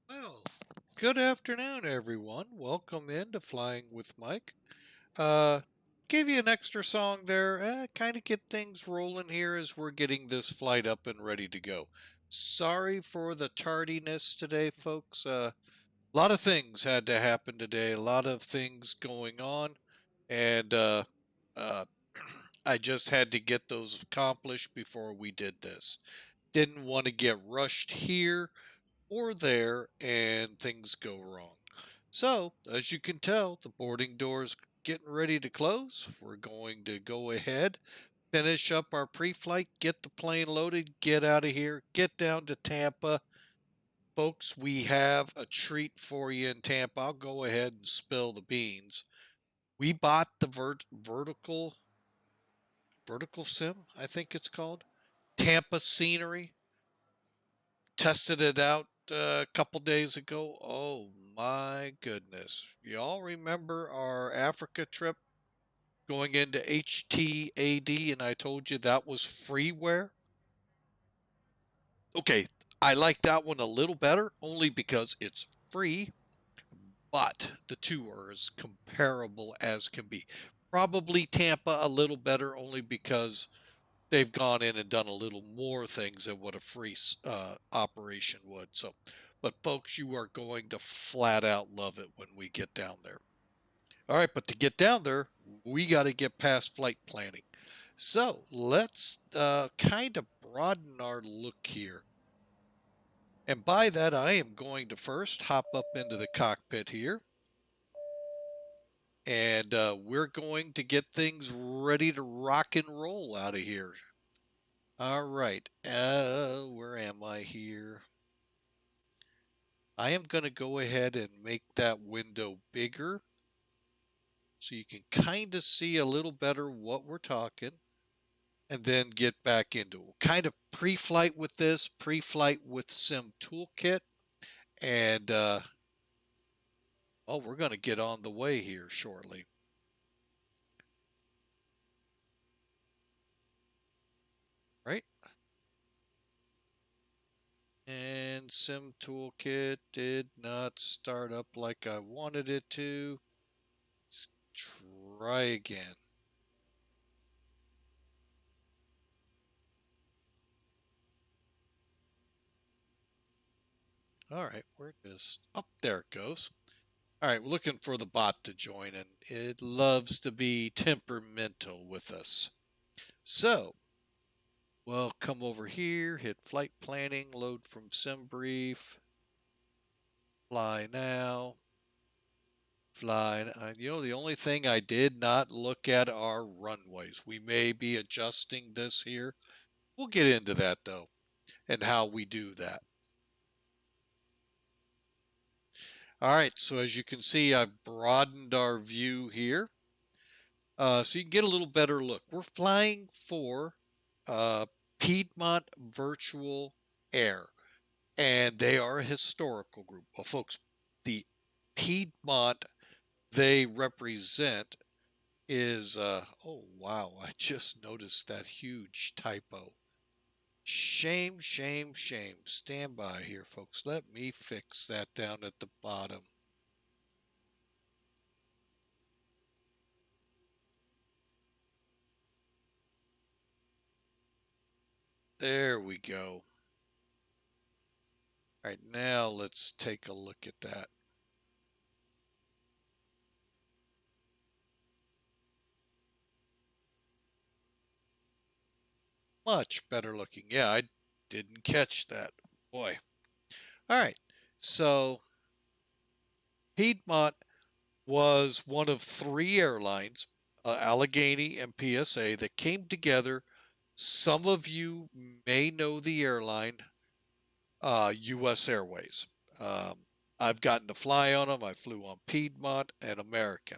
Well, good afternoon, everyone. Welcome in to Flying with Mike. Uh, Give you an extra song there, kind of get things rolling here as we're getting this flight up and ready to go. Sorry for the tardiness today, folks. A lot of things had to happen today, a lot of things going on, and uh, I just had to get those accomplished before we did this. Didn't want to get rushed here or there and things go wrong. So, as you can tell, the boarding door's getting ready to close. We're going to go ahead, finish up our pre-flight, get the plane loaded, get out of here, get down to Tampa. Folks, we have a treat for you in Tampa. I'll go ahead and spill the beans. We bought the vertical sim, I think it's called, Tampa scenery. Tested it out a couple days ago. Oh my goodness. Y'all remember our Africa trip going into HTAD and I told you that was freeware? Okay, I like that one a little better only because it's free, but the two are as comparable as can be. Probably Tampa a little better only because they've gone in and done a little more things than what a free operation would. So, but folks, you are going to flat out love it when we get down there. All right, but to get down there, we got to get past flight planning. So let's kind of broaden our look here. And by that, I am going to first hop up into the cockpit here. And we're going to get things ready to rock and roll out of here. All right. Where am I here? I am going to go ahead and make that window bigger so you can kind of see a little better what we're talking and then get back into it. Kind of pre-flight with this, pre-flight with Sim Toolkit, and oh, we're going to get on the way here shortly. Right? And Sim Toolkit did not start up like I wanted it to. Let's try again. All right, where does up there it goes. All right, we're looking for the bot to join, and it loves to be temperamental with us. So, well, come over here, hit flight planning, load from SimBrief, fly now, fly. You know, the only thing I did not look at are runways. We may be adjusting this here. We'll get into that though, and how we do that. All right, so as you can see, I've broadened our view here. So you can get a little better look. We're flying for uh, Piedmont Virtual Air, and they are a historical group. Well, folks, the Piedmont they represent is, oh wow, I just noticed that huge typo. Shame, shame, shame. Stand by here, folks. Let me fix that down at the bottom. There we go. All right, now let's take a look at that. Much better looking. Yeah, I didn't catch that. Boy. All right. So Piedmont was one of three airlines, Allegheny and PSA, that came together. Some of you may know the airline, U.S. Airways. Um, I've gotten to fly on them. I flew on Piedmont and American,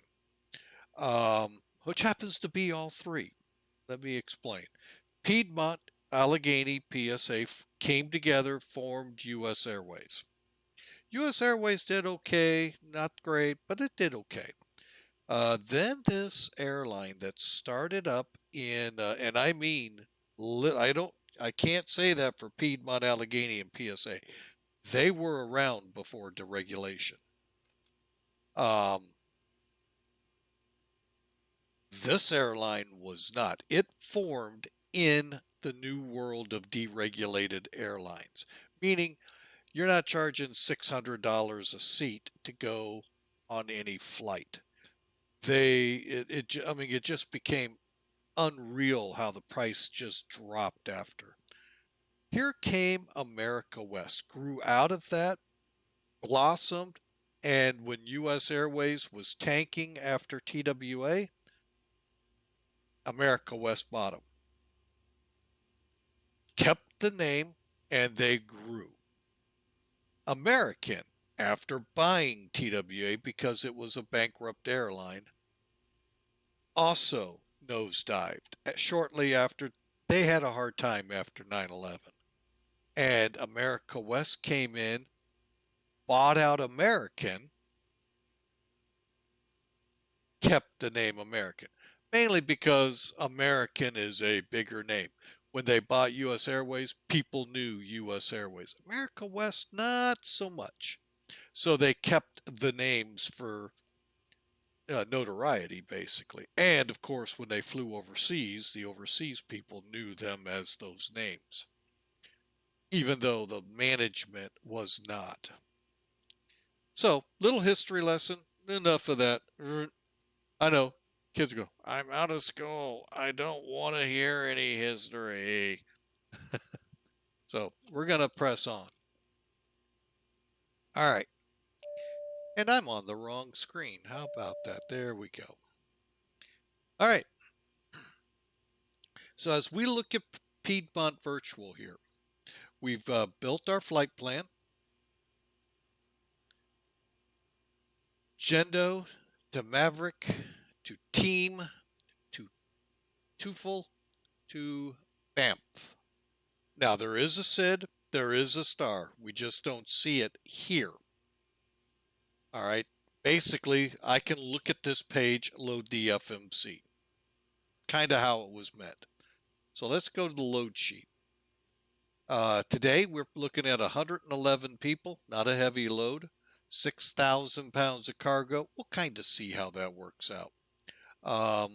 which happens to be all three. Let me explain. Piedmont, Allegheny, PSA came together, formed U.S. Airways. U.S. Airways did okay, not great, but it did okay. Then this airline that started up in, and I mean, I can't say that for Piedmont, Allegheny, and PSA. They were around before deregulation. Um, This airline was not. It formed in the new world of deregulated airlines, meaning you're not charging $600 a seat to go on any flight. I mean, it just became unreal how the price just dropped after. Here came America West, grew out of that, blossomed, and when US Airways was tanking after TWA, America West bought them, kept the name, and they grew. American, after buying TWA because it was a bankrupt airline, also nosedived shortly after. They had a hard time after 9/11. And America West came in, bought out American, kept the name American, mainly because American is a bigger name. When they bought US Airways, people knew US Airways. America West, not so much. So they kept the names for notoriety, basically. And of course, when they flew overseas, the overseas people knew them as those names, even though the management was not. So, little history lesson. Enough of that. I know. Kids go, I'm out of school. I don't want to hear any history. So, we're going to press on. All right. And I'm on the wrong screen. How about that? There we go. All right. So, as we look at Piedmont Virtual here, we've built our flight plan. Gendo to Maverick to Team to TUFL to Banff. Now, there is a SID, there is a star. We just don't see it here. All right. Basically, I can look at this page, load the FMC. Kind of how it was meant. So let's go to the load sheet. Today, we're looking at 111 people, not a heavy load, 6,000 pounds of cargo. We'll kind of see how that works out. I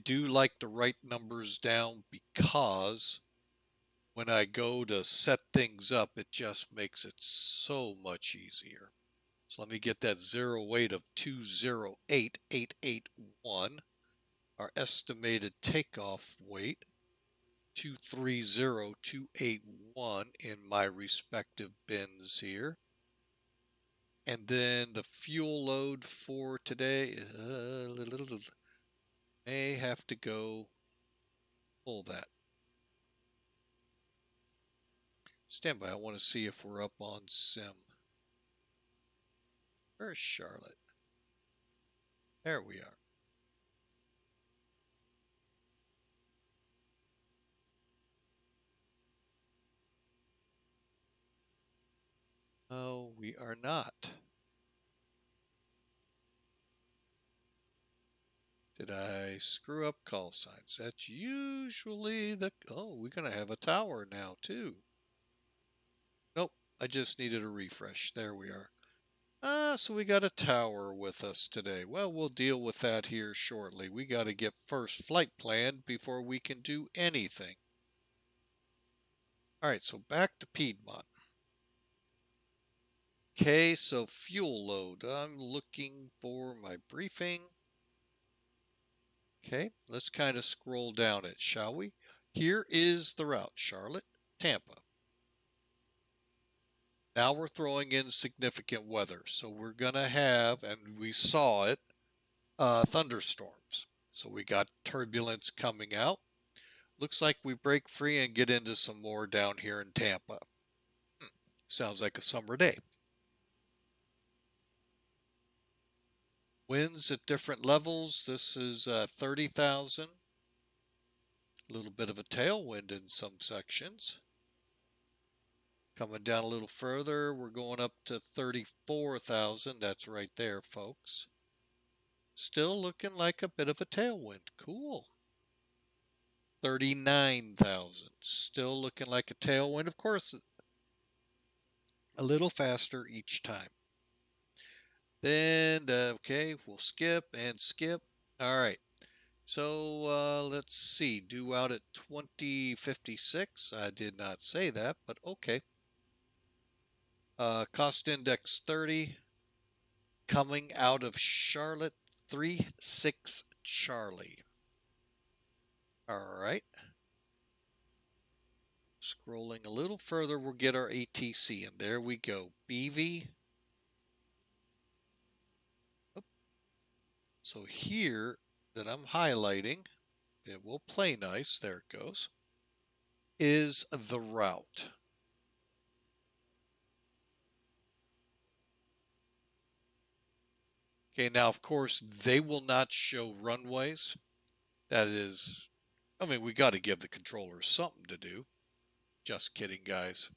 do like to write numbers down because when I go to set things up, it just makes it so much easier. So let me get that zero weight of 208,881. Our estimated takeoff weight, 230,281 in my respective bins here. And then the fuel load for today, may have to go pull that. Stand by, I want to see if we're up on sim. Where's Charlotte? There we are. No, we are not. Did I screw up call signs? That's usually the... Oh, we're going to have a tower now, too. Nope, I just needed a refresh. There we are. So we got a tower with us today. Well, we'll deal with that here shortly. We got to get first flight planned before we can do anything. All right, so back to Piedmont. Okay, so fuel load. I'm looking for my briefing. Okay, let's kind of scroll down it, shall we? Here is the route, Charlotte, Tampa. Now we're throwing in significant weather. So we're going to have, and we saw it, thunderstorms. So we got turbulence coming out. Looks like we break free and get into some more down here in Tampa. Sounds like a summer day. Winds at different levels. This is 30,000. A little bit of a tailwind in some sections. Coming down a little further, we're going up to 34,000. That's right there, folks. Still looking like a bit of a tailwind. Cool. 39,000. Still looking like a tailwind. Of course, a little faster each time. Then, okay, we'll skip and skip. All right. So let's see. Due out at 2056. I did not say that, but okay. Cost index 30. Coming out of Charlotte 36 Charlie. All right. Scrolling a little further, we'll get our ATC, and there we go. BV. So here that I'm highlighting, it will play nice, there it goes, is the route. Okay, now of course they will not show runways. That is, I mean, we got to give the controllers something to do. Just kidding, guys.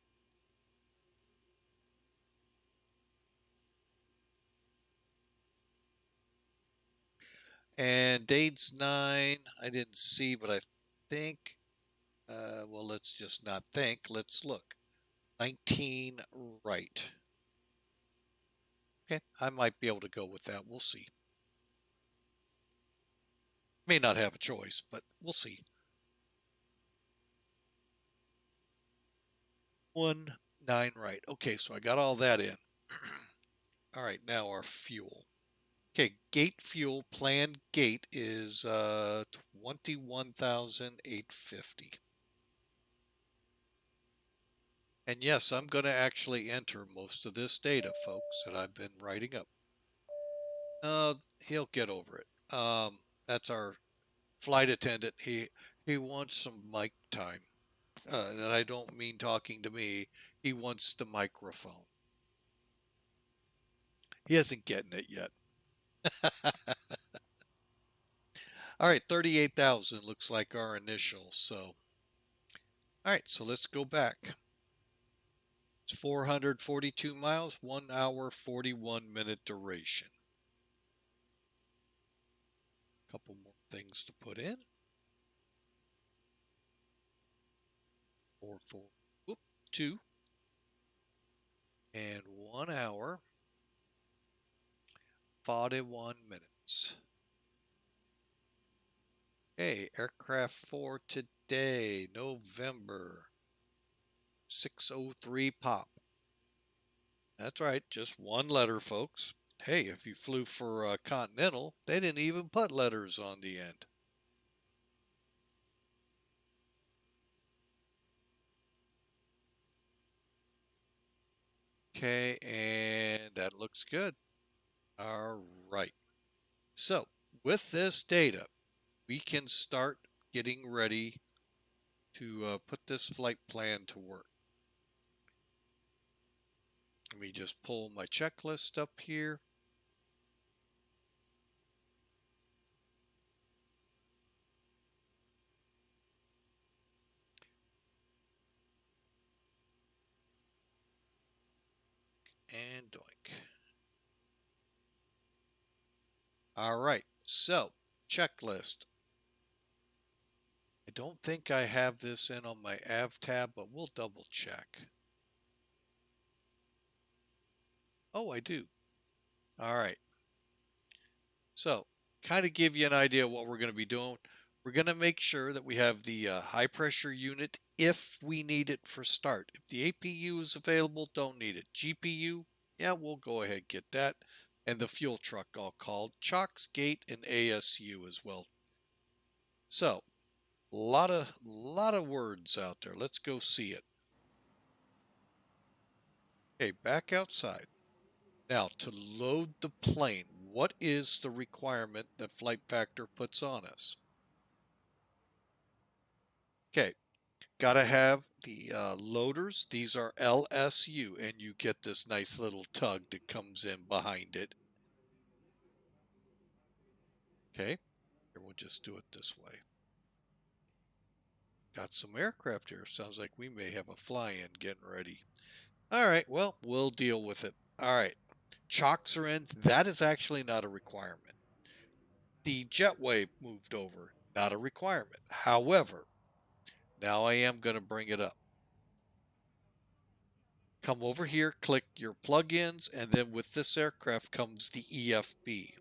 And date's 9. I didn't see, but I think, well, let's just not think. Let's look. 19 right. Okay, I might be able to go with that. We'll see. May not have a choice, but we'll see. 19 right. Okay, so I got all that in. All right, now our fuel. Okay, gate fuel, planned gate is 21,850. And yes, I'm going to actually enter most of this data, folks, that I've been writing up. He'll get over it. That's our flight attendant. He wants some mic time. And I don't mean talking to me. He wants the microphone. He isn't getting it yet. All right, 38,000 looks like our initial. So, all right, so let's go back. It's 442 miles, 1 hour, 41 minute duration. Couple more things to put in. 2 and 1 hour, 41 minutes. Okay, aircraft for today, November 603 pop. That's right, just one letter, folks. Hey, if you flew for Continental, they didn't even put letters on the end. Okay, and that looks good. All right. So, with this data, we can start getting ready to put this flight plan to work. Let me just pull my checklist up here. And doink. All right, so checklist. I don't think I have this in on my AV tab, but we'll double check. Oh, I do. All right. So, kind of give you an idea of what we're going to be doing. We're going to make sure that we have the high pressure unit if we need it for start. If the APU is available, don't need it. GPU, yeah, we'll go ahead and get that. And the fuel truck all called. Chocks, gate, and ASU as well. So, lot of words out there. Let's go see it. Okay, back outside. Now, to load the plane, what is the requirement that Flight Factor puts on us? Okay, got to have the loaders. These are LSU, and you get this nice little tug that comes in behind it. Okay, here we'll just do it this way. Got some aircraft here. Sounds like we may have a fly-in getting ready. All right, well, we'll deal with it. All right, chocks are in. That is actually not a requirement. The jetway moved over, not a requirement. However, now I am going to bring it up. Come over here, click your plugins, and then with this aircraft comes the EFB.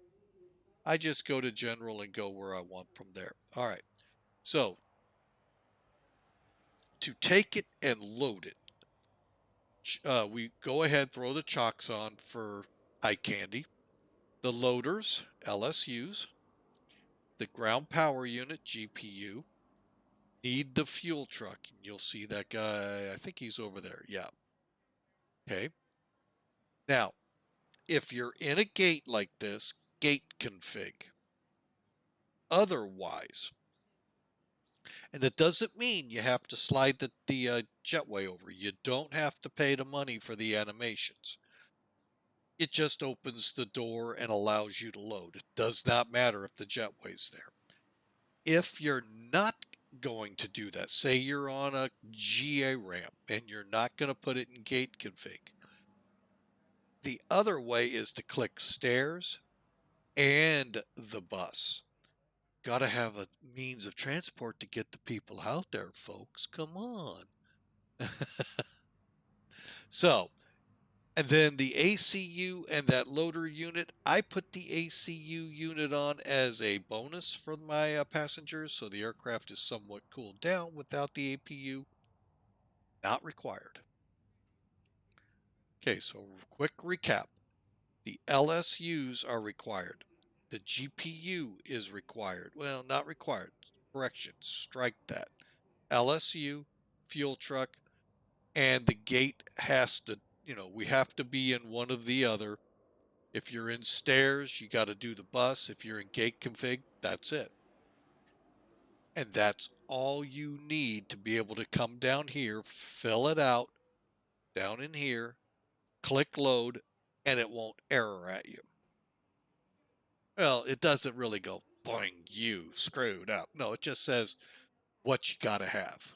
I just go to general and go where I want from there. All right. So to take it and load it, we go ahead, throw the chocks on for eye candy. The loaders, LSUs, the ground power unit, GPU, need the fuel truck. And you'll see that guy, I think he's over there. Yeah. Okay. Now, if you're in a gate like this, gate config. Otherwise, and it doesn't mean you have to slide the jetway over. You don't have to pay the money for the animations. It just opens the door and allows you to load. It does not matter if the jetway's there. If you're not going to do that, say you're on a GA ramp and you're not going to put it in gate config, the other way is to click stairs and the bus. Got to have a means of transport to get the people out there, folks. Come on. So, and then the ACU and that loader unit, I put the ACU unit on as a bonus for my passengers, so the aircraft is somewhat cooled down without the APU. Not required. Okay, so quick recap. The LSUs are required. The GPU is required. Well, not required. Correction, strike that. LSU, fuel truck, and the gate has to, we have to be in one of the other. If you're in stairs, you got to do the bus. If you're in gate config, that's it. And that's all you need to be able to come down here, fill it out down in here, click load, and it won't error at you. Well, it doesn't really go, boing, you screwed up. No, it just says what you got to have.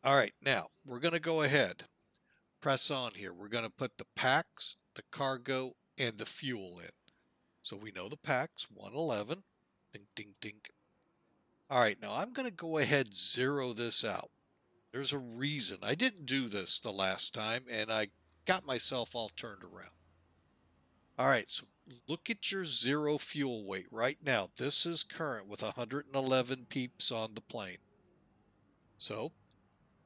All right, now we're going to go ahead, press on here. We're going to put the packs, the cargo, and the fuel in. So we know the packs, 111. Ding, ding, ding. All right, now I'm going to go ahead zero this out. There's a reason. I didn't do this the last time, and I got myself all turned around. All right, so look at your zero fuel weight right now. This is current with 111 peeps on the plane. So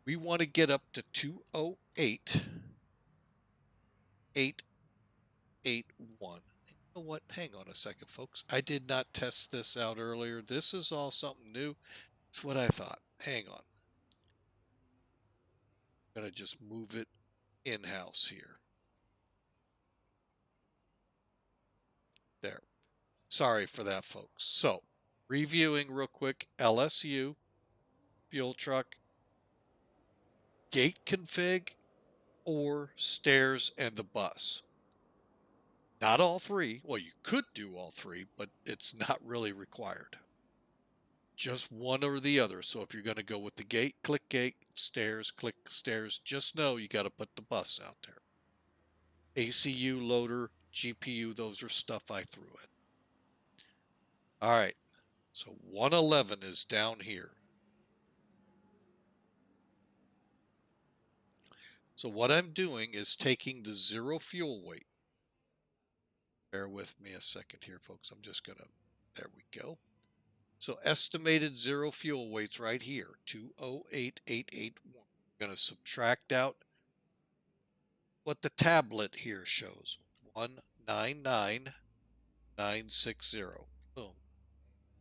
we want to get up to 208,881. You know what? Hang on a second, folks. I did not test this out earlier. This is all something new. It's what I thought. Hang on. I'm going to just move it in-house here. There. Sorry for that, folks. So, reviewing real quick, LSU, fuel truck, gate config, or stairs and the bus. Not all three. Well, you could do all three, but it's not really required. Just one or the other. So if you're going to go with the gate, click stairs, click stairs. Just know you got to put the bus out there. ACU, loader, GPU, those are stuff I threw in. All right. So 111 is down here. So what I'm doing is taking the zero fuel weight. Bear with me a second here, folks. I'm just going to, there we go. So estimated zero fuel weights right here, 208,881. I'm going to subtract out what the tablet here shows, 199,960. Boom.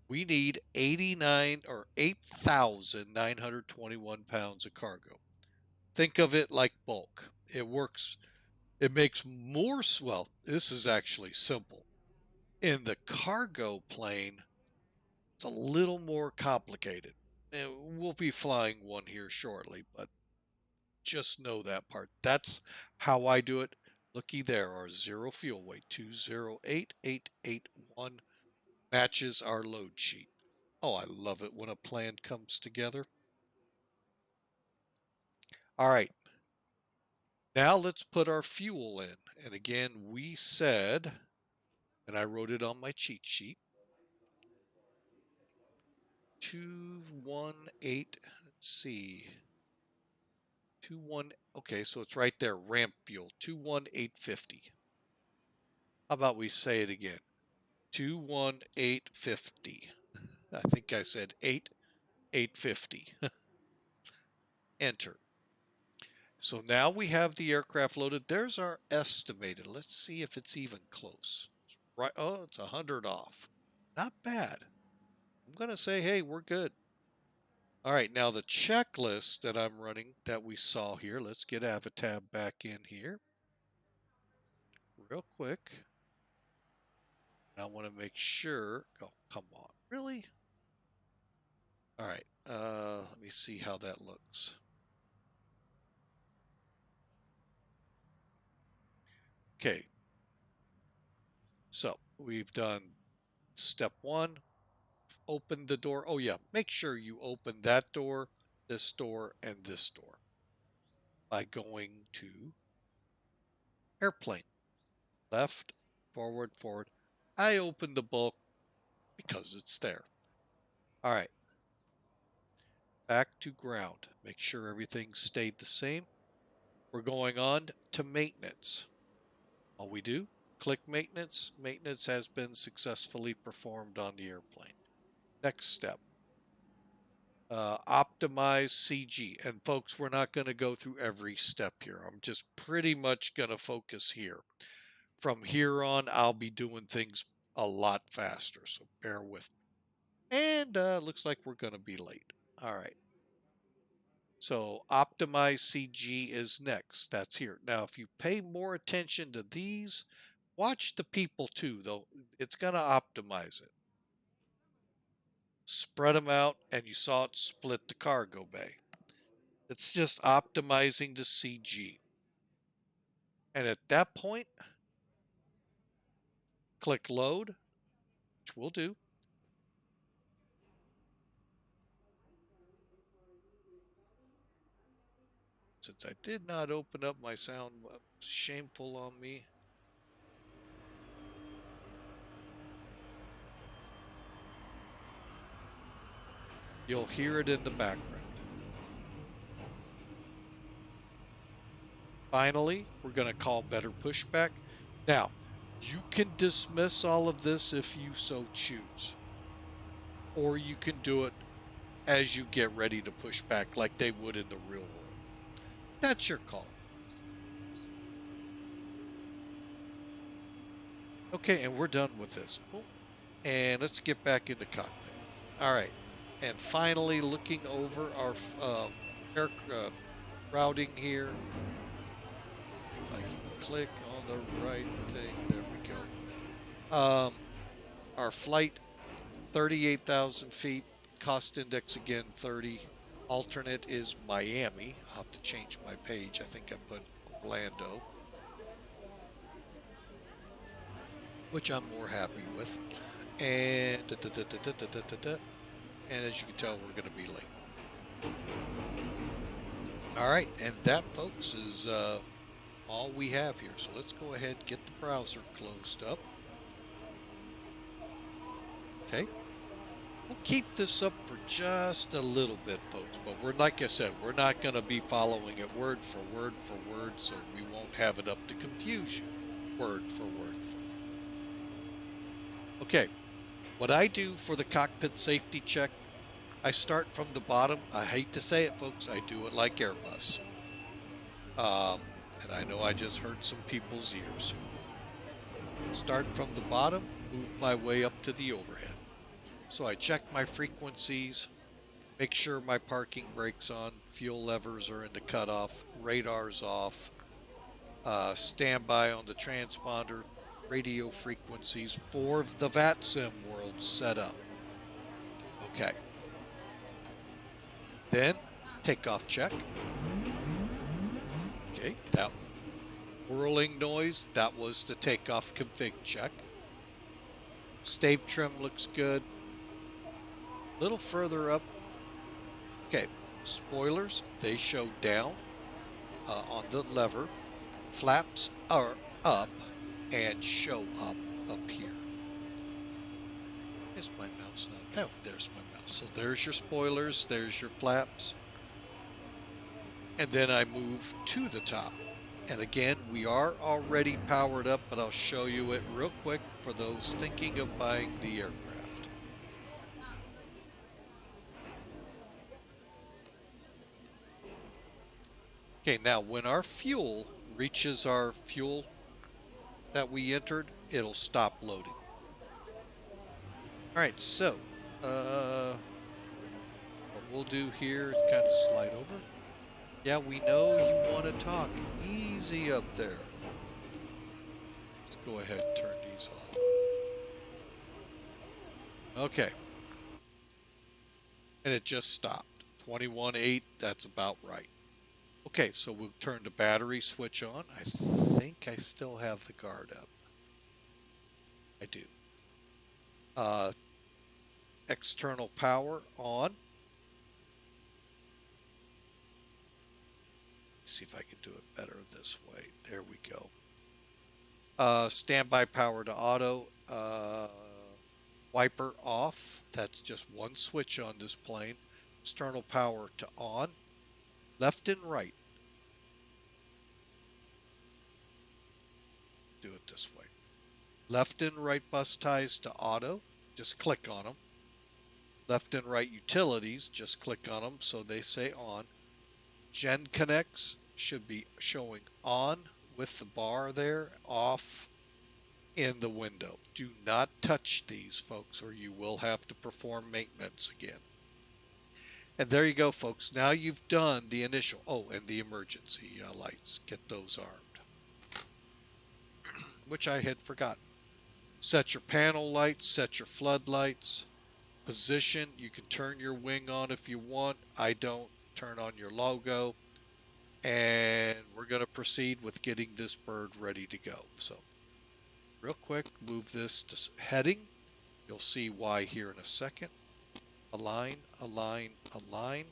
We need 8,921 pounds of cargo. Think of it like bulk. It works. It makes more, well, this is actually simple. In the cargo plane, it's a little more complicated. We'll be flying one here shortly, but just know that part. That's how I do it. Looky there, our zero fuel weight, 208,881, matches our load sheet. Oh, I love it when a plan comes together. All right. Now let's put our fuel in. And again, we said, and I wrote it on my cheat sheet, 218, let's see, 21, okay, so it's right there, ramp fuel, 21850. How about we say it again? 21850. I think I said 850. Enter. So now we have the aircraft loaded. There's our estimated. Let's see if it's even close. Right. Oh, it's 100 off. Not bad. I'm going to say, hey, we're good. All right, now the checklist that I'm running that we saw here, let's get Avatab back in here real quick. I want to make sure. Oh, come on. Really? All right. Let me see how that looks. Okay. So we've done step one. Open the door. Oh, yeah. Make sure you open that door, this door, and this door by going to airplane. Left, forward, forward. I opened the book because it's there. All right. Back to ground. Make sure everything stayed the same. We're going on to maintenance. All we do, click maintenance. Maintenance has been successfully performed on the airplane. Next step. Optimize CG. And folks, we're not going to go through every step here. I'm just pretty much going to focus here. From here on, I'll be doing things a lot faster, so bear with me. And looks like we're going to be late. All right. So optimize CG is next. That's here. Now, if you pay more attention to these, watch the people too, though. It's going to optimize it. Spread them out, and you saw it split the cargo bay. It's just optimizing the CG. And at that point, click load, which we'll do. Since I did not open up my sound, shameful on me. You'll hear it in the background. Finally, we're going to call better pushback. Now, you can dismiss all of this if you so choose. Or you can do it as you get ready to push back like they would in the real world. That's your call. Okay, and we're done with this. And let's get back into cockpit. All right. And finally, looking over our aircraft routing here. If I can click on the right thing, there we go. Our flight, 38,000 feet. Cost index again, 30. Alternate is Miami. I'll have to change my page. I think I put Orlando, which I'm more happy with. And and as you can tell, we're going to be late. All right, and that, folks, is all we have here. So let's go ahead and get the browser closed up. Okay. We'll keep this up for just a little bit, folks, but we're, like I said, we're not going to be following it word for word, so we won't have it up to confuse you word for word. Okay, what I do for the cockpit safety check, I start from the bottom. I hate to say it, folks, I do it like Airbus. And I know I just hurt some people's ears. Start from the bottom, move my way up to the overhead. So I check my frequencies, make sure my parking brake's on, fuel levers are in the cutoff, radar's off, standby on the transponder, radio frequencies for the VATSIM world set up. Okay. Then takeoff check. Okay, that whirling noise, that was the takeoff config check. Stave trim looks good. A little further up. Okay, spoilers, they show down on the lever. Flaps are up and show up here. Is my mouse not? Oh, there's my mouse. So there's your spoilers, there's your flaps. And then I move to the top. And again, we are already powered up, but I'll show you it real quick for those thinking of buying the aircraft. Okay, now when our fuel reaches our fuel that we entered, it'll stop loading. All right, so what we'll do here is kind of slide over. Yeah, we know you want to talk. Easy up there. Let's go ahead and turn these off. Okay. And it just stopped. 21.8, that's about right. Okay, so we'll turn the battery switch on. I think I still have the guard up. I do. External power on. See if I can do it better this way. There we go. Standby power to auto. Wiper off. That's just one switch on this plane. External power to on. Left and right. Do it this way. Left and right bus ties to auto. Just click on them. Left and right utilities. Just click on them so they say on. Gen connects should be showing on with the bar there, off in the window. Do not touch these, folks, or you will have to perform maintenance again. And there you go, folks. Now you've done the initial, oh, and the emergency lights. Get those armed, which I had forgotten. Set your panel lights, set your floodlights. Position, you can turn your wing on if you want. I don't. Turn on your logo. And we're going to proceed with getting this bird ready to go. So real quick, move this to heading. You'll see why here in a second. Align, align, align.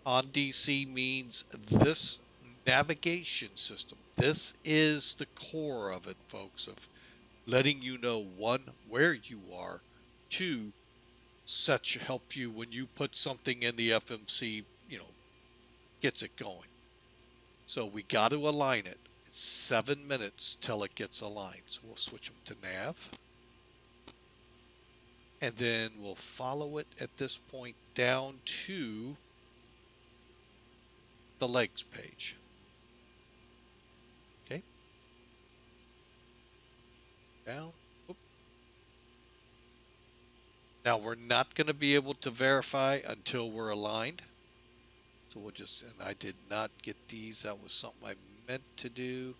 On DC means this navigation system. This is the core of it, folks, of letting you know, one, where you are, two, help you when you put something in the FMC, gets it going. So we got to align it. It's 7 minutes till it gets aligned. So we'll switch them to nav. And then we'll follow it at this point down to the legs page. Okay. Down. Oop. Now we're not going to be able to verify until we're aligned. So we'll just, and I did not get these. That was something I meant to do.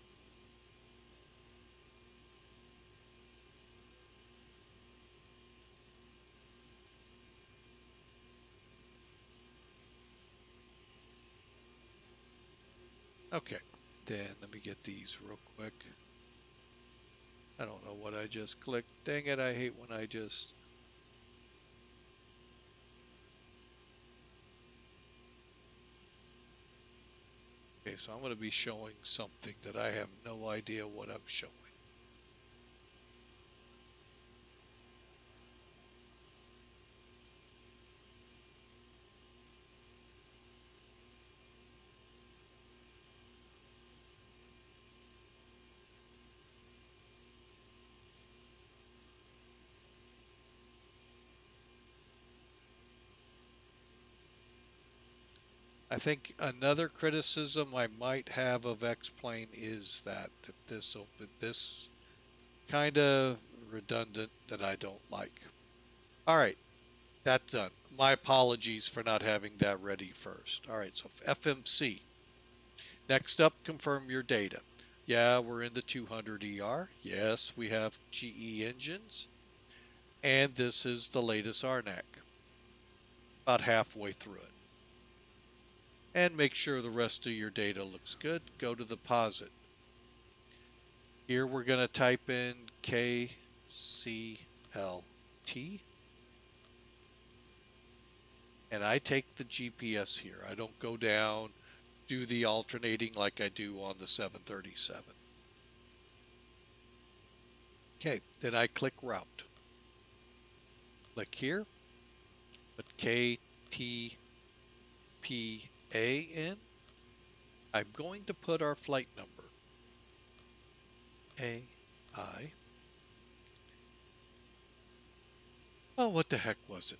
Okay, then let me get these real quick. I don't know what I just clicked. Dang it, I hate when I just... Okay, so I'm going to be showing something that I have no idea what I'm showing. I think another criticism I might have of X-Plane is that this kind of redundant that I don't like. All right, that's done. My apologies for not having that ready first. All right, so FMC. Next up, confirm your data. Yeah, we're in the 200 ER. Yes, we have GE engines. And this is the latest RNAC. About halfway through it. And make sure the rest of your data looks good. Go to the POSIT. Here we're going to type in KCLT. And I take the GPS here. I don't go down, do the alternating like I do on the 737. Okay, then I click route. Click here, put KTPA KTPA in. I'm going to put our flight number. AI. Oh, what the heck was it?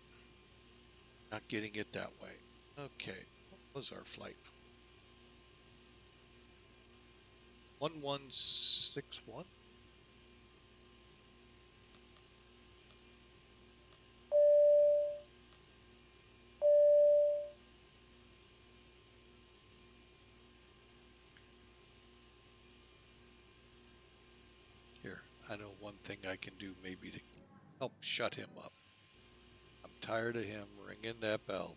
Not getting it that way. Okay, what was our flight number? 1161. Here, I know one thing I can do maybe to help shut him up. I'm tired of him ringing that bell.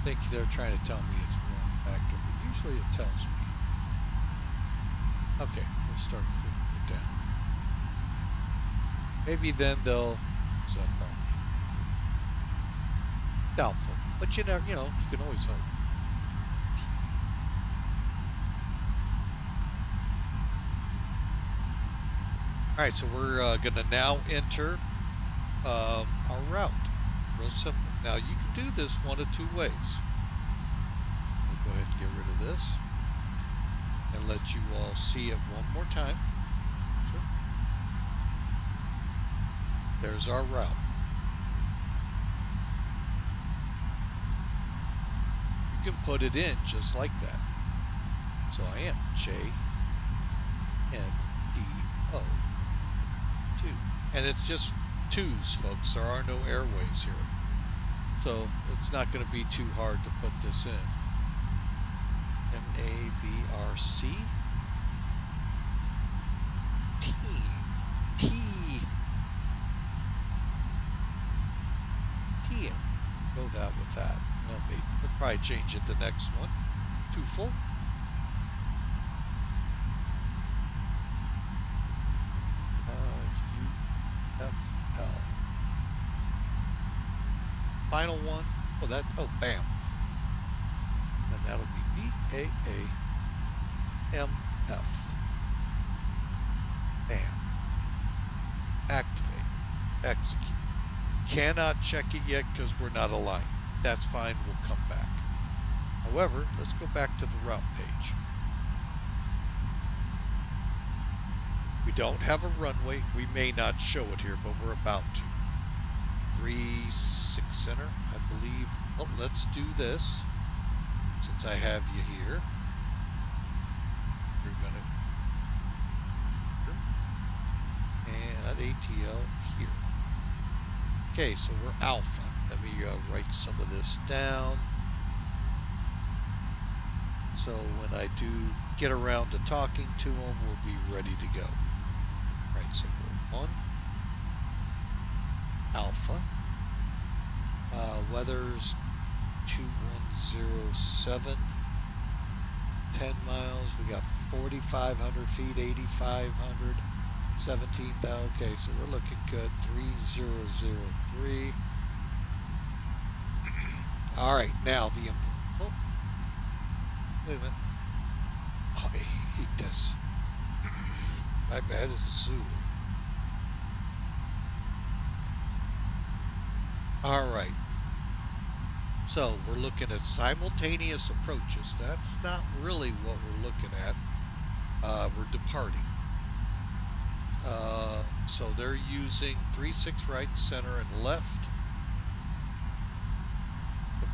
I think they're trying to tell me it's wrong factor, but usually it tells me. Okay, let's start cooling it down. Maybe then they'll sub on me. Doubtful, but you never, you can always hope. All right, so we're going to now enter our route. Real simple. Now, you can do this one of two ways. We'll go ahead and get rid of this and let you all see it one more time. Sure. There's our route. You can put it in just like that. So I am JNPO 2. And it's just twos, folks. There are no airways here. So it's not going to be too hard to put this in. MAVRC TM. Go that with that. Well, we'll probably change it the next one. Too full. UFL. Final one. Oh, BAMF. And that'll be BAAMF. BAM. Activate. Execute. Cannot check it yet because we're not aligned. That's fine. We'll come back. However, let's go back to the route page. We don't have a runway. We may not show it here, but we're about to. 36 center, I believe. Oh, let's do this. Since I have you here. You're gonna... And ATL here. Okay, so we're alpha. Let me write some of this down. So when I do get around to talking to them, we'll be ready to go. All right, so we're 1 alpha. Weather's 2107. 10 miles. We got 4,500 feet, 8,500, 17,000. Okay, so we're looking good. 3003. All right, now the... Oh, wait a minute. Oh, I hate this. My bad, it's Zulu. All right. So we're looking at simultaneous approaches. That's not really what we're looking at. We're departing. So they're using 36 right, center, and left.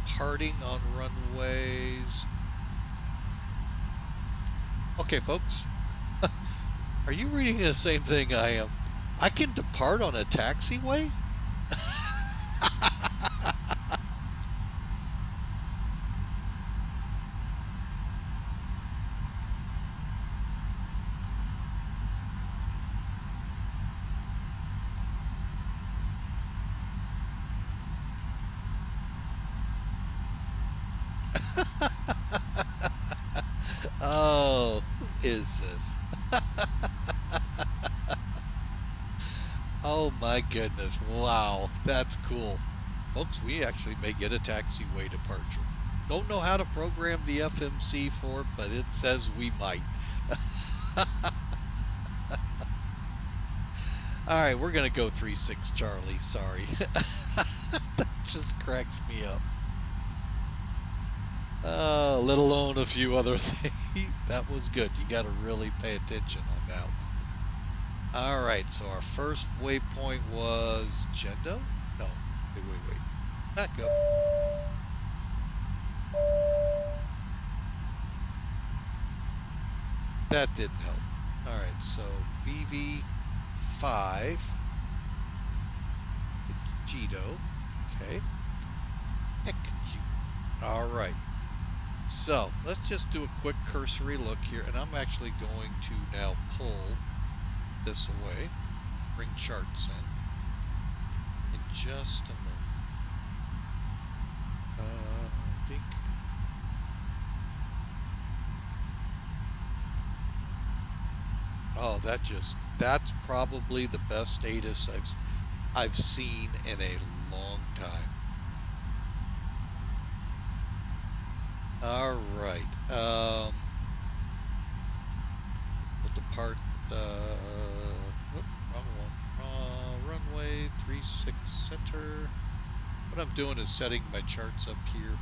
Departing on runways. Okay, folks. Are you reading the same thing I am? I can depart on a taxiway? Oh, who is this? Oh my goodness. Wow, that's cool. Folks, we actually may get a taxiway departure. Don't know how to program the FMC for it, but it says we might. All right, we're going to go 36 Charlie. Sorry. That just cracks me up. Let alone a few other things. That was good. You got to really pay attention on that one. All right, so our first waypoint was Gendo? No, wait. Back up. That didn't help. All right, so BV5, Gito, okay, execute. All right, so let's just do a quick cursory look here, and I'm actually going to now pull this away, bring charts in just a moment. I think. Oh, that's probably the best status I've seen in a long time. All right. We'll depart wrong one. Runway 36 center. What I'm doing is setting my charts up here.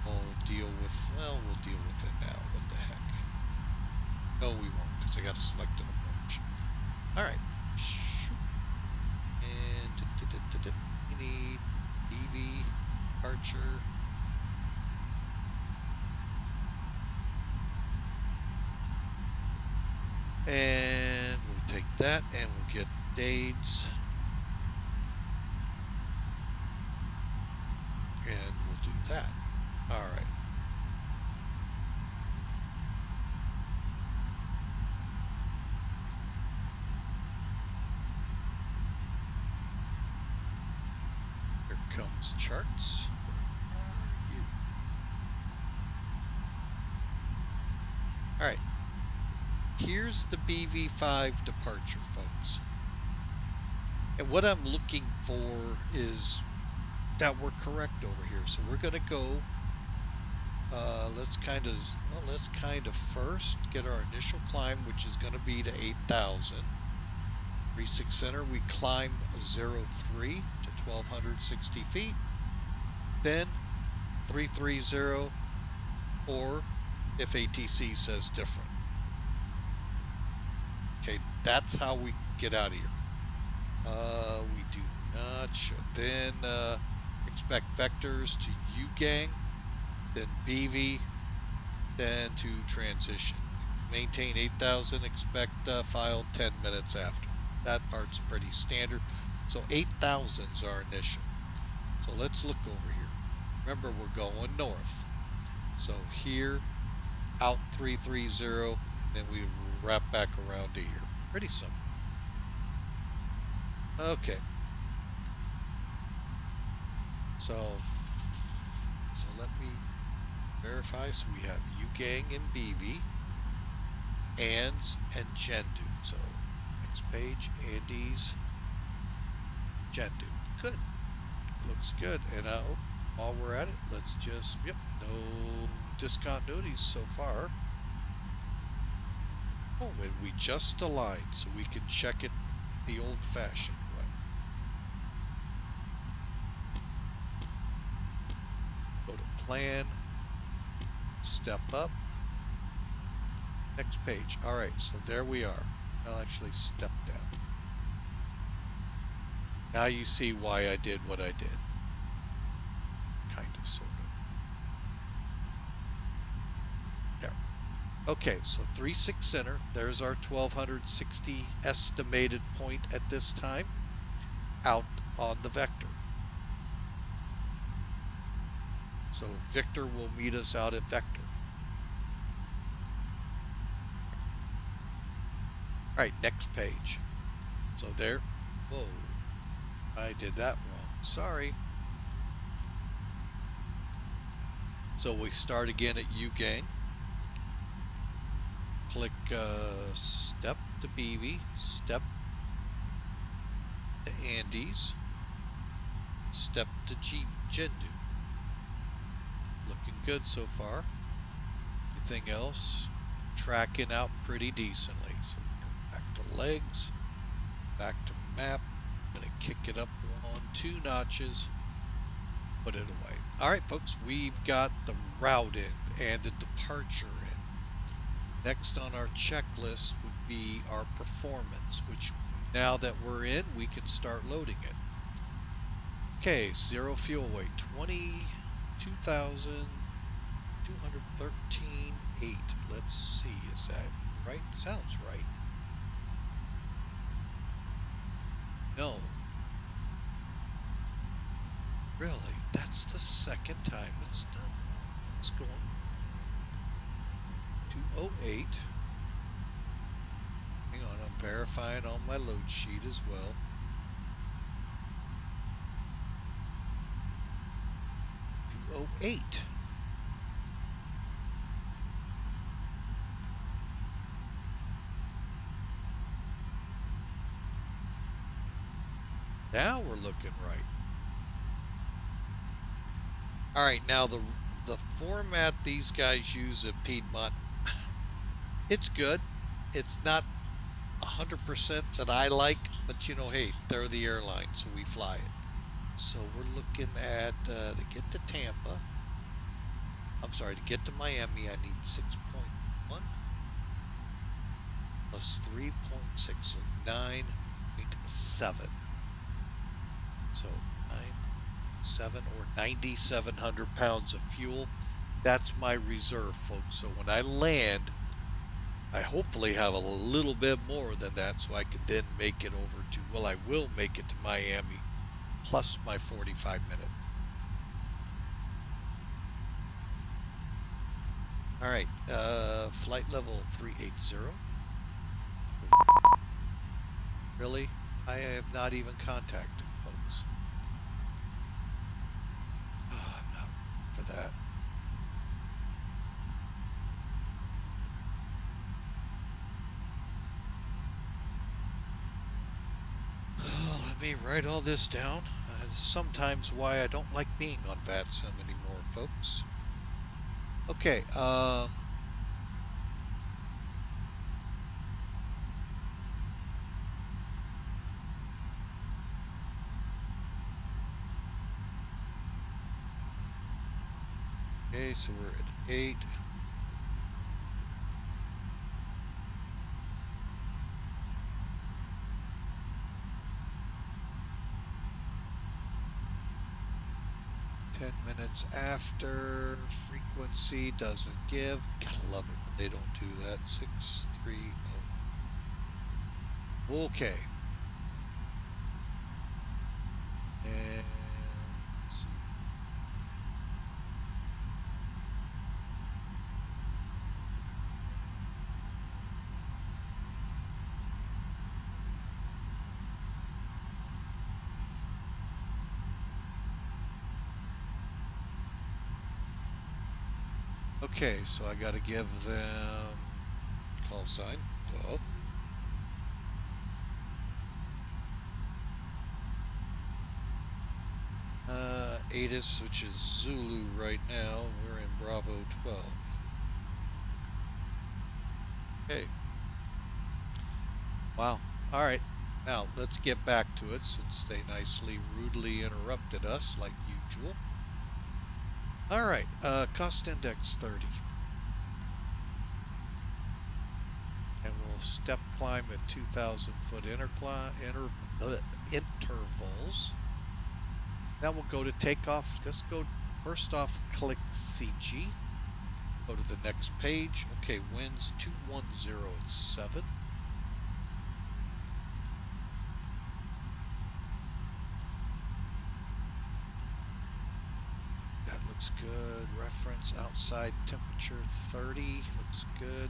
We'll deal with it now. What the heck? No, we won't, because I got to select an approach. All right. And we need EV departure. And we'll take that and we'll get Dades. And we'll do that. All right. Here comes charts. All right. Here's the BV5 departure, folks. And what I'm looking for is that we're correct over here. So we're going to go, let's kind of first get our initial climb, which is going to be to 8,000. 36 center, we climb 03 to 1,260 feet. Then 330, or if ATC says different. Okay, that's how we get out of here. We do not show. Then expect vectors to U-gang, then BV, then to transition. Maintain 8,000, expect file 10 minutes after. That part's pretty standard. So 8,000's our initial. So let's look over here. Remember, we're going north. So here, out 330, then we wrap back around to here. Pretty simple. Okay. So let me verify. So we have U-gang and BV, ANDS and Gendu. So next page, Andes, Gendu. Good. Looks good. And while we're at it, let's just, no discontinuities so far. Oh, and we just aligned, so we can check it the old-fashioned way. Go to plan, step up, next page. All right, so there we are. I'll actually step down. Now you see why I did what I did. Kind of, sort of. There. Okay, so 36 center. There's our 1,260 estimated point at this time. Out on the vector. So Victor will meet us out at vector. All right, next page. So there. Whoa. I did that wrong. Sorry. So we start again at U-gang. Click step to BV, step to Andes, step to Gendu. Look looking good so far. Everything else tracking out pretty decently. So we come back to legs, back to map. I'm gonna kick it up 1, 2 notches, put it away. All right, folks, we've got the route in and the departure in. Next on our checklist would be our performance, which now that we're in, we can start loading it. Okay, 0 fuel weight, 22,213.8. Let's see, is that right? Sounds right. No. Really? That's the second time it's done. It's going 208. Hang on, I'm verifying on my load sheet as well. 208. Now we're looking right. All right, now the format these guys use at Piedmont, it's good. It's not 100% that I like, but you know, hey, they're the airline, so we fly it. So we're looking at, to get to Tampa, I'm sorry, to get to Miami, I need 6.1 plus 3.6, so 9.7. So 9.7 or 9,700 pounds of fuel. That's my reserve, folks. So when I land, I hopefully have a little bit more than that, so I can then make it over to, well, I will make it to Miami, plus my 45-minute. All right, flight level 380. Really? I have not even contacted, folks. Oh, I'm not for that. Oh, let me write all this down. Sometimes why I don't like being on VATSIM anymore, folks. Okay, okay, so we're at 8. Minutes after, frequency doesn't give. Gotta love it when they don't do that. 630. Okay. And let's see. Okay, so I got to give them call sign. Oh. ATIS, which is Zulu right now. We're in Bravo 12. Okay. Wow. All right. Now let's get back to it since they nicely, rudely interrupted us like usual. All right. Cost index 30. And we'll step climb at 2,000 foot intervals. Now we'll go to takeoff. Let's go first off, click CG. Go to the next page. Okay, winds 210 at 7. That looks good. Reference outside temperature 30. Looks good.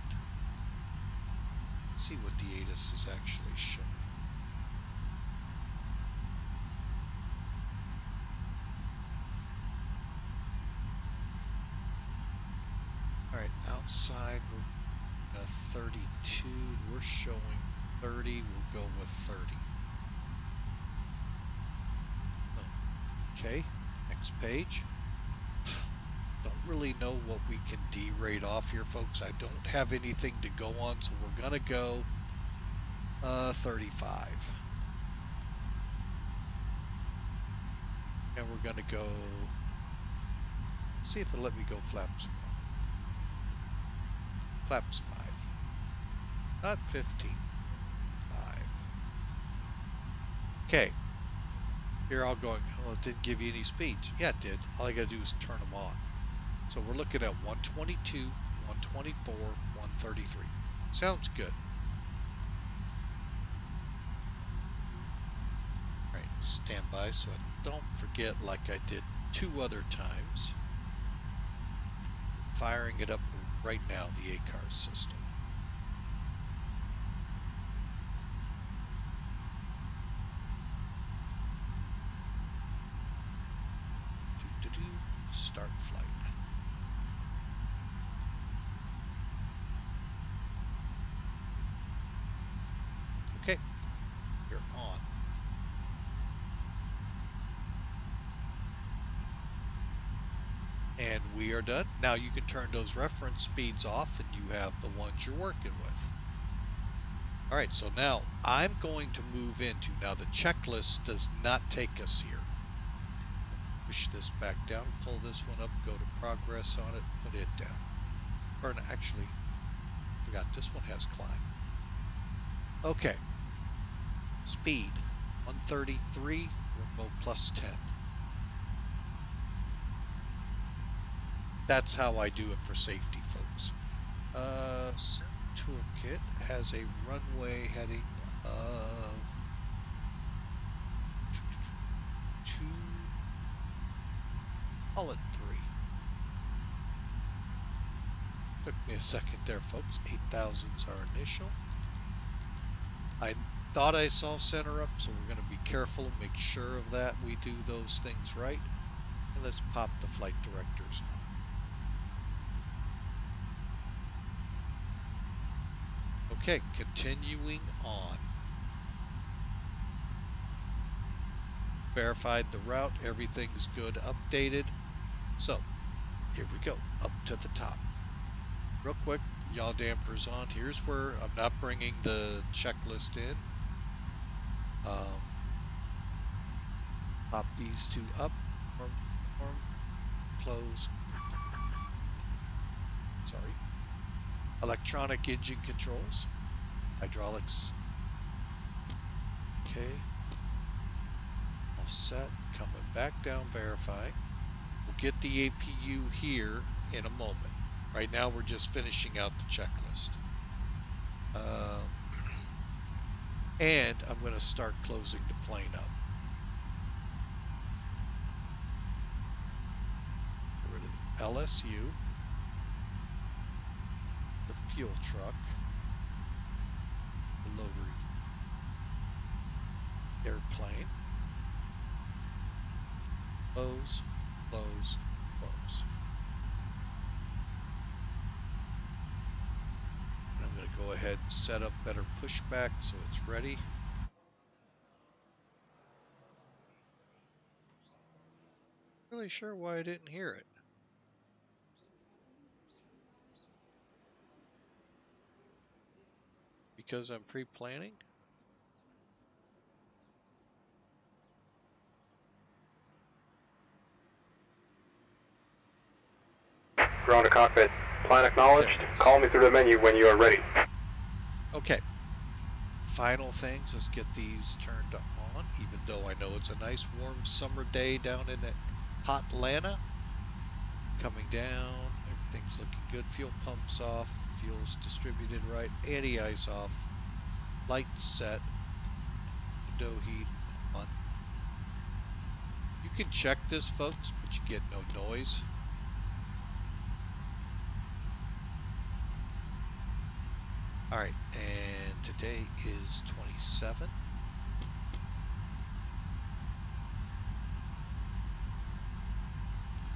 Let's see what the ATIS is actually showing. Outside we're 32, we're showing 30, we'll go with 30. Okay, next page. Don't really know what we can derate off here, folks. I don't have anything to go on, so we're going to go 35. And we're going to go, see if it'll let me go flaps 1. Flaps 5. Not 15. 5. Okay. Here I'll go, well, it didn't give you any speeds. Yeah, it did. All I got to do is turn them on. So we're looking at 122, 124, 133. Sounds good. All right, stand by so I don't forget, like I did 2 other times. Firing it up right now, the ACARS system. Start flight. Okay, you're on. And we are done. Now you can turn those reference speeds off and you have the ones you're working with. All right, so now I'm going to move into, now the checklist does not take us here. Push this back down, pull this one up, go to progress on it, put it down. Or no, actually, forgot this one has climb. Okay. Speed 133, remote plus 10. That's how I do it for safety, folks. Sim Toolkit has a runway heading of 2. Call it 3. Took me a second there, folks. 8,000's our initial. I thought I saw center up, so we're going to be careful and make sure of that. We do those things right. And let's pop the flight directors on. Okay, continuing on. Verified the route, everything's good, updated. So, here we go, up to the top. Real quick, yaw dampers on. Here's where I'm not bringing the checklist in. Pop these 2 up, close. Sorry. Electronic engine controls, hydraulics. Okay. All set. Coming back down, verifying. We'll get the APU here in a moment. Right now we're just finishing out the checklist. And I'm going to start closing the plane up. Get rid of the LSU, the fuel truck, the loader airplane. Close, close, close. And I'm going to go ahead and set up better pushback so it's ready. Really sure why I didn't hear it. Because I'm pre-planning? Ground to cockpit. Plan acknowledged. Call me through the menu when you are ready. Okay. Final things. Let's get these turned on, even though I know it's a nice warm summer day down in hot Atlanta. Coming down. Everything's looking good. Fuel pumps off. Fuel's distributed right. Anti-ice off. Lights set. Window heat on. You can check this, folks, but you get no noise. Alright, and today is 27.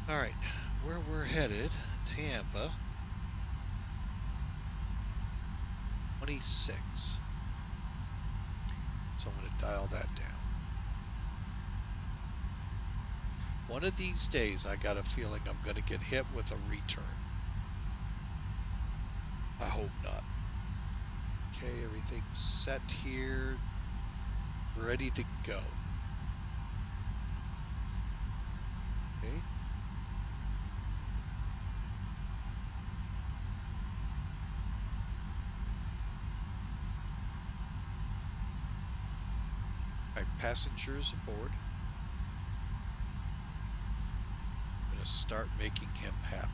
Alright, where we're headed, Tampa, 26. So I'm going to dial that down. One of these days, I got a feeling I'm going to get hit with a return. I hope not. Okay, everything's set here, ready to go. Okay. All right, passengers aboard. I'm going to start making him happy.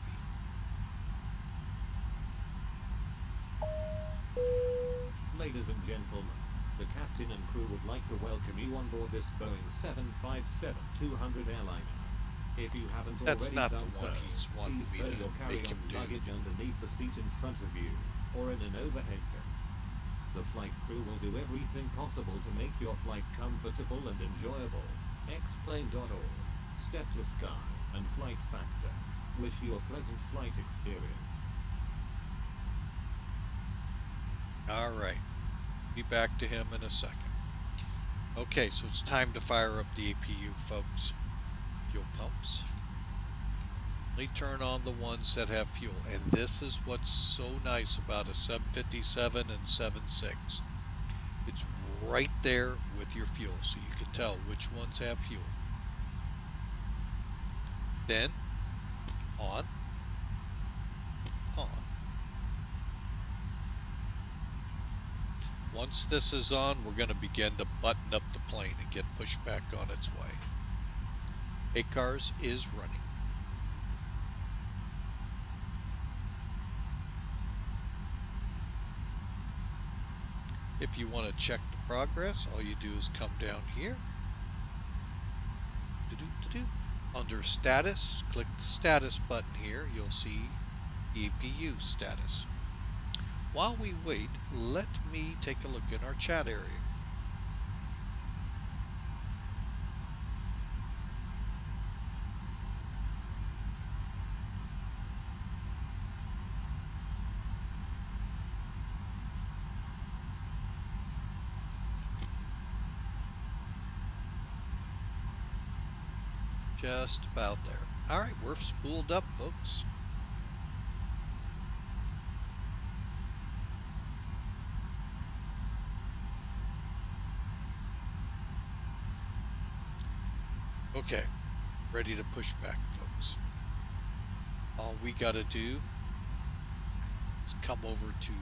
Ladies and gentlemen, the captain and crew would like to welcome you on board this Boeing 757-200 airliner. If you haven't That's already not done the so, one he's wanting please me stow to your make him carry-on do. luggage underneath the seat in front of you, or in an overhead bin. The flight crew will do everything possible to make your flight comfortable and enjoyable. Xplane.org, Step to Sky, and Flight Factor wish you a pleasant flight experience. All right. Be back to him in a second. Okay, so it's time to fire up the APU, folks. Fuel pumps. Only turn on the ones that have fuel. And this is what's so nice about a 757 and 76. It's right there with your fuel, so you can tell which ones have fuel. Then, on. Once this is on, we're going to begin to button up the plane and get pushed back on its way. ACARS is running. If you want to check the progress, all you do is come down here. Under status, click the status button here. You'll see APU status. While we wait, let me take a look in our chat area. Just about there. All right, we're spooled up, folks. Okay, ready to push back, folks. All we got to do is come over to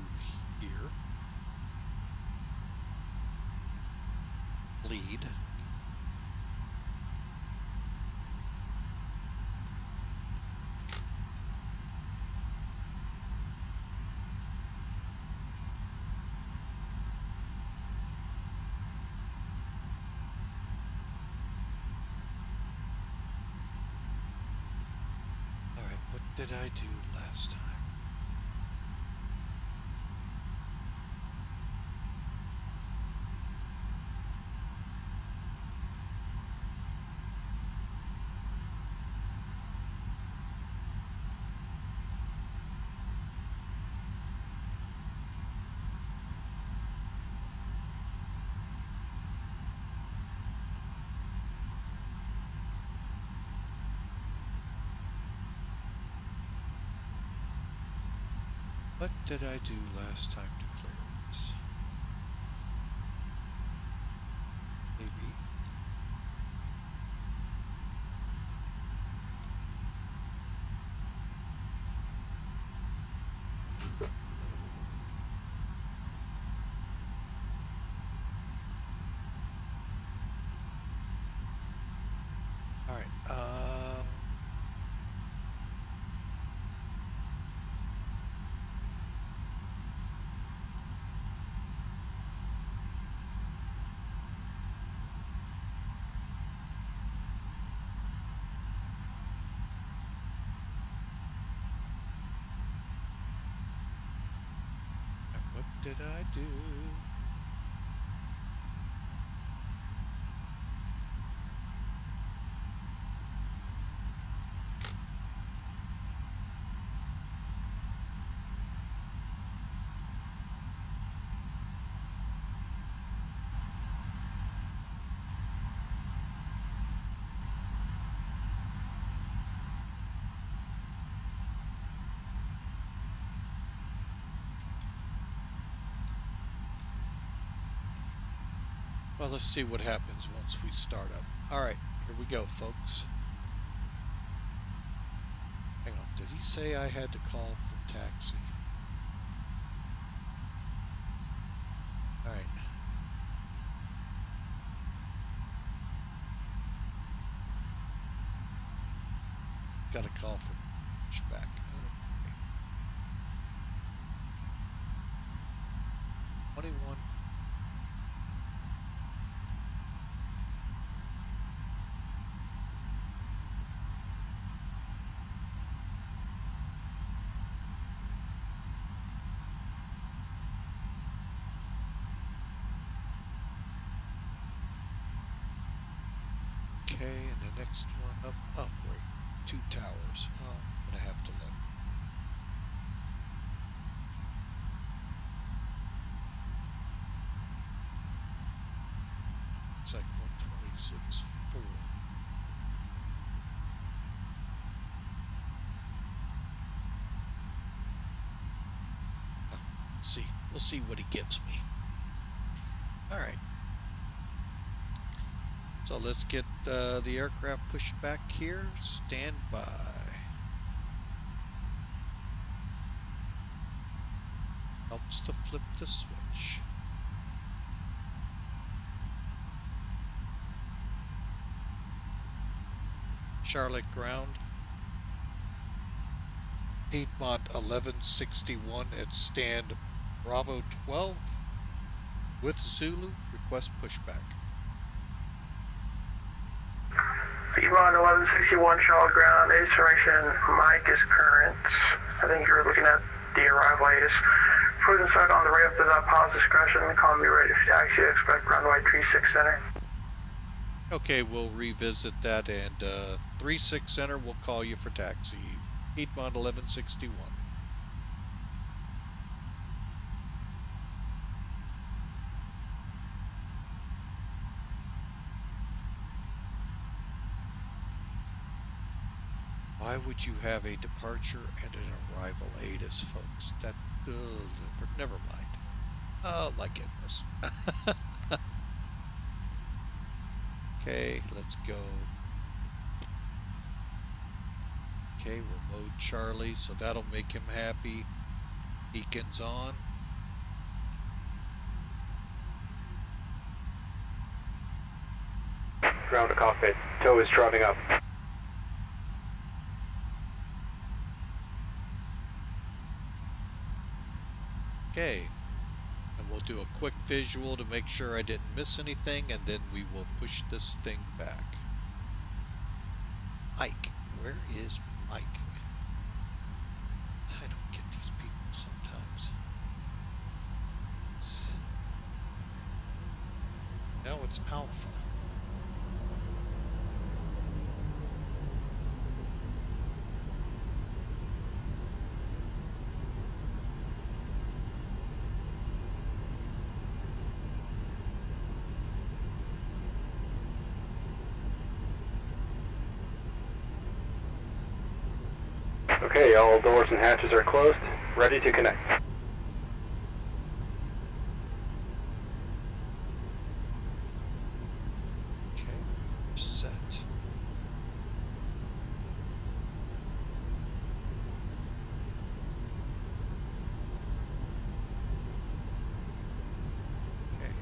here. Lead. What did I do last time? What did I do last time to clear this? Maybe. All right. What did I do? Well, let's see what happens once we start up. All right, here we go, folks. Hang on, did he say I had to call for taxi? All right. Got a call for pushback. Okay. 21. Okay, and the next one up. Oh, great. 2 towers. Oh, I'm going to have to look. It's like 126.4. Oh, see. We'll see what he gives me. All right. So let's get the aircraft pushed back here. Stand by. Helps to flip the switch. Charlotte ground. Piedmont 1161 at stand Bravo 12 with Zulu. Request pushback. Piedmont 1161 Charlotte ground, information Mike is current. I think you're looking at the arrival ACE. Frozen side on the ramp does not pause discretion. Call me ready for taxi. Expect runway 36 center. Okay, we'll revisit that, and 36 center will call you for taxi. Piedmont 1161. Why would you have a departure and an arrival ATIS, folks? That, never mind. Oh my goodness. Okay, let's go. Okay, we're mode Charlie, so that'll make him happy. Beacons on. Ground to cockpit. Tow is driving up. Okay, and we'll do a quick visual to make sure I didn't miss anything, and then we will push this thing back. Mike, where is Mike? I don't get these people sometimes. No, it's Alpha. Okay, all doors and hatches are closed. Ready to connect. Okay, set. Okay.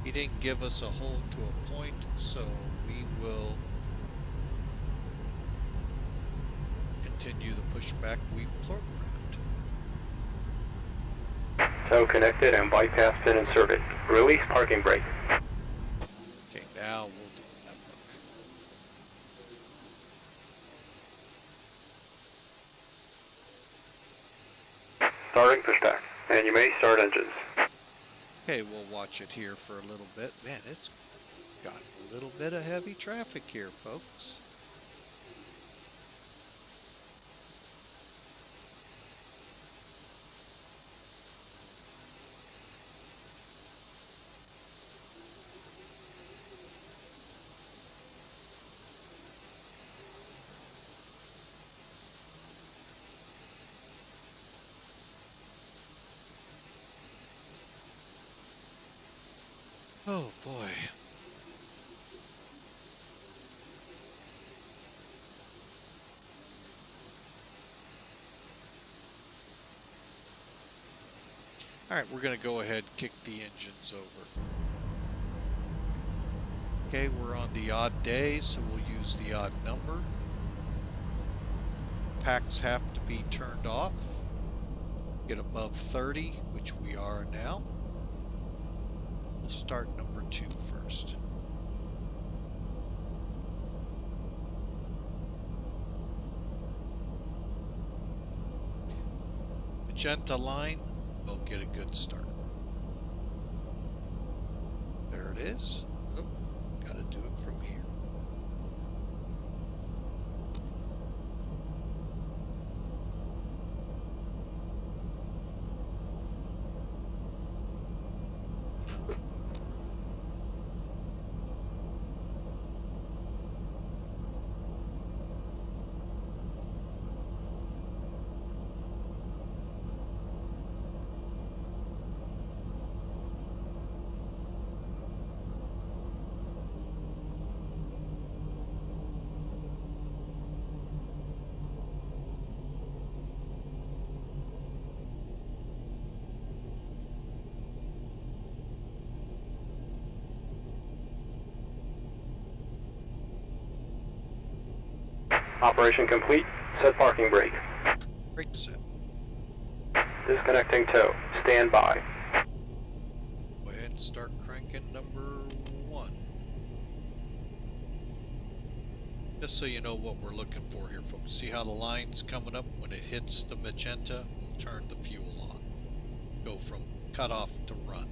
He didn't give us a hold to a point, so we will continue the pushback we programmed. Tow connected and bypass pin inserted. Release parking brake. Okay, now we'll do network. Starting pushback. And you may start engines. Okay, we'll watch it here for a little bit. Man, it's got a little bit of heavy traffic here, folks. Oh boy. All right, we're going to go ahead and kick the engines over. Okay, we're on the odd day, so we'll use the odd number. Packs have to be turned off. Get above 30, which we are now. We'll start number 2 first. Magenta line, we'll get a good start. There it is. Oh, gotta do it from here. Operation complete. Set parking brake. Brake set. Disconnecting tow. Stand by. Go ahead and start cranking number 1. Just so you know what we're looking for here, folks. See how the line's coming up? When it hits the magenta, we'll turn the fuel on. Go from cutoff to run.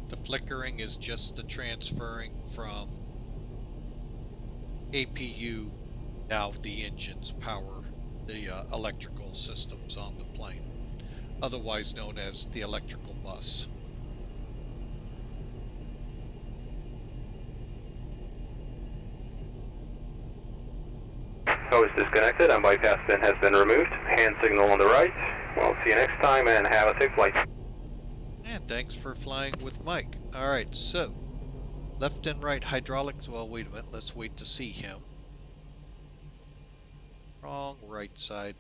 The flickering is just the transferring from APU. Now the engines power the electrical systems on the plane, otherwise known as the electrical bus. Tow is disconnected and bypass pin has been removed. Hand signal on the right. We'll see you next time and have a safe flight. And thanks for flying with Mike. Alright, so left and right hydraulics. Well, wait a minute, let's wait to see him. Wrong, right side.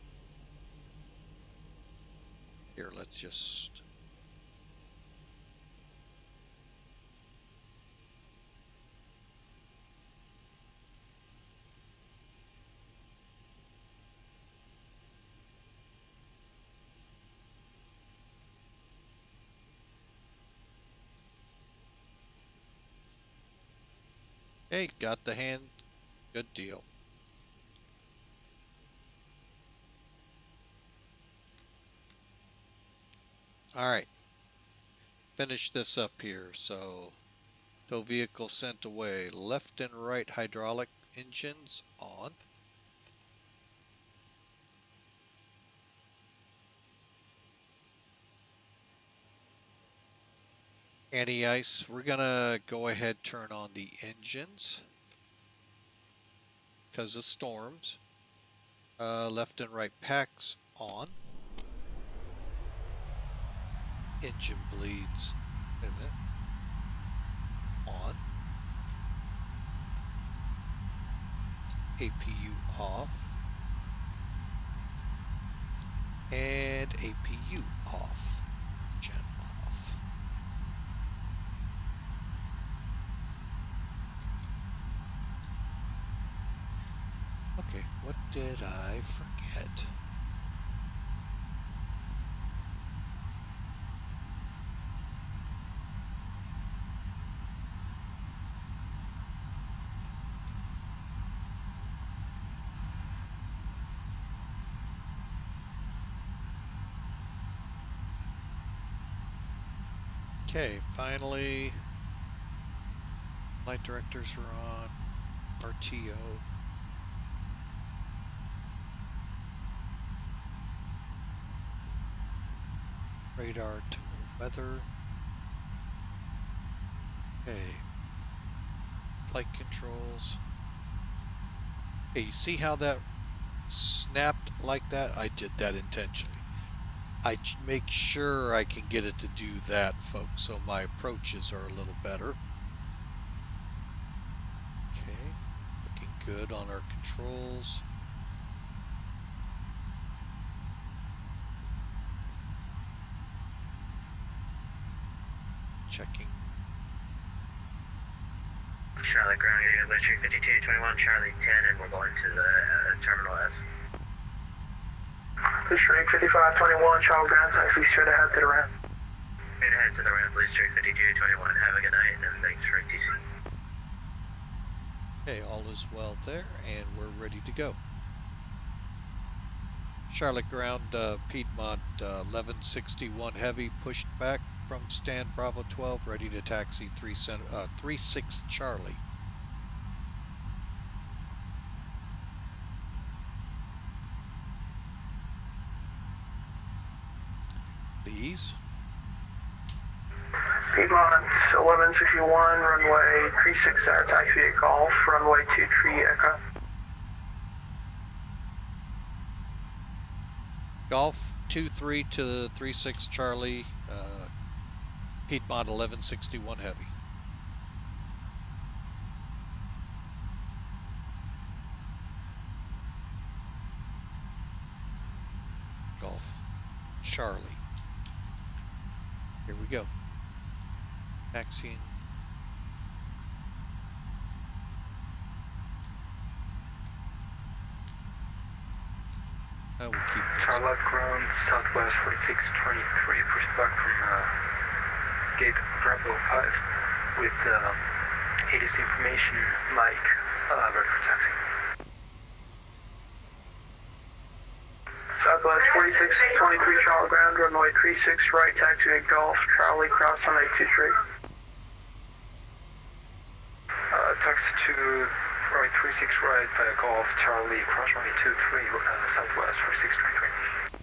Here, let's just... Hey, got the hand. Good deal. Alright. Finish this up here. So, tow vehicle sent away. Left and right hydraulic engines on. Anti-ice. We're gonna go ahead turn on the engines because of storms. Left and right packs on. Engine bleeds. Wait a minute. On. APU off. And APU off. Gen off. Okay, what did I forget? Okay, finally, light directors are on, RTO. Radar to weather. Okay. Flight controls. Okay, you see how that snapped like that? I did that intentionally. I make sure I can get it to do that, folks, so my approaches are a little better. Okay, looking good on our controls. Checking. Charlie ground, getting Butcher 5221, Charlie 10, and we're going to the Terminal S. Street 5521, Charlie ground, taxi straight ahead to the ramp. Straight ahead to the ramp, Blue Street 5221. Have a good night, and thanks for TC. Okay, all is well there, and we're ready to go. Charlotte ground, Piedmont 1161 Heavy pushed back from stand Bravo 12, ready to taxi 36 Charlie. Please. Piedmont 1161, runway 36 center, taxi at Golf, runway 23 Echo. Golf 23 to the 36 Charlie, Piedmont 1161 Heavy. Golf Charlie. Here we go. Taxiing. I will keep this. Charlotte ground, Southwest 4623, pushed back from gate Bravo 5 with ADC information, Mike, ready for taxi. Southwest 4623, Charlie ground, runway 36 right, taxi at Golf, Charlie, cross on 823. Taxi to right 36 right via Golf, Charlie, cross runway 23, Southwest 4623.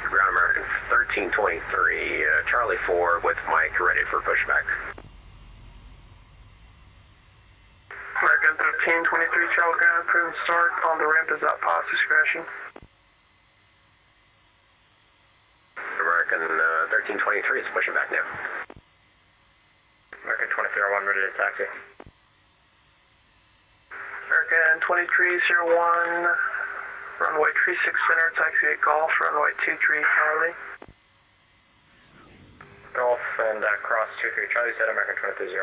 Ground American 1323, Charlie 4 with Mike, ready for pushback. American 1323, Charlie ground, prudent start on the ramp is at pause discretion. American 1323 is pushing back now. American 2301, ready to taxi. American 2301, runway 36 center, taxi at Golf, runway 23 Charlie. Golf and cross 23 Charlie, said American 2301.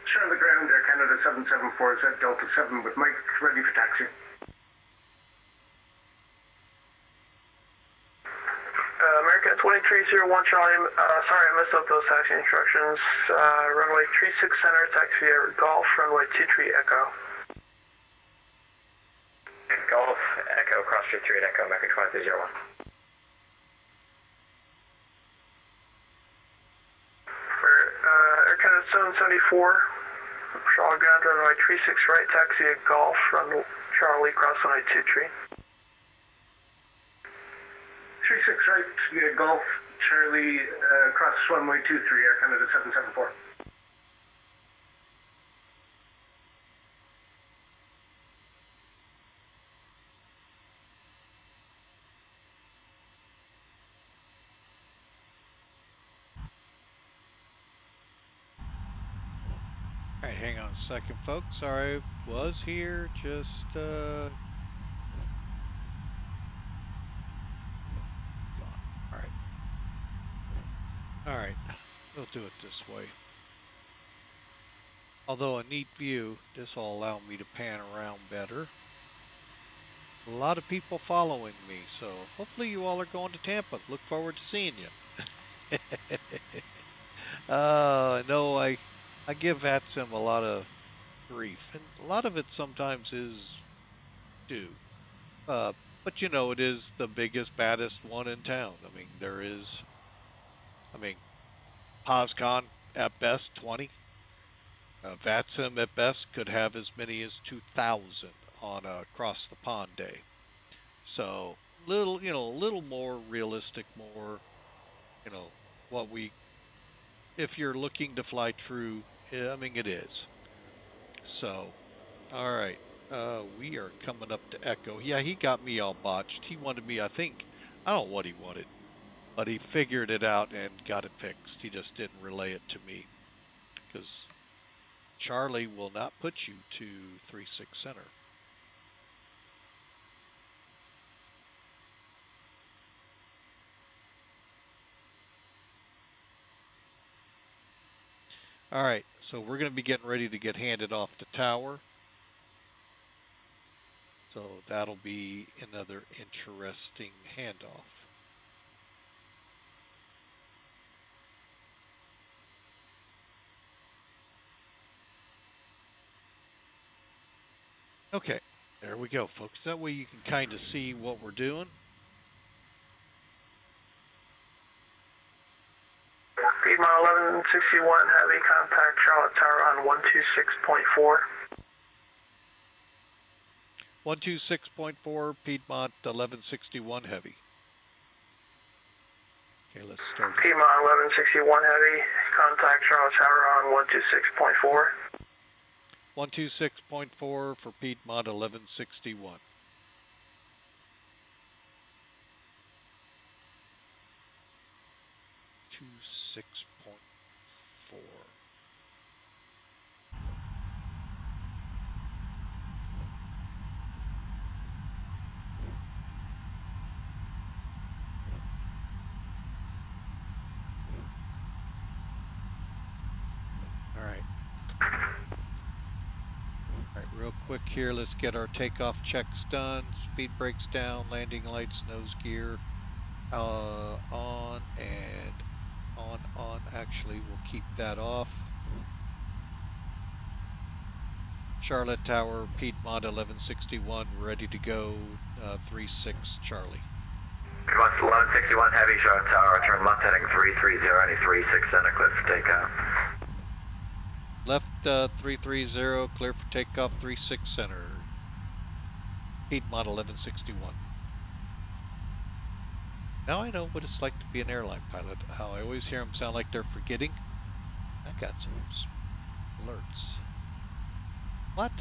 Charlie ground, Air Canada 774, Z Delta 7 with Mike, ready for taxi. American 2301 Charlie, sorry I messed up those taxi instructions. Runway 36 center, taxi at Golf, runway 23 Echo. Golf, Echo, cross 23 at Echo, American 2301. For Air Canada 774, Charlie ground, runway 36 right, taxi at Golf, run Charlie, cross runway 23. 36 right, via Golf, Charlie, cross runway 23, Air Canada 774. Alright, hang on a second, folks. Sorry, was here. Just, gone. Alright. Alright, we'll do it this way. Although a neat view, this will allow me to pan around better. A lot of people following me, so hopefully you all are going to Tampa. Look forward to seeing you. No, I give VATSIM a lot of grief, and a lot of it sometimes is due. But you know, it is the biggest, baddest one in town. I mean, there is, POSCON, at best 20. VATSIM at best could have as many as 2,000 on a across the pond day. So little, a little more realistic, more, what we, if you're looking to fly true, I mean, it is. So, all right. We are coming up to Echo. Yeah, he got me all botched. He wanted me, I don't know what he wanted, but he figured it out and got it fixed. He just didn't relay it to me because Charlie will not put you to 36 center. All right, so we're going to be getting ready to get handed off to tower. So that'll be another interesting handoff. Okay, there we go, folks. That way you can kind of see what we're doing. Piedmont 1161 Heavy, contact Charlotte Tower on 126.4. 126.4 Piedmont 1161 Heavy. Okay, let's start. Piedmont 1161 Heavy, contact Charlotte Tower on 126.4. 126.4 for Piedmont 1161. Two 6.4. All right. Real quick here, let's get our takeoff checks done. Speed brakes down, landing lights, nose gear on and on. Actually, we'll keep that off. Charlotte Tower, Piedmont 1161, ready to go. 36 Charlie. Piedmont 1161 Heavy, Charlotte Tower, turn left heading 330, any 36 center, clear for takeoff. Left 330, clear for takeoff 36 center. Piedmont 1161. Now I know what it's like to be an airline pilot, how I always hear them sound like they're forgetting. I got some alerts. What?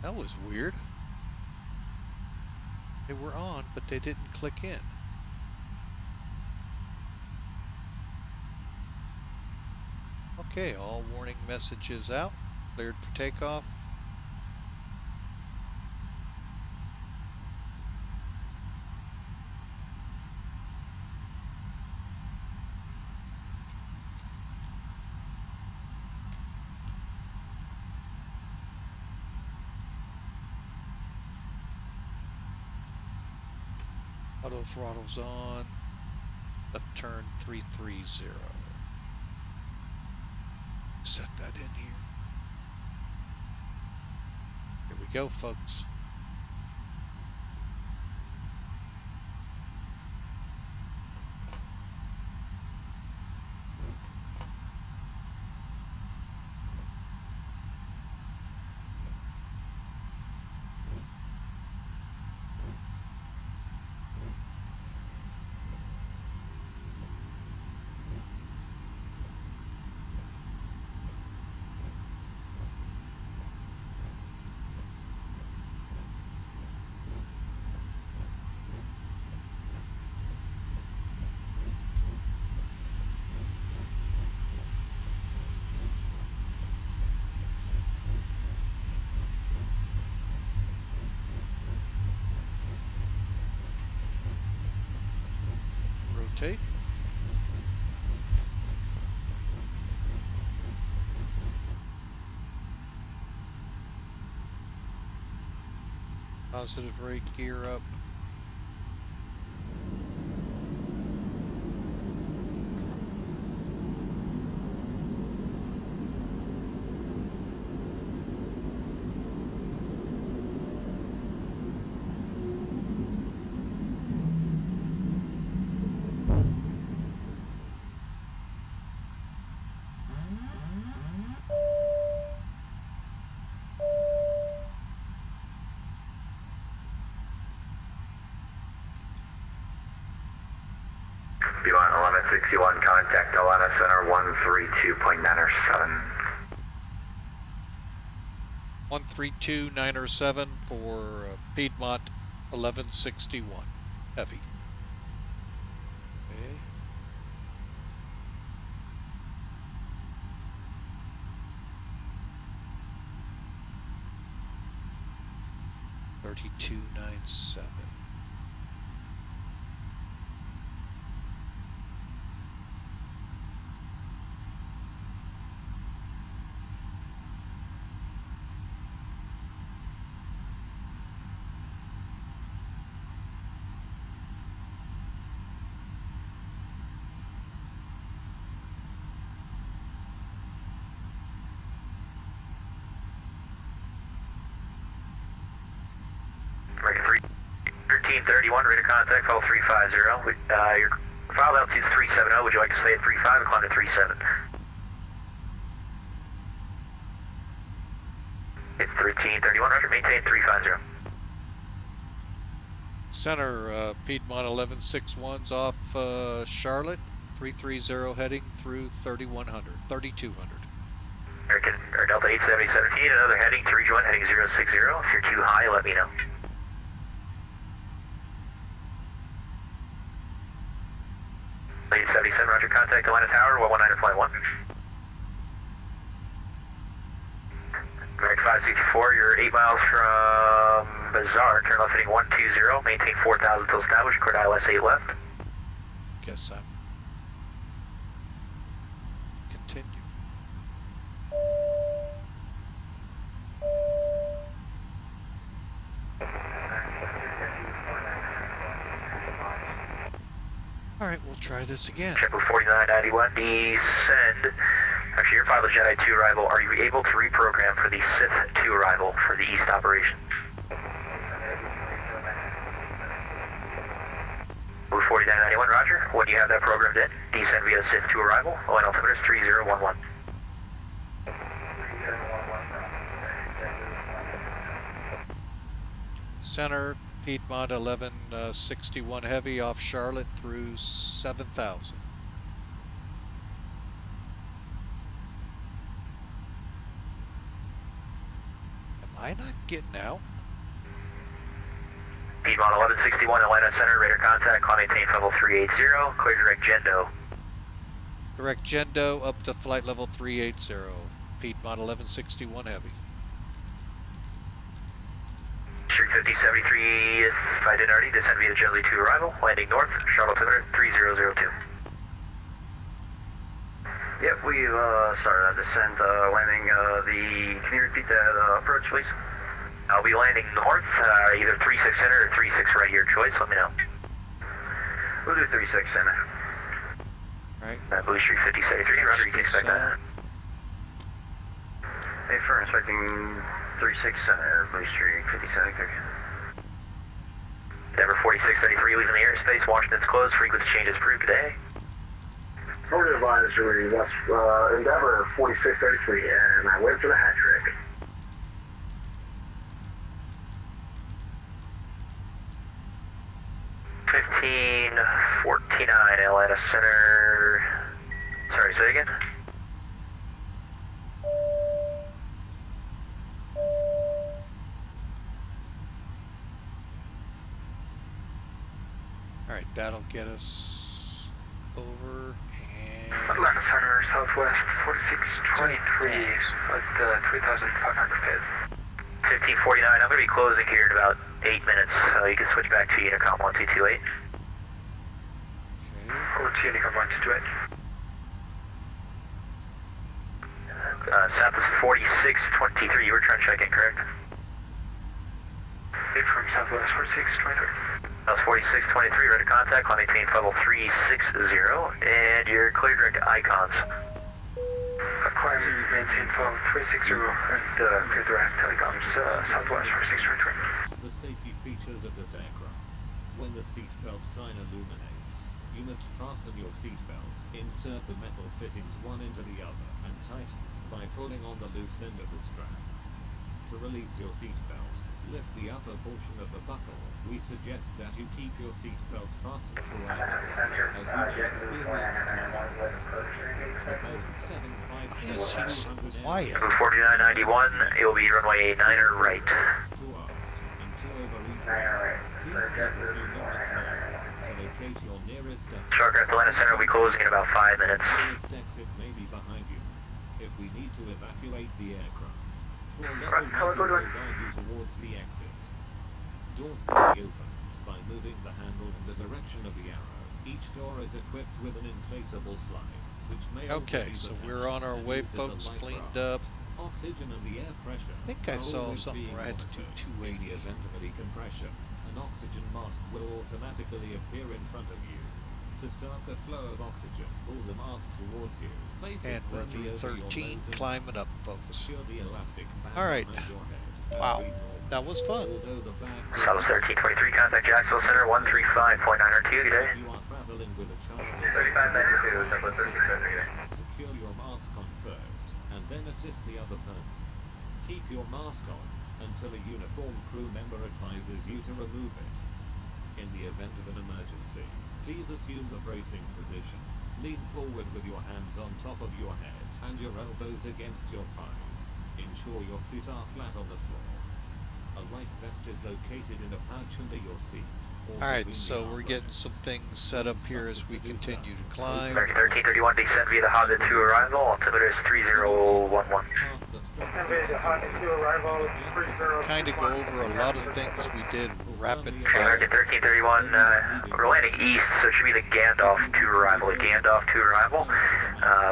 That was weird. They were on, but they didn't click in. Okay, all warning messages out. Cleared for takeoff. Auto throttle's on. Left turn 330. Set that in here. Here we go, folks. Rotate. Positive rate gear up. 1161, contact Atlanta Center 132.907. 132907 for Piedmont 1161 heavy. Okay. $32.97. American 1331, rate of contact, file 350. Your file altitude is 370. Would you like to stay at 35 and climb to 37? It's 1331, roger, maintain 350. Center, Piedmont 1161's off Charlotte, 330 heading through 3200. American, or Delta 87017, another heading to rejoin, heading 060. If you're too high, let me know. Late 77, roger, contact Atlanta Tower, 119.1. American 564, you're 8 miles from Bazaar, turn left heading 120, maintain 4000 till established, record ILS 8 left. Guess I'm continue. All right, we'll try this again. Triple 4991, descend. Actually, your pilot Jedi 2 arrival, are you able to reprogram for the Sith 2 arrival for the east operation? Blue 4991, roger. When you have that programmed in, descend via Sith 2 arrival. Line altimeter is 3011. Center, Piedmont 1161 heavy off Charlotte through 7000. Am I not getting out? Piedmont 1161, Atlanta Center, radar contact, climb maintain level 380, clear direct Gendo. Direct Gendo up to flight level 380. Piedmont 1161 heavy. Street 5073, if I didn't already, descend via Jelly 2 arrival, landing north, shuttle altimeter 3002. Yep, we've started our descent, landing can you repeat that approach, please? I'll be landing north, either 36 center or 36 right, your choice, let me know. We'll do 36 center. Right. Blue Street 5073, roger, you can expect that. Hey, for inspecting 36 center, Blue Street 5073. Denver 4633, leaving the airspace, Washington's closed, frequency changes approved today. Order advisory, that's Endeavor 4633, and I went for the hat trick. $15.49 Atlanta Center. Sorry, say again? Alright, that'll get us over and... Atlanta Center, Southwest 4623 at 3,500 feet. 1549, I'm going to be closing here in about 8 minutes, so you can switch back to Unicom 1228. Over to Unicom 1228. South is 4623, you were trying to check in, correct? From Southwest 4623. That was 4623, ready to contact, climb maintain level 360, and you're clear direct icons. Climb maintain level 360 and clear direct icons, Southwest 4623. The safety features of this aircraft. When the seatbelt sign illuminates, you must fasten your seatbelt, insert the metal fittings one into the other, and tighten by pulling on the loose end of the strap. To release your seatbelt, lift the upper portion of the buckle, we suggest that you keep your seatbelt fastened throughout, as we may experience turbulence. The Boeing This is so 757-200 quiet. 4991, you'll be runway 9er right. to aft and to overreach. Please keep a few moments now to locate your nearest exit. Sharkraft Atlanta Center will be closing in about 5 minutes. Nearest exit may be behind you. If we need to evacuate the aircraft, floor level meter will guide you towards the exit. Doors can be opened by moving the handle in the direction of the arrow. Each door is equipped with an inflatable slide, which may also Okay, be so detached we're on our and way, used as a folks. life Cleaned raft. up. Oxygen and the air pressure. I think I are saw always something being where I had to do monitored. In the 280. event of a decompression, an oxygen mask will automatically appear in front of you. To start the flow of oxygen, pull the mask towards you. Place it And we're firmly through over your 13, nose and climbing up, folks. secure the elastic band All right. behind your head. Wow, Breathe normally. that was fun. Although the bag Southwest 1323, contact Jacksonville Center 135.902, good day. If you are traveling with a child, 3592, Southwest 1323, good day. secure your mask on first, and then assist the other person. Keep your mask on until a uniformed crew member advises you to remove it. In the event of an emergency, please assume the bracing position. Lean forward with your hands on top of your head and your elbows against your thighs. Ensure your feet are flat on the floor. A life vest is located in a pouch under your seat. or All right, between so the we're armrests. getting some things set up here as we continue to climb. 1331, descend via the Hobbit to arrival, altimeter is 3011. Pass the strap Estimated Hobbit to arrival, 3021. Kind of go over a lot of things we did rapid American fire. 1331, we're landing east, so it should be the Gandalf to arrival. Gandalf to arrival.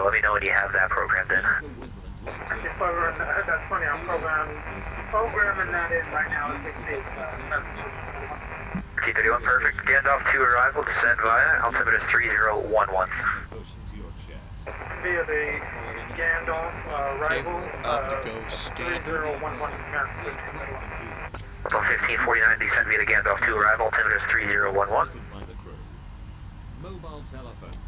Let me know when you have that programmed in. Just over, that's funny, I'm programming that in right now as we speak. 1331, perfect. Gandalf to arrival, descend via, altimeter is 3011. Via the Gandalf Okay, arrival, we're about to go standard. 3011 Level 1549, descend via the Gandalf to arrival, altimeter is 3011. Mobile telephones,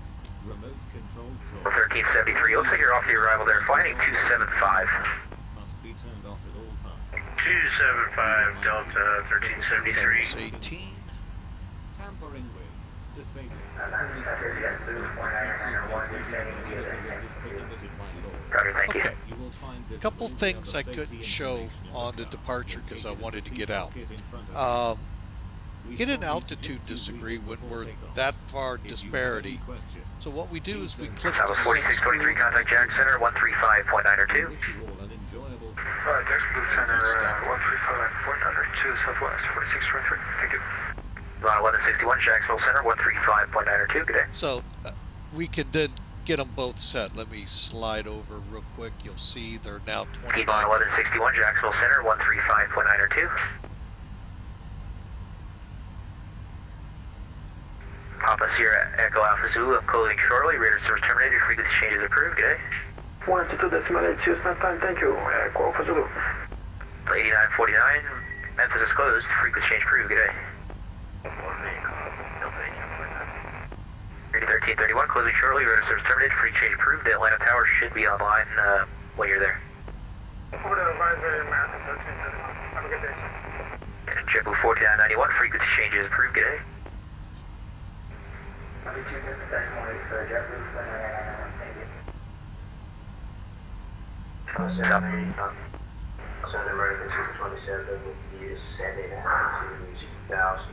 remote control tools 1373, looks like you're off the arrival there, flight 275. must be turned off at all times. 275, Delta 1373. That's 18. Tampering with, disabling, Roger, thank you. Okay. A couple things I couldn't show on the departure because I wanted to get out. Hit an altitude disagree when we're that far disparity. So what we do is we click the Southwest send 4623, screw. contact Jack Center 135.902. Jacksonville Center 135.902, Southwest 4623. Thank you. Line 1161, Jacksonville Center 135.902. Good day. So we can then get them both set. Let me slide over real quick. You'll see they're now Keep on 29. 1161, Jacksonville Center 135.902. Papa Sierra Echo Alpha Zulu, I'm closing shortly. Radar service terminated. Frequency changes approved. Good day. 122.8, Houston time, thank you. Echo Alpha Zulu. 8949, Memphis is closed. Frequency change approved. Good day. 1331, closing shortly. Radar service terminated. Frequency change approved. The Atlanta Tower should be online when you're there. Over to advisory American 1331. Have a good day, sir. JetBlue 4991, frequency changes approved. Good day. Southern American 627 with you descending to 60,000.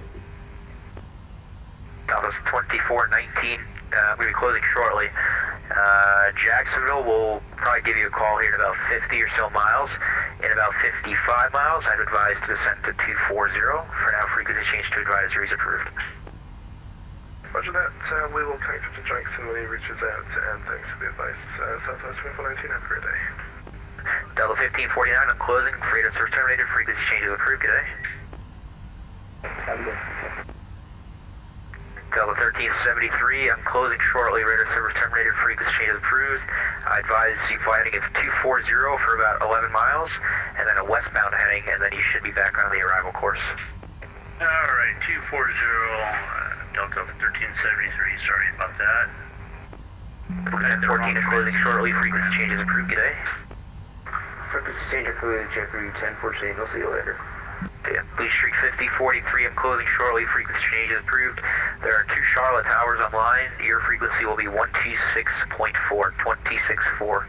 Southwest 2419, we'll be closing shortly. Jacksonville will probably give you a call here in about 50 or so miles. In about 55 miles, I'd advise to descend to 240. For now, frequency change to advisory is approved. Roger that. We will connect to Jackson when he reaches out, and thanks for the advice. Southwest 2419, have a great day. Delta 1549, I'm closing. Radar service terminated. Frequency change is approved. Good day. Delta 1373, I'm closing shortly. Radar service terminated. Frequency change is approved. I advise you fly heading at 240 for about 11 miles, and then a westbound heading, and then you should be back on the arrival course. Alright, 240, Delta 1373, sorry about that. 1014 is closing shortly. Frequency change is approved. Good day. Frequency change approved, JetBlue 1048, we'll see you later. Yeah, Blue Streak 5043, I'm closing shortly. Frequency change is approved. There are 2 Charlotte towers online. Your frequency will be 126.4, 264.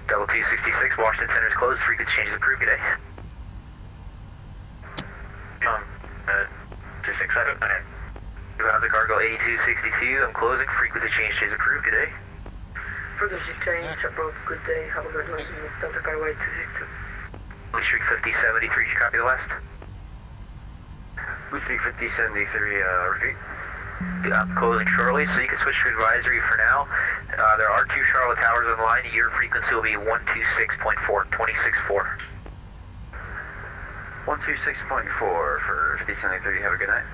Double 266, Washington Center is closed. Frequency change is approved. Good day. 2679. Ground cargo 8262, I'm closing. Frequency change is approved. Good day. Frequency change approved. Good day. Have a good one. Delta cargo 8262. Blue Streak 5073, did you copy the last? Blue Streak 5073, repeat. I'm closing shortly, so you can switch to advisory for now. There are 2 Charlotte towers online. Your frequency will be 126.4, 264. 126.4 for 5073. Have a good night.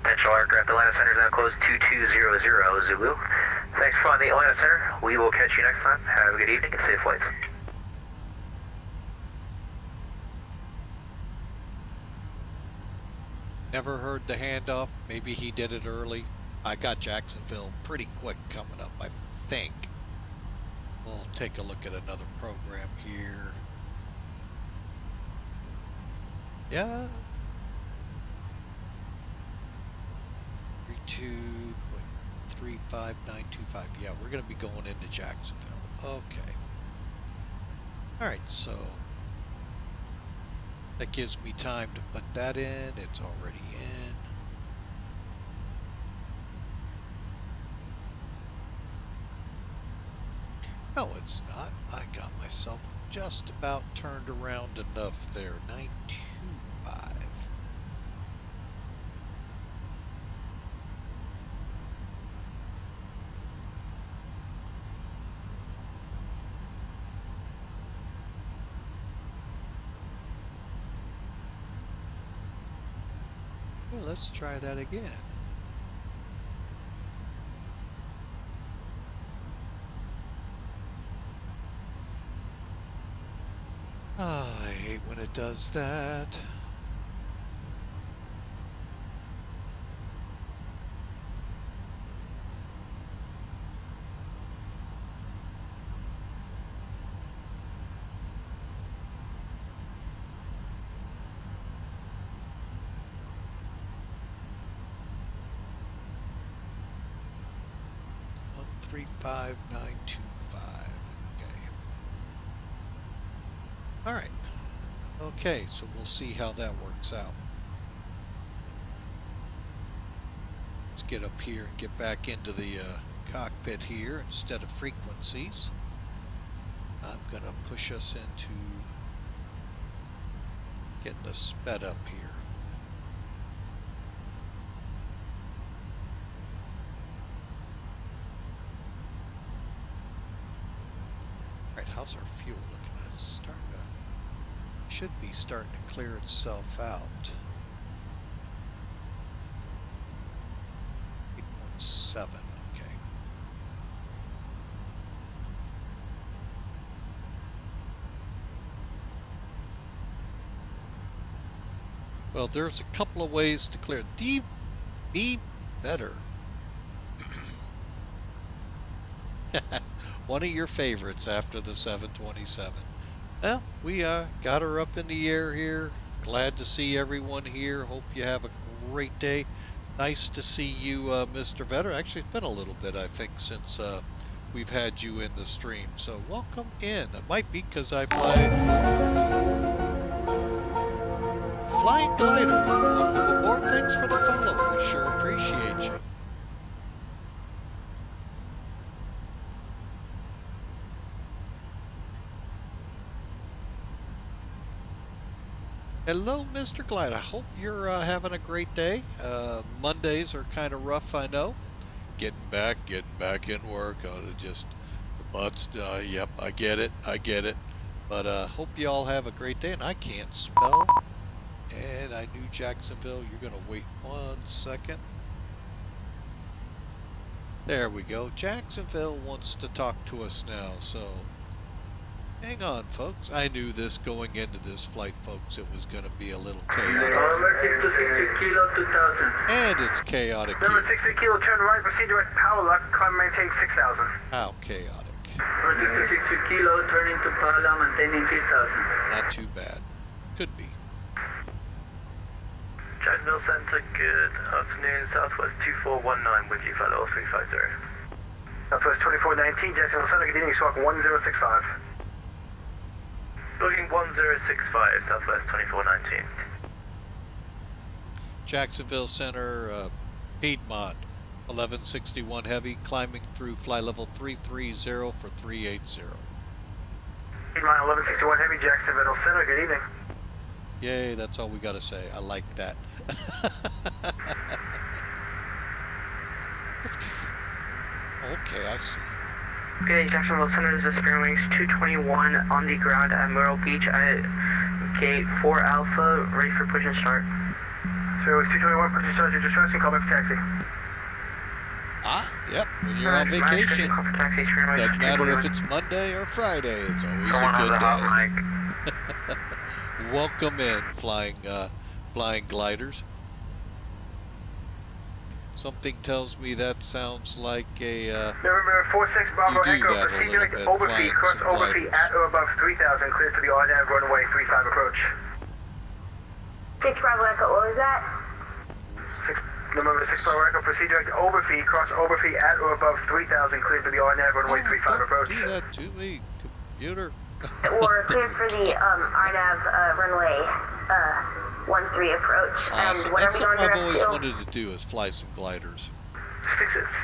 Potential aircraft Atlanta Center is now closed 2200 Zulu. Thanks for flying the Atlanta Center. We will catch you next time. Have a good evening and safe flights. Never heard the handoff. Maybe he did it early. I got Jacksonville pretty quick coming up, I think. We'll take a look at another program here. Yeah. 3535925. Yeah, we're going to be going into Jacksonville. Okay. Alright, so that gives me time to put that in. It's already in. No, it's not. I got myself just about turned around enough there. 925. Well, let's try that again. Ah, I hate when it does that. One 35925. Okay. All right. Okay, so we'll see how that works out. Let's get up here and get back into the cockpit here instead of frequencies. I'm going to push us into getting us sped up here. All right, how's our fuel looking? It's starting to, should be starting to clear itself out. 8.7, okay. Well, there's a couple of ways to clear. Be better. One of your favorites after the 727. Well, we got her up in the air here. Glad to see everyone here. Hope you have a great day. Nice to see you, Mr. Vetter. Actually, it's been a little bit, I think, since we've had you in the stream. So welcome in. It might be because I fly Flying Glider. Welcome aboard. Thanks for the follow. We sure appreciate you. Hello, Mr. Glide. I hope you're having a great day. Mondays are kind of rough, I know. Getting back in work. Just the butts. Yep, I get it. But hope you all have a great day. And I can't spell. And I knew Jacksonville. You're going to wait 1 second. There we go. Jacksonville wants to talk to us now. So Hang on, folks. I knew this going into this flight, folks. It was going to be a little chaotic. Number 626 Kilo 2000. And it's chaotic Number here. 63 Kilo, turn right, proceed direct power lock, climb maintain 6000. How chaotic. Number 66 Kilo, turn into power lock, maintaining 6000. Not too bad. Could be. Jacksonville Center, good afternoon, Southwest 2419 with you, fellow 350. Southwest 2419, Jacksonville Center, good evening, squawk 1065. Booking 1065, Southwest 2419. Jacksonville Center, Piedmont, 1161 Heavy, climbing through fly level 330 for 380. Piedmont 1161 Heavy, Jacksonville Center, good evening. Yay, that's all we got to say. I like that. Okay, I see. Okay, Jacksonville Center, this is Fairwings 221 on the ground at Myrtle Beach at gate 4 Alpha, ready for push and start. Fairwings 221, push and start your distressing, call back for taxi. Ah, yep, when you're on vacation, doesn't matter if it's Monday or Friday, it's always a good day. Welcome in, flying gliders. Something tells me that sounds like a, November 46 Bravo you do Echo, that a proceed little direct bit, over flying feet, cross some over feet gliders. at or above 3000, clear to the RNAV runway 35 approach. 6 Bravo Echo, what was that? November 6 Bravo Echo, proceed direct over feet, cross over feet at or above 3000, clear to the RNAV runway 35 approach. Do that to me, computer. Or cleared for the RNAV runway 13 approach. Awesome. And whatever That's something I've direct always field. wanted to do is fly some gliders.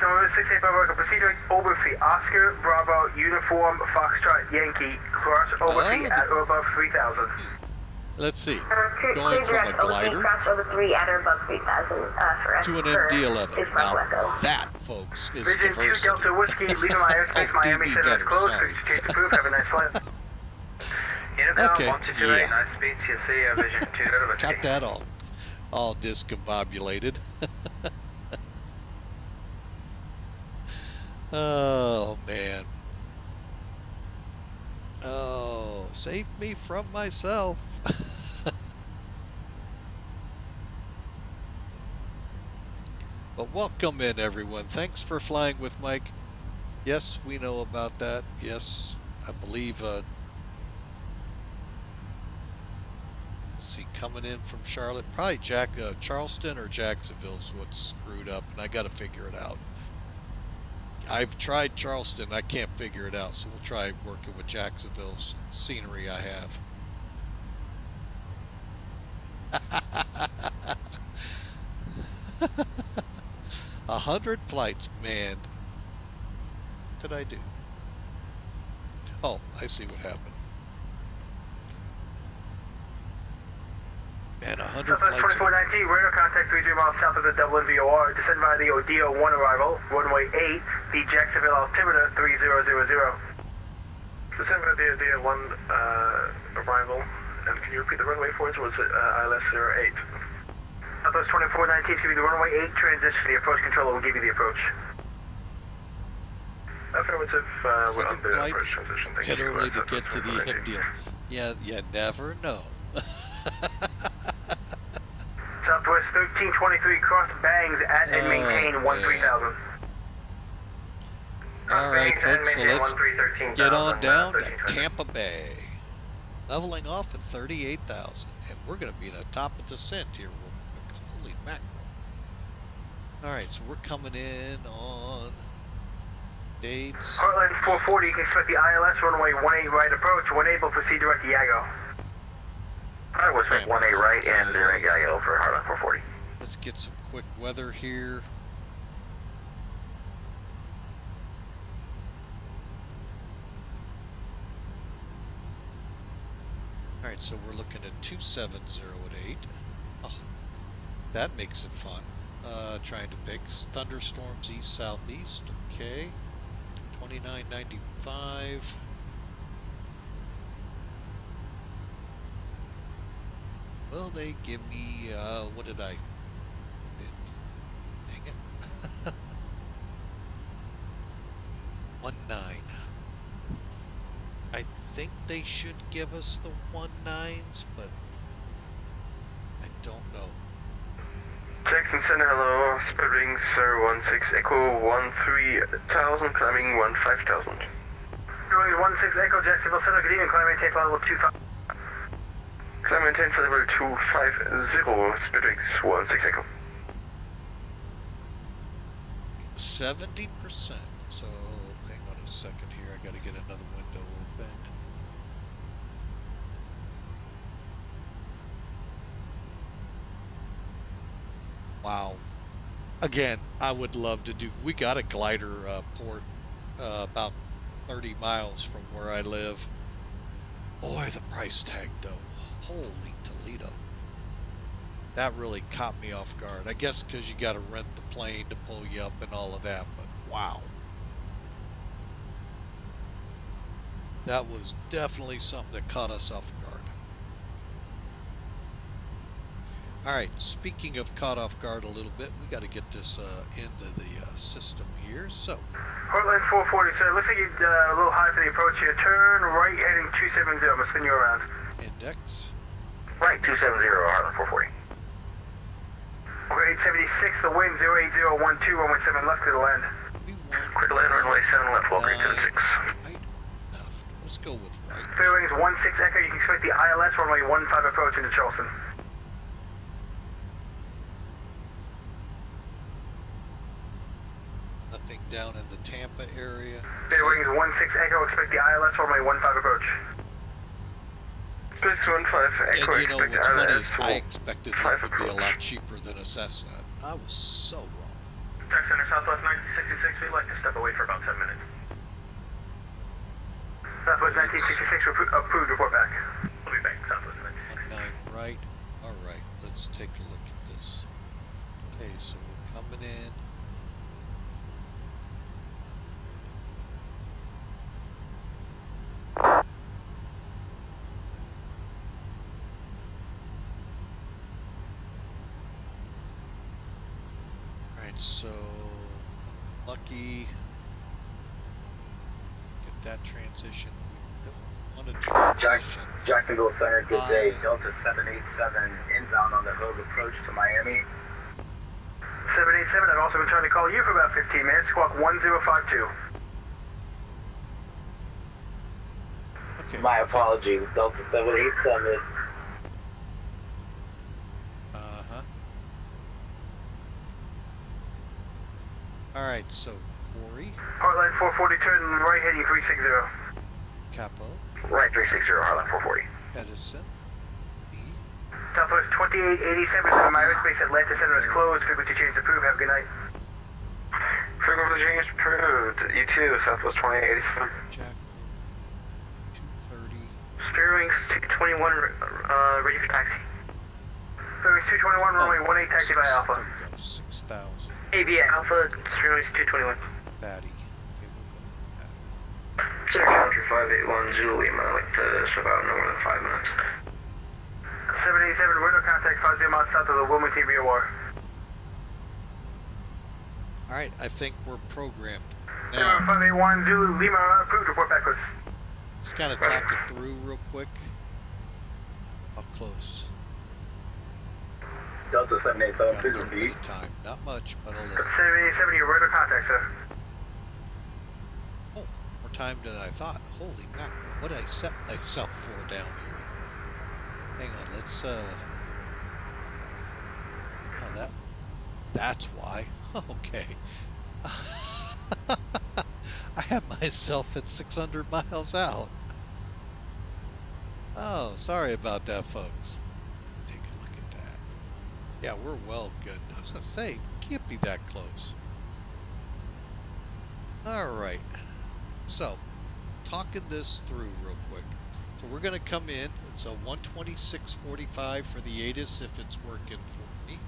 November 68 Bravo Echo, proceed direct over feet, Oscar, Bravo, Uniform, Foxtrot, Yankee, cross over feet at or above 3000. Let's see. Clear Going from a direct over feet, glider cross over 3 at or above 3000 for to an for MD-11. 6 Bravo Now Echo. that, folks, is Vision 2 diversity. Delta Whiskey, leaving my airspace, Oh, Miami DB Center is better, closed, sorry. change approved, have a nice flight. Okay, yeah. nice speed to you, see Vision 2 Delta Whiskey. Got that all discombobulated. Oh, man. Oh, save me from myself. But welcome in, everyone. Thanks for flying with Mike. Yes, we know about that. Yes, I believe, let's see, coming in from Charlotte, probably Charleston or Jacksonville's what's screwed up, and I got to figure it out. I've tried Charleston, I can't figure it out, so we'll try working with Jacksonville's scenery I have. 100 flights, man. What did I do? Oh, I see what happened. Man, 100 Southwest flights. 2419, radar contact 30 miles south of the Dublin VOR. Descend via the Odio 1 arrival, runway 8, the Jacksonville altimeter 3000. Descend via the Odio 1 arrival, and can you repeat the runway for us, or was it ILS 08? Southwest 2419 is going to be the runway 8 transition. The approach controller will give you the approach. Affirmative, we're on the approach transition. Thank Get you. early to get to the end deal. Yeah, you never know. Southwest 1323, cross bangs at and maintain 13,000. All right, folks, so let's get on down to Tampa Bay. Leveling off at 38,000, and we're going to be in a top of descent here. Holy mackerel. All right, so we're coming in on dates. Heartland 440, you can expect the ILS runway 18 right approach. 18 will proceed direct to Yago. I was make 18 right and direct Yago for Heartland 440. Let's get some quick weather here. All right, so we're looking at 270 at 8. Oh, that makes it fun. Trying to pick thunderstorms east southeast. Okay, 2995. Will they give me, what did I, dang it, 19. I think they should give us the 19s, but I don't know. Jackson Center, hello. Speed wings 016 Echo 13,000, climbing 15,000. Wings 16 Echo, Jacksonville Center, good evening, climb maintain for level 25. Climb maintain for level 250, speed wings 16 Echo. 70%. So hang on a second here. I got to get another window open. Wow. Again, I would love to do. We got a glider port about 30 miles from where I live. Boy, the price tag though. Holy Toledo. That really caught me off guard. I guess because you got to rent the plane to pull you up and all of that, but wow. That was definitely something that caught us off guard. All right, speaking of caught off guard a little bit, we got to get this into the system here. So, Portland 440, sir. Looks like you're a little high for the approach here. Turn right heading 270. I'm going to spin you around. Index. Right, 270, Heartland 440. Grade 76, the wind 08012, runway 7 left to the land. Clear to land, runway 7 left, Walker 76. Right enough. Let's go with right. Fair wings 16 Echo, you can expect the ILS runway 15 approach into Charleston. Nothing down in the Tampa area. Fair wings 16 Echo, expect the ILS runway 15 approach. Space 15 Echo, And you know what's funny is I expected it to be a lot approach. cheaper than a Cessna. I was so wrong. Tech Center Southwest 1966, we'd like to step away for about 10 minutes. Southwest 1966, approved, report back. We'll be back, Southwest 1966. 19 right. All right, let's take a look at this. Okay, so we're coming in. So lucky get that transition. We don't want to transition. Jacksonville Center, good day. Delta 787 inbound on the Hogue approach to Miami. 787, I've also been trying to call you for about 15 minutes. Squawk 1052. Okay. My apologies, Delta 787. All right, so Corey. Heartline 440, turn right heading 360. Capo. Right, 360, Heartland 440. Edison. E. Southwest 2887 to my airspace Atlanta Center is closed. Frequency change approved. Have a good night. Frequency change approved. You too, Southwest 2887. Jack. 230. Spirit wings 221, ready for taxi. Spirit wings 221, runway 18, taxi by Alpha. There we go, 6,000. AB Alpha, Spirit wings 221. Batty. Okay, we'll go with that. Center Country 581 Zulu Lima. I'd like to step out in no more than 5 minutes. 787, radar contact 50 miles south of the Wilmington VOR. All right, I think we're programmed. 581 Zulu Lima, approved. Report back, please. Let's kind of talk it through real quick. How close? Delta 787, Got a please little bit repeat. of time. Not much, but a little. 787, your radar contact, sir. Oh, more time than I thought. Holy mackerel. What did I set myself for down here? Hang on, let's, oh, that's why. Okay. I have myself at 600 miles out. Oh, sorry about that, folks. Take a look at that. Yeah, we're well good. I was gonna say, can't be that close. All right. So, talking this through real quick. So we're gonna come in. It's a 126.45 for the ATIS if it's working for me.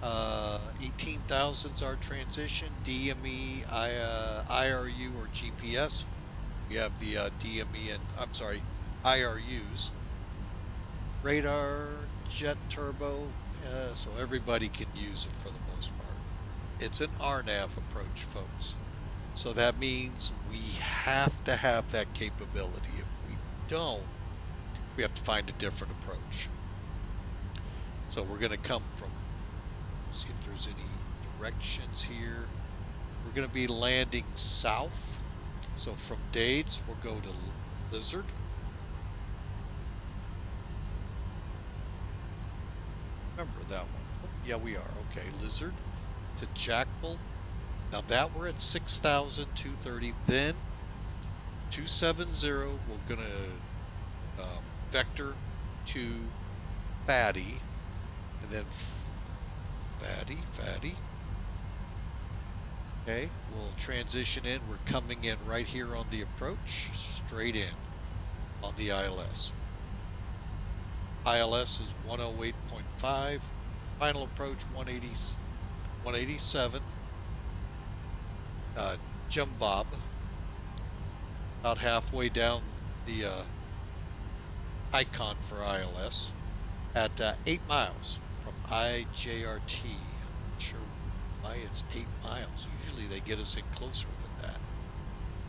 18,000's our transition. DME, IRU or GPS. We have the DME and I'm sorry, IRUs. Radar, jet turbo, so everybody can use it for the most part. It's an RNAV approach, folks. So that means we have to have that capability. If we don't, we have to find a different approach. So we're going to come from, see if there's any directions here. We're going to be landing south. So from Dades, we'll go to Lizard. Remember that one. Oh, yeah, we are. Okay, Lizard to Jackal. Now that we're at 6,230. Then 270, we're going to vector to Fatty. And then Fatty. Okay, we'll transition in. We're coming in right here on the approach, straight in on the ILS. ILS is 108.5. Final approach 187. Jim Bob. About halfway down the icon for ILS at 8 miles from IJRT. Not sure why it's 8 miles. Usually they get us in closer than that.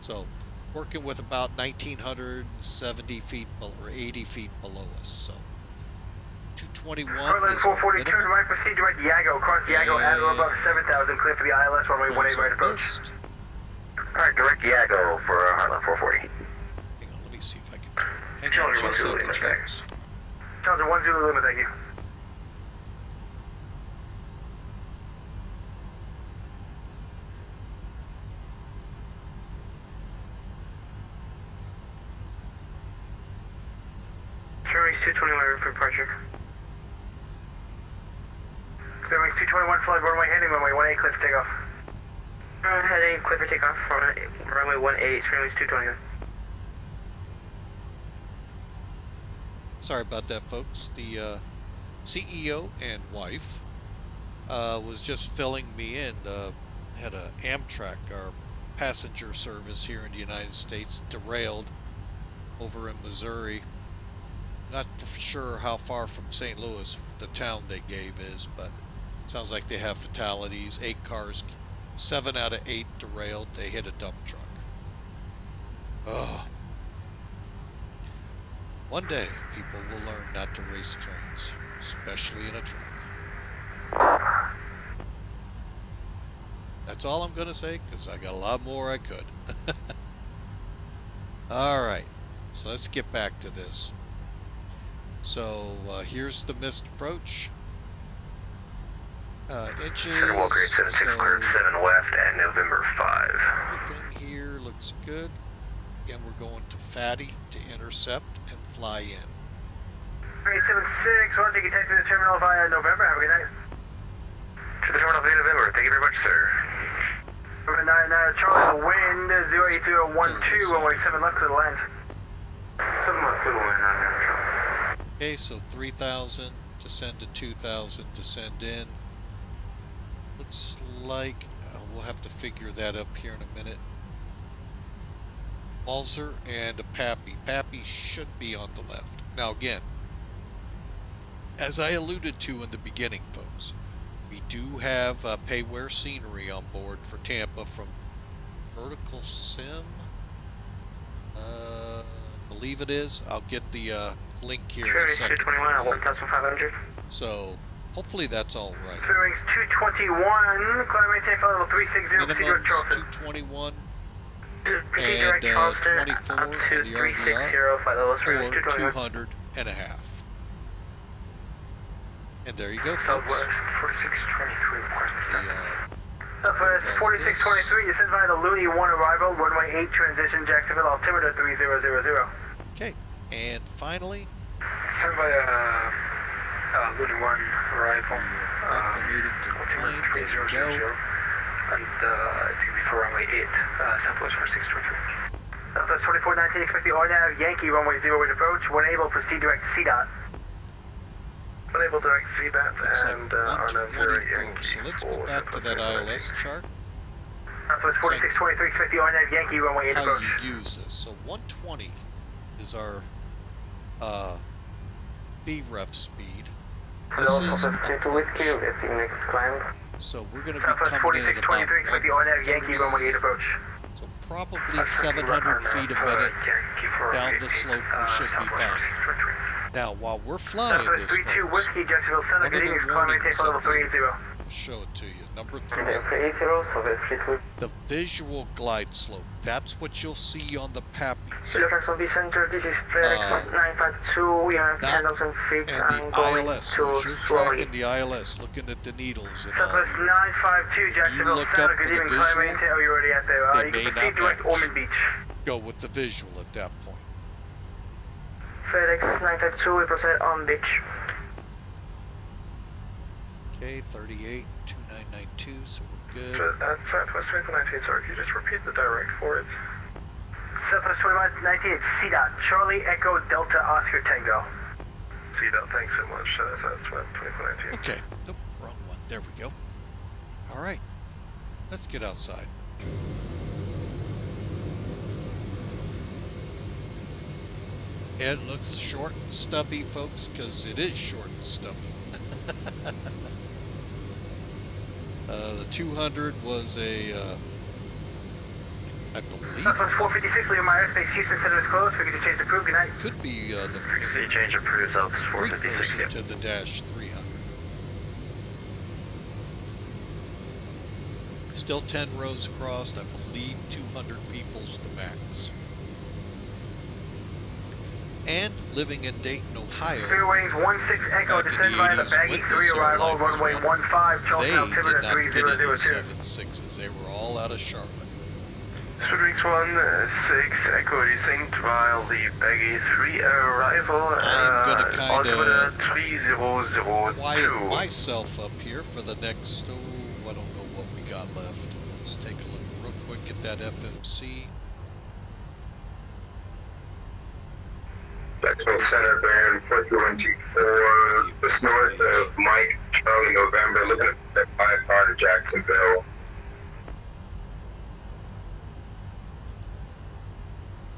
So working with about 1,970 feet or 80 feet below us. So 221 Airline is 442, right, proceed direct Yago, cross Yago at or above 7,000, clear for the ILS, runway 18 right approach. Alright, direct Yago for Heartland 440. Hang on, let me see if I can. Hang on just a second, folks. Charles 1 Zulu Lima, thank you. Clearings 221 for departure. Clearings 221 flight runway heading runway 18 clear for takeoff. Heading clear for takeoff from runway 18, clearings 221. Sorry about that, folks. The CEO and wife was just filling me in. Had a Amtrak, our passenger service here in the United States, derailed over in Missouri. Not sure how far from St. Louis the town they gave is, but sounds like they have fatalities. 8 cars, 7 out of 8 derailed. They hit a dump truck. Ugh. One day, people will learn not to race trains, especially in a truck. That's all I'm going to say, because I got a lot more I could. Alright, so let's get back to this. So, here's the missed approach. Inches. Center grade 76, clear 7 left at November 5. Everything here looks good. Again, we're going to Fatty to intercept and fly in. Grade 76, want to take a taxi to the terminal via November. Have a good night. To the terminal via November. Thank you very much, sir. November 99, Charlie, the wind 08012, runway 7 left to the land. 7 left to the land, Okay, so 3,000, descend to 2,000, descend in. Looks like we'll have to figure that up here in a minute. Balzer and a Pappy. Pappy should be on the left. Now again, as I alluded to in the beginning, folks, we do have pay-wear scenery on board for Tampa from Vertical Sim. Believe it is. I'll get the link here in a second. 221 at 1,500. So hopefully that's all right. Clearings 221, climb maintain flight level 360, proceed direct Charleston. 221 Proceed and direct Charleston 24 up on to the 360, RVR, flight level or 221. 200 and a half. And there you go, folks. Southwest 4623, request Southwest 4623, descend via the Looney 1 arrival, runway 8 transition, Jacksonville, altimeter 3000. Okay, and finally, Send by Looney 1 arrival. acclimating to the plane. There we go. And it's going to be for runway 8, Southwest 4623. Southwest 2419, expect the RNAV Yankee runway 0 wind approach. When able, proceed direct CDOT. When able, direct CDOT Looks like and RNAV 0 124. Yankee. So let's go back to that ILS chart. Southwest 4623, expect the RNAV Yankee runway 8 How approach. you use this. So 120 is our VREF speed. This is so we're going to be Southwest coming in at 4623, expect the RNAV Yankee runway 8 approach. So probably 700 feet a minute down the slope. We should be fine. Now, while we're flying this, folks, one of the warnings of I'll show it to you. Number 3, the visual glide slope. That's what you'll see on the Pappies. This is FedEx 952. We are 10,000 feet and the ILS. So as you're tracking the ILS, looking at the needles and all, Southwest 952, Jacksonville look Center. up Good for the evening, visual, climate intel. You already at there. they You may can not proceed direct match. Ormond Beach. Go with the visual at that point. FedEx 952, we proceed on beach. Okay, 38, 2992, so we're good. Southwest 2119, sorry, can you just repeat the direct for it? Southwest 2119, it's CDOT, Charlie Echo Delta Oscar Tango. CDOT, thanks so much. Southwest 2119. Okay, nope, wrong one. There we go. All right, let's get outside. It looks short and stubby, folks, because it is short and stubby. The 200 was a, I believe, Southwest 456, leaving my airspace, Houston Center is closed. We get to change the crew. Good night. could be the Frequency change approved, Southwest precursor 456. to the Dash 300. Still 10 rows across. I believe 200 people's the max. And living in Dayton, Ohio. Fairways 16 Echo, Back in descend the via the 80s, Baggy with 3 this arrival, airline was runway running, 15, Charles They Altimeter did not get any 3002. 7.6s. They were all out of Charlotte. Spring 16 Echo descent while the Baggy 3 arrival, I'm gonna altimeter kinda 3002. quiet myself up here for the next, I don't know what we got left. Let's take a look real quick at that FMC. Jacksonville Center, bearing 4214, just north of Mike, Charlie, November, looking at that 5 car to Jacksonville.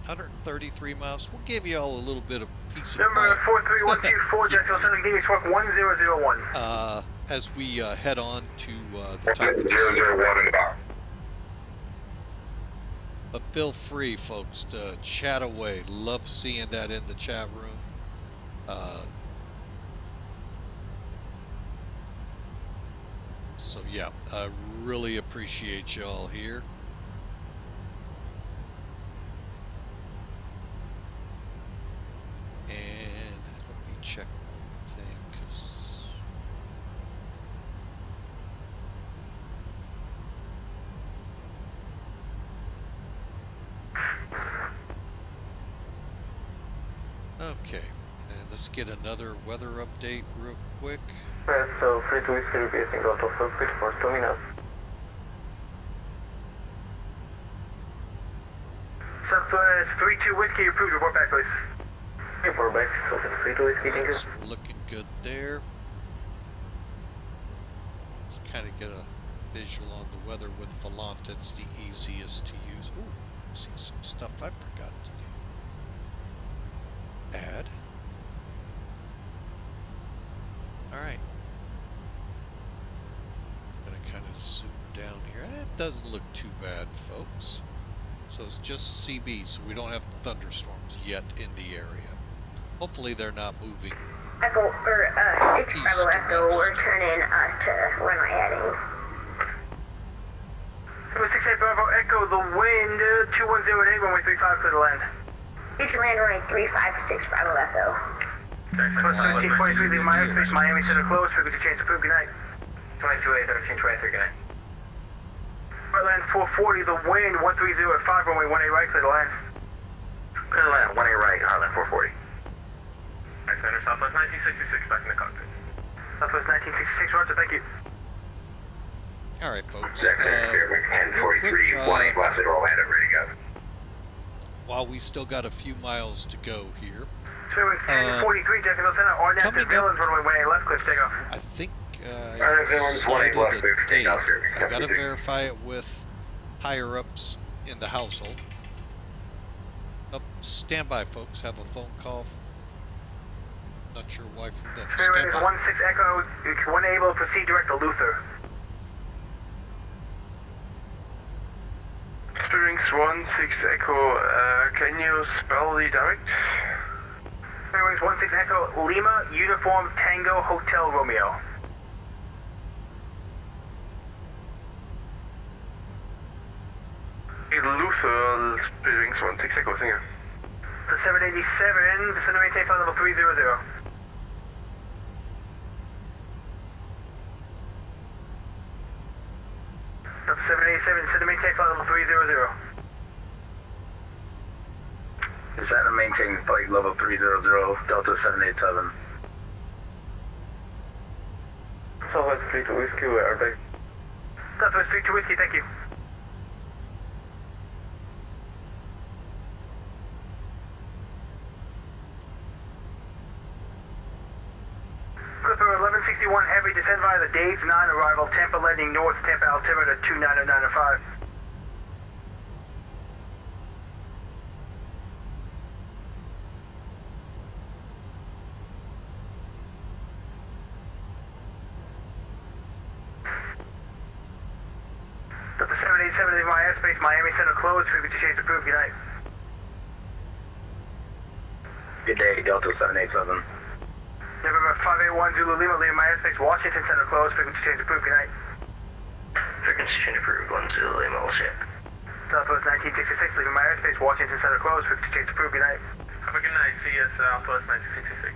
133 miles. We'll give you all a little bit of peace of Number mind 43124, Jacksonville Center, give me spark 1001. as we head on to the top of the 001 in the box. But feel free, folks, to chat away. Love seeing that in the chat room. So yeah, I really appreciate y'all here. And let me check one thing, 'cause okay, and let's get another weather update real quick. So, free to whiskey repeating out of cockpit for 2 minutes. Southwest 32 whiskey approved, report back please. Report back, Southwest 32 whiskey, thank you. So we're looking good there. Let's kind of get a visual on the weather with Volant. It's the easiest to use. Ooh, I see some stuff I forgot to do. Add. Alright. I'm going to kind of zoom down here. It doesn't look too bad, folks. So it's just CB, so we don't have thunderstorms yet in the area. Hopefully they're not moving. Echo, or 6 East Bravo to Echo, west. we're turning to runway heading. 68 Bravo Echo, the wind 2108, runway 35 for the land. Future land runway 356 Bravo Echo. Southwest 1323, leave my airspace, Miami Center closed, frequency change approved, good night. 22A, 1323, good night. Heartland 440, the wind 130 at 5, runway 18 right, clear to land. Clear to land, 18 right, Heartland 440. Center, Southwest 1966, back in the cockpit. Southwest 1966, roger, thank you. All right, folks. Jackson, Fairbanks 1043, 18 Placid, Orlando, ready to go. While we still got a few miles to go here, Fairbanks 1043, Jacksonville Center, RNAP coming to Villains, runway 18 left, clear for takeoff. I think Villains, 18 left, clear for date. takeoff, I gotta verify it with higher ups in the household. Up, stand by, folks. Have a phone call. Not sure why from that. Fairbanks Stand by. 16 Echo, when able, proceed direct to Luther. Springs 16 Echo, can you spell the direct? Airways 16 Echo, Lima, Uniform, Tango, Hotel, Romeo. Luther, Spearings 16 Echo, thank you. The 787, descend and maintain flight level 300. Delta 787, descend and maintain flight level 300. Descend and maintain flight level 300, Delta 787. Southwest 3 to Whiskey, where are they? Southwest 3 to Whiskey, thank you. Clipper 1161 Heavy, descend via the Dades 9 arrival, Tampa landing north, Tampa altimeter 29095. Delta 787 is my airspace, Miami Center closed, frequency change approved, good night. Good day, Delta 787. November 581 Zulu Lima, leaving my airspace, Washington Center closed, frequency change approved, good night. Frequency change approved, 1 Zulu Lima, will ship. Southwest 1966, leaving my airspace, Washington Center closed, frequency change approved, good night. Have a good night, see you Southwest 1966.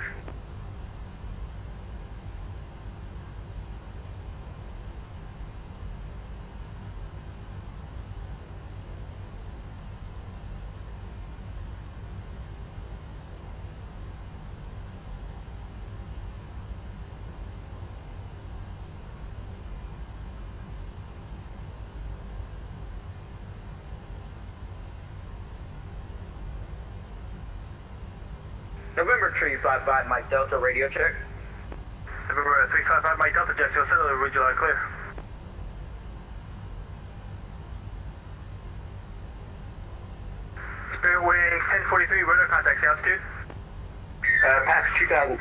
November 355, Mike Delta, radio check. November 355 Mike Delta, Jacksonville Center, read you loud and clear. Spirit Wings 1043, radar contacts, altitude. Past 2,200,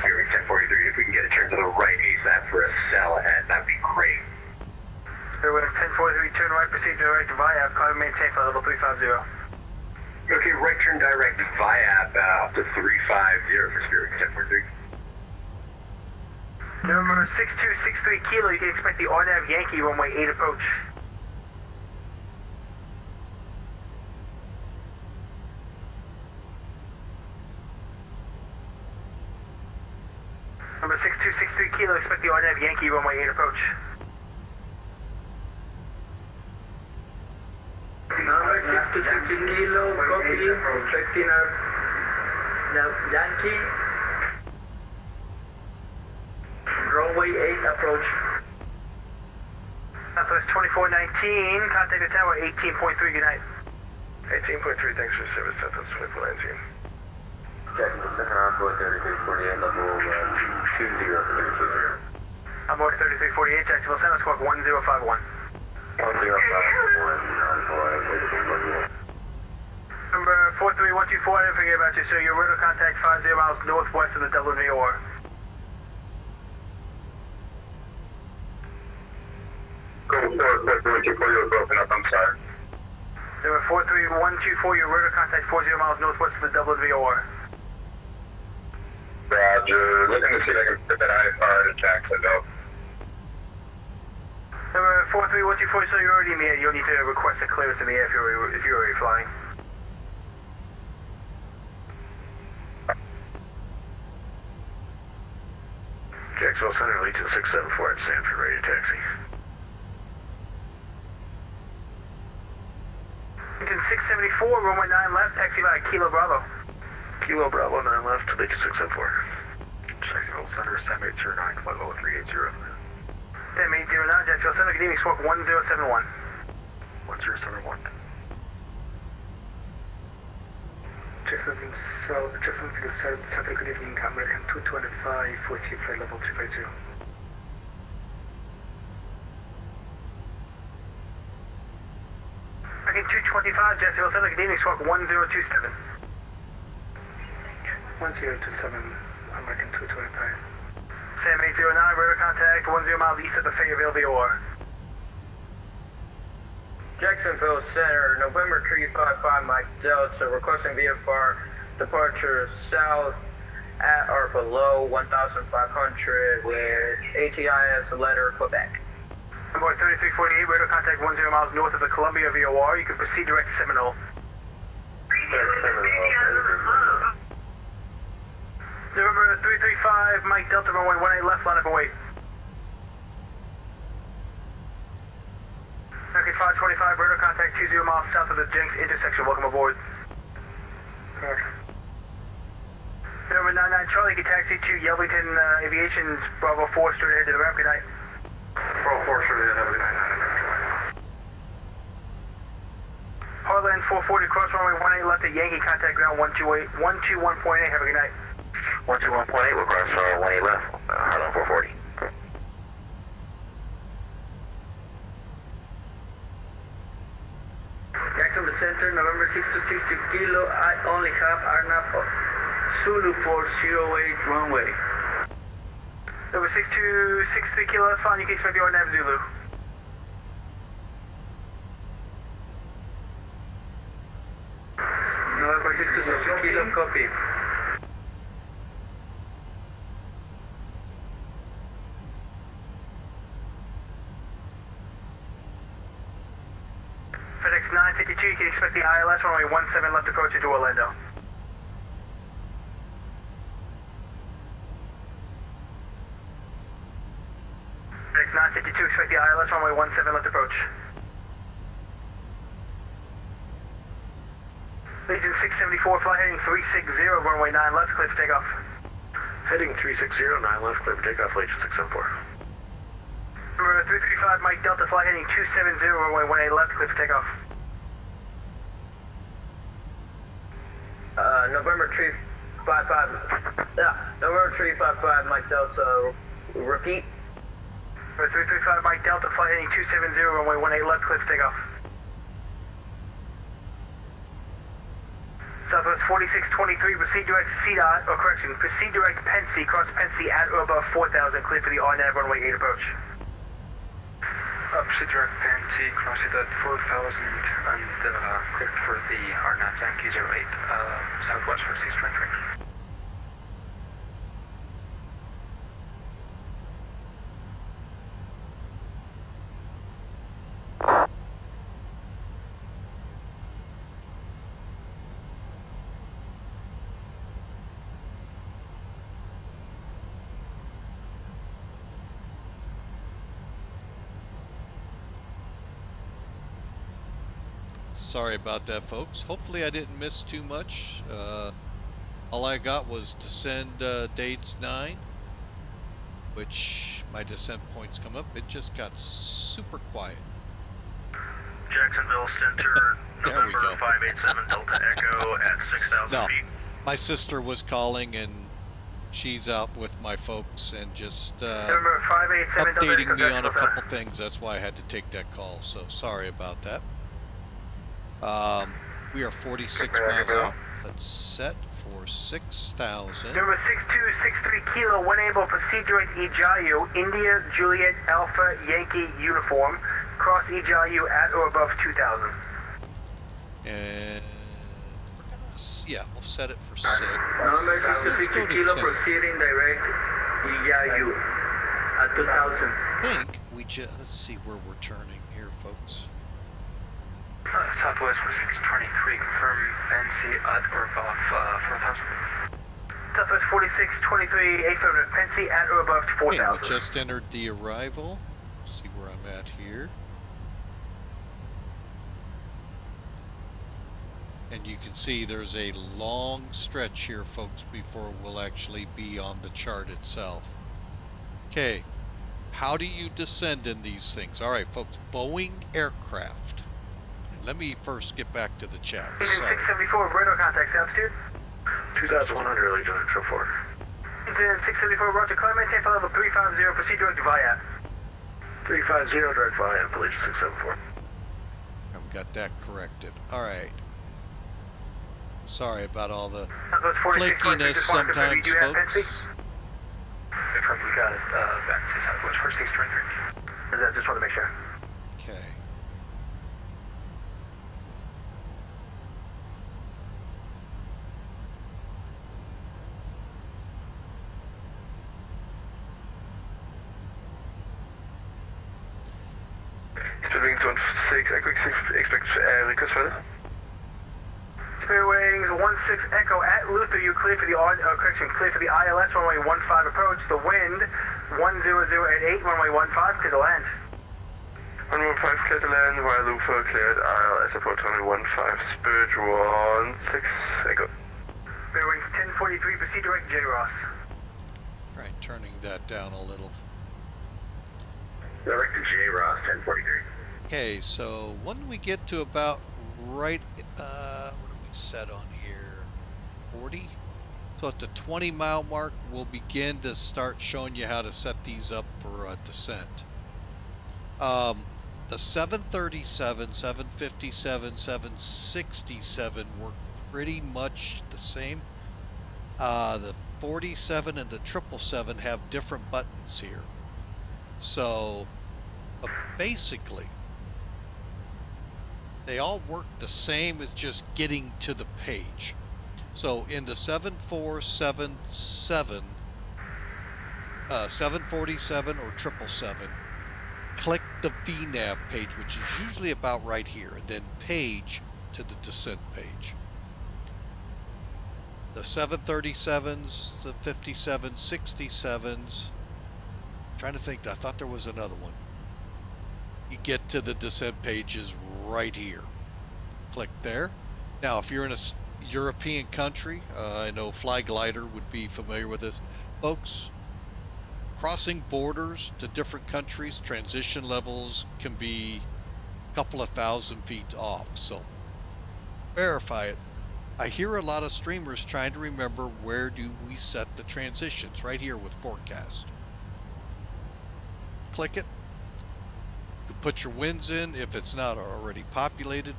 Spirit Wings 1043. If we can get a turn to the right ASAP for a cell ahead, that'd be great. Spirit Wings 1043, turn right, proceed direct via, climb maintain for level 350. Okay, right turn direct via up to 350 for Spirit Wings 1043. Number 6263 Kilo, you can expect the RNAV Yankee runway 8 approach. Number 6263 Kilo, expect the RNAV Yankee runway 8 approach. Number 623 Kilo, copy, expecting our Yankee, runway 8 approach. Southwest 2419, contact the tower 18.3, good night. 18.3, thanks for service, Southwest 2419. Jacksonville Center, Envoy 3348, level 20. Envoy 3348, Jacksonville Center, squawk 1051. 1051, Envoy, Number 43124, I didn't forget about you, sir. Your radar contact 50 miles northwest of the Dublin VOR. Go forward, 43124, you're broken up, I'm sorry. Number 43124, your radar contact 40 miles northwest of the Dublin VOR. Roger, looking to see if I can put that IFR to Jacksonville. Number 43124, so you're already in the air. You'll need to request a clearance in the air if you're already flying. Jacksonville Center, Legion 674 at Sanford, ready to taxi. Legion 674, runway 9 left, taxi by Kilo Bravo. Kilo Bravo 9 left, Legion 674. Jacksonville Center, 7809, flight level 380. 7809, Jacksonville Center, good evening, squawk 1071. 1071. Jacksonville Center, good evening, American 225, 40, flight level 350. American 225, Jacksonville Center, good evening, squawk 1027. 1027, American 225. Sam 809, radar contact 10 miles east of the Fayetteville VOR. Jacksonville Center, November 355, Mike Delta, requesting VFR departure south at or below 1,500 with ATIS letter Quebec. Boy 3348, radar contact 10 miles north of the Columbia VOR. You can proceed direct to Seminole. November 335, Mike Delta, runway 18 left, line up and wait. Okay, 525, radar contact 20 miles south of the Jenks intersection. Welcome aboard. Number 99, Charlie, you can taxi to Yelvington Aviation's Bravo 4 straight ahead to the ramp. Good night. Bravo 4, straight ahead, have a good night. Heartland 440, cross runway 18 left at Yankee, contact ground 121.8. Have a good night. 121.8, we'll cross 18 left, Heartland 440. Jacksonville Center, November 6 to 60 kilo. I only have Arnab Zulu 408 runway. Number 6263 kilo, that's fine. You can expect the Arnab Zulu. November 6 to 60 kilo, copy. FedEx 952, you can expect the ILS runway 17 left approach into Orlando. FedEx 952, expect the ILS runway 17 left approach. Legion 674, flight heading 360, runway 9 left, clear for takeoff. Heading 360, 9 left, clear for takeoff, Legion 674. Number 335, Mike Delta, flight heading 270, runway 18 left, clear for takeoff. November 355, November 355, Mike Delta, repeat. Number 335, Mike Delta, flight heading 270, runway 18 left, clear for takeoff. Southwest 4623, proceed direct CDOT, or correction, proceed direct Pensy, cross Pensy at or above 4,000, clear for the RNAV runway 8 approach. Proceed direct Pensy, cross it at 4,000 and clear for the RNAV Yankee 08, Southwest 4623. Sorry about that, folks. Hopefully I didn't miss too much. All I got was descend dates 9, which my descent points come up. It just got super quiet. Jacksonville Center, There we November go. 587 Delta Echo at 6,000 No, feet. my sister was calling and she's out with my folks and just Number 587 Delta updating Echo, me on a Jacksonville couple things. That's why I had to take that call. So sorry about that. We are 46 miles out. Let's set for 6,000. Number 6263 kilo, when able, proceed direct Ijayu, India, Juliet, Alpha, Yankee, uniform, cross Ijayu at or above 2,000. And yeah, we'll set it for 6. November 6 to 60 kilo, proceeding direct Ijayu at 2,000. I think we just, let's see where we're turning here, folks. Southwest 4623, confirm Pensy at or above 4,000. Southwest 4623, affirmative, Pensy at or above Okay, 4,000. we just entered the arrival. Let's see where I'm at here. And you can see there's a long stretch here, folks, before we'll actually be on the chart itself. Okay, how do you descend in these things? All right, folks, Boeing aircraft. Let me first get back to the chat. Legion Sorry. 674, radar contact, altitude. 2,100, Legion 604. Legion 674, roger, climb maintain for level 350, proceed direct to Viat. 350, direct via Legion 674. And we got that corrected. All right. Sorry about all the Southwest 4623, flakiness just want to confirm you sometimes, do have Pensy? folks. Confirm we got it, back to Southwest 4623. I just want to make sure. Okay. Wings 16 Echo, expect request further. Spirit Wings 16 Echo at Luther, you clear for the clear for the ILS runway 15 approach. The wind 100 at 8, runway 15, clear to land. 115 clear to land, while Luther cleared ILS approach runway 15, Spirit 16 Echo. Spirit Wings 1043, proceed direct J Ross. Right, turning that down a little. Direct to J Ross 1043. Okay, so when we get to about right, what do we set on here? 40? So at the 20-mile mark, we'll begin to start showing you how to set these up for descent. The 737, 757, 767 work pretty much the same. The 47 and the 777 have different buttons here. So basically, they all work the same as just getting to the page. So in the 7477, 747 or 777, click the VNAV page, which is usually about right here, and then page to the descent page. The 737s, the 57, 67s, trying to think, I thought there was another one. You get to the descent pages right here. Click there. Now, if you're in a European country, I know Flyglider would be familiar with this. Folks, crossing borders to different countries, transition levels can be a couple of thousand feet off, so verify it. I hear a lot of streamers trying to remember where do we set the transitions, right here with forecast. Click it. You can put your winds in if it's not already populated.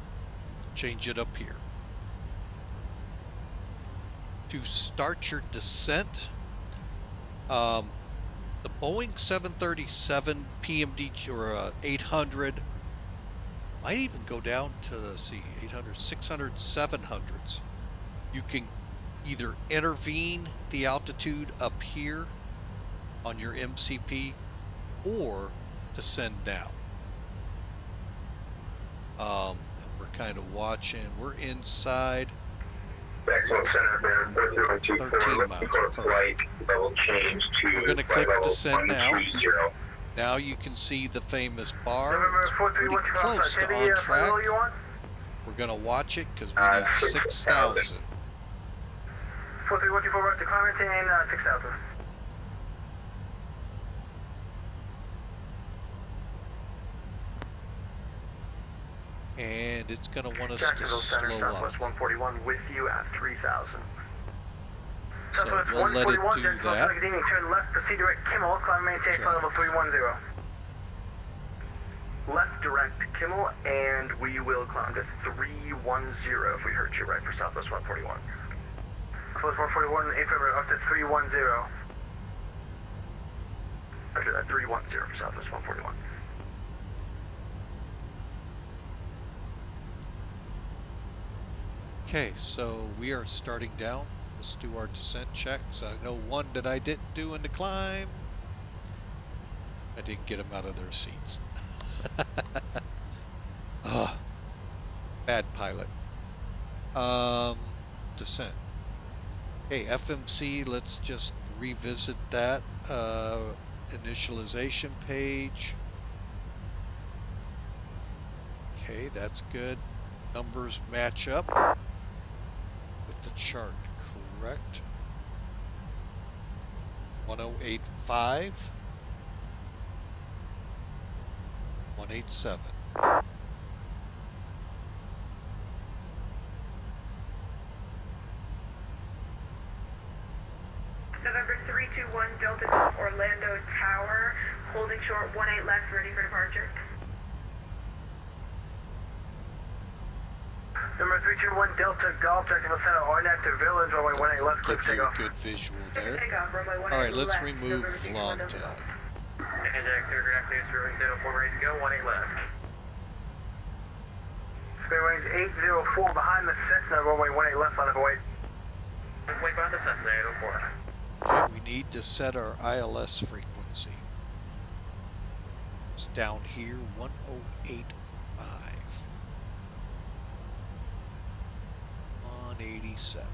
Change it up here. To start your descent, the Boeing 737 PMD or 800 might even go down to, let's see, 800, 600, 700s. You can either intervene the altitude up here on your MCP or descend down. We're kind of watching. We're inside. Maximum center band 4024, looking for a flight level change to we're going to flight click level descend now. 130. Now you can see the famous bar. November It's pretty 431 close to on track. We're going to watch it because we need 6,000. 43124 right to climb, maintain 6,000. And it's going to want us to Jacksonville Center, slow Southwest up. 141 with you at 3,000. So Southwest we'll let it 141, do that. Good evening, turn left, proceed direct Kimmel, climb, maintain flight level 310. Left direct Kimmel, and we will climb to 310 if we heard you right for Southwest 141. Southwest 141, April up to 310. After that, 310 for Southwest 141. Okay, so we are starting down. Let's do our descent checks. I know one that I didn't do in the climb. I didn't get them out of their seats. Ugh. Bad pilot. Descent. Okay, FMC, let's just revisit that. Initialization page. Okay, that's good. Numbers match up with the chart, correct? 1085. 187. November 321 Delta Orlando Tower, holding short 18 left, ready for departure. Number 321 Delta Golf, Jacksonville Center, Ornette to Village, runway 18 left, clear Give you a takeoff. good visual there. Takeoff, runway 18 Alright, let's left, remove November 321 vlog Delta tag. Golf. And Jack 3 direct news for 04 ready to go, 18 left. Spare wings 804 behind the Cessna, runway 18 left, line of await. Wait behind the Cessna, 804. Okay, we need to set our ILS frequency. It's down here, 108.5. 187.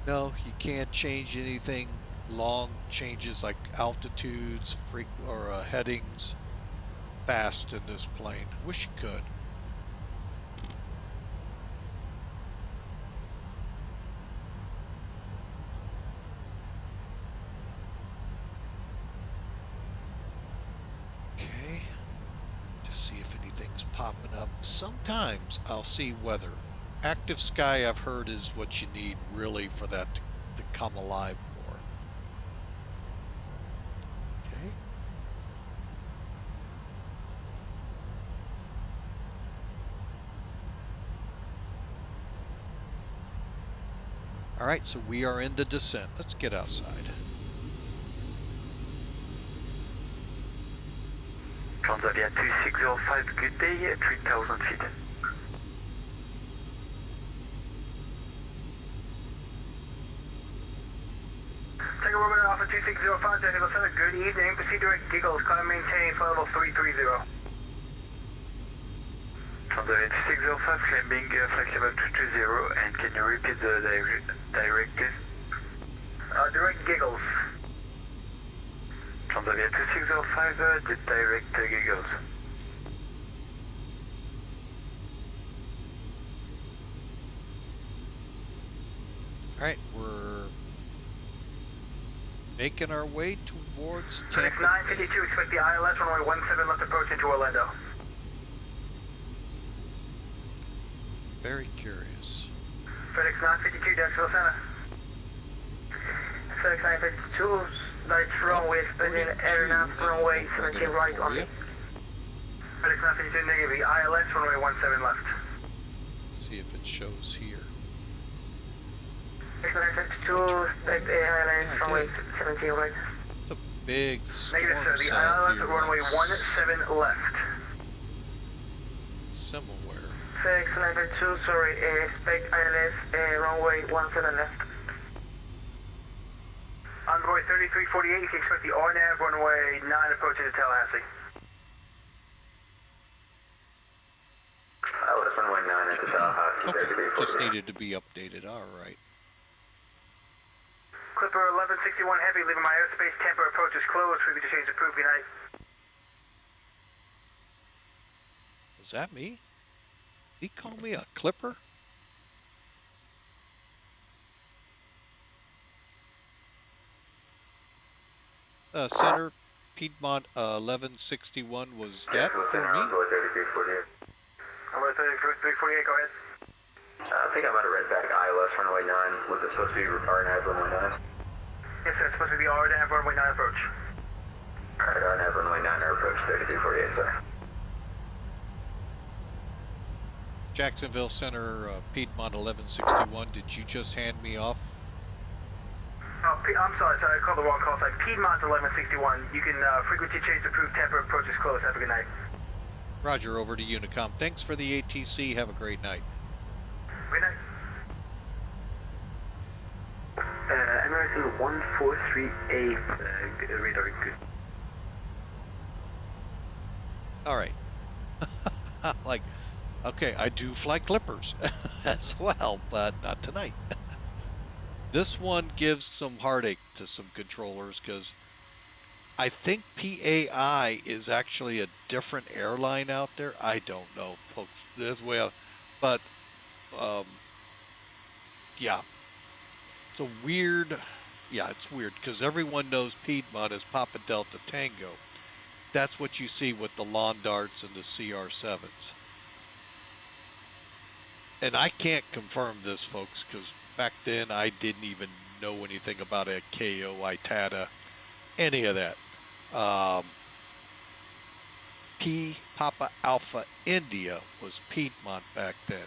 No, you can't change anything long changes like altitudes, or headings fast in this plane. Wish you could. Okay, just see if anything's popping up. Sometimes I'll see weather. Active sky, I've heard, is what you need really for that to come alive more. Okay. All right, so we are in the descent. Let's get outside. Transavia 2605, good day, 3000 feet. Take a Roman Alpha 2605, Technical Center, good evening. Proceed direct Giggles, climb maintain, flight level 330. Transavia 2605, climbing flight level 220, and can you repeat the directive? Direct Giggles. Transavia 2605, direct Giggles. All right, we're making our way towards Tampa. FedEx 952, expect the ILS runway 17 left approach into Orlando. Very curious. FedEx 952, Jacksonville Center. FedEx 952, light runway, expecting Airline runway 17 right on me. FedEx 952, negative, the ILS runway 17 left. See if it shows here. FedEx 952, expect Airlines runway 17 right. It's a big storm Negative, sir, the cell ILS here. runway 17 left. Somewhere. FedEx 952, sorry, expect ILS runway 17 left. Envoy 3348, you can expect the RNAV runway 9 approaching to Tallahassee. ILS runway 9 into Tallahassee. Okay, just needed to be updated. All right. Clipper 1161 Heavy, leaving my airspace. Tampa approach is closed. Free to change approved. Good night. Is that me? Did he call me a clipper? Center, Piedmont 1161, was that for me? Envoy 3348, go ahead. I think I might have read back ILS runway 9. Was it supposed to be RNAV runway 9? Yes, sir. It's supposed to be the RNAV runway 9 approach. Alright, RNAV runway 9 air approach 3348, sir. Jacksonville Center, Piedmont 1161. Did you just hand me off? Oh, I'm sorry, I called the wrong call sign. Piedmont 1161. You can frequency change approved. Tampa approach is closed. Have a good night. Roger, over to Unicom. Thanks for the ATC. Have a great night. Good night. American 143A, radar good. All right. Like, okay, I do fly clippers as well, but not tonight. This one gives some heartache to some controllers because I think PAI is actually a different airline out there. I don't know, folks. This way, but yeah, it's a weird. Yeah, it's weird because everyone knows Piedmont is Papa Delta Tango. That's what you see with the lawn darts and the CR7s. And I can't confirm this, folks, because back then I didn't even know anything about a KO, ITATA, any of that. P Papa Alpha India was Piedmont back then.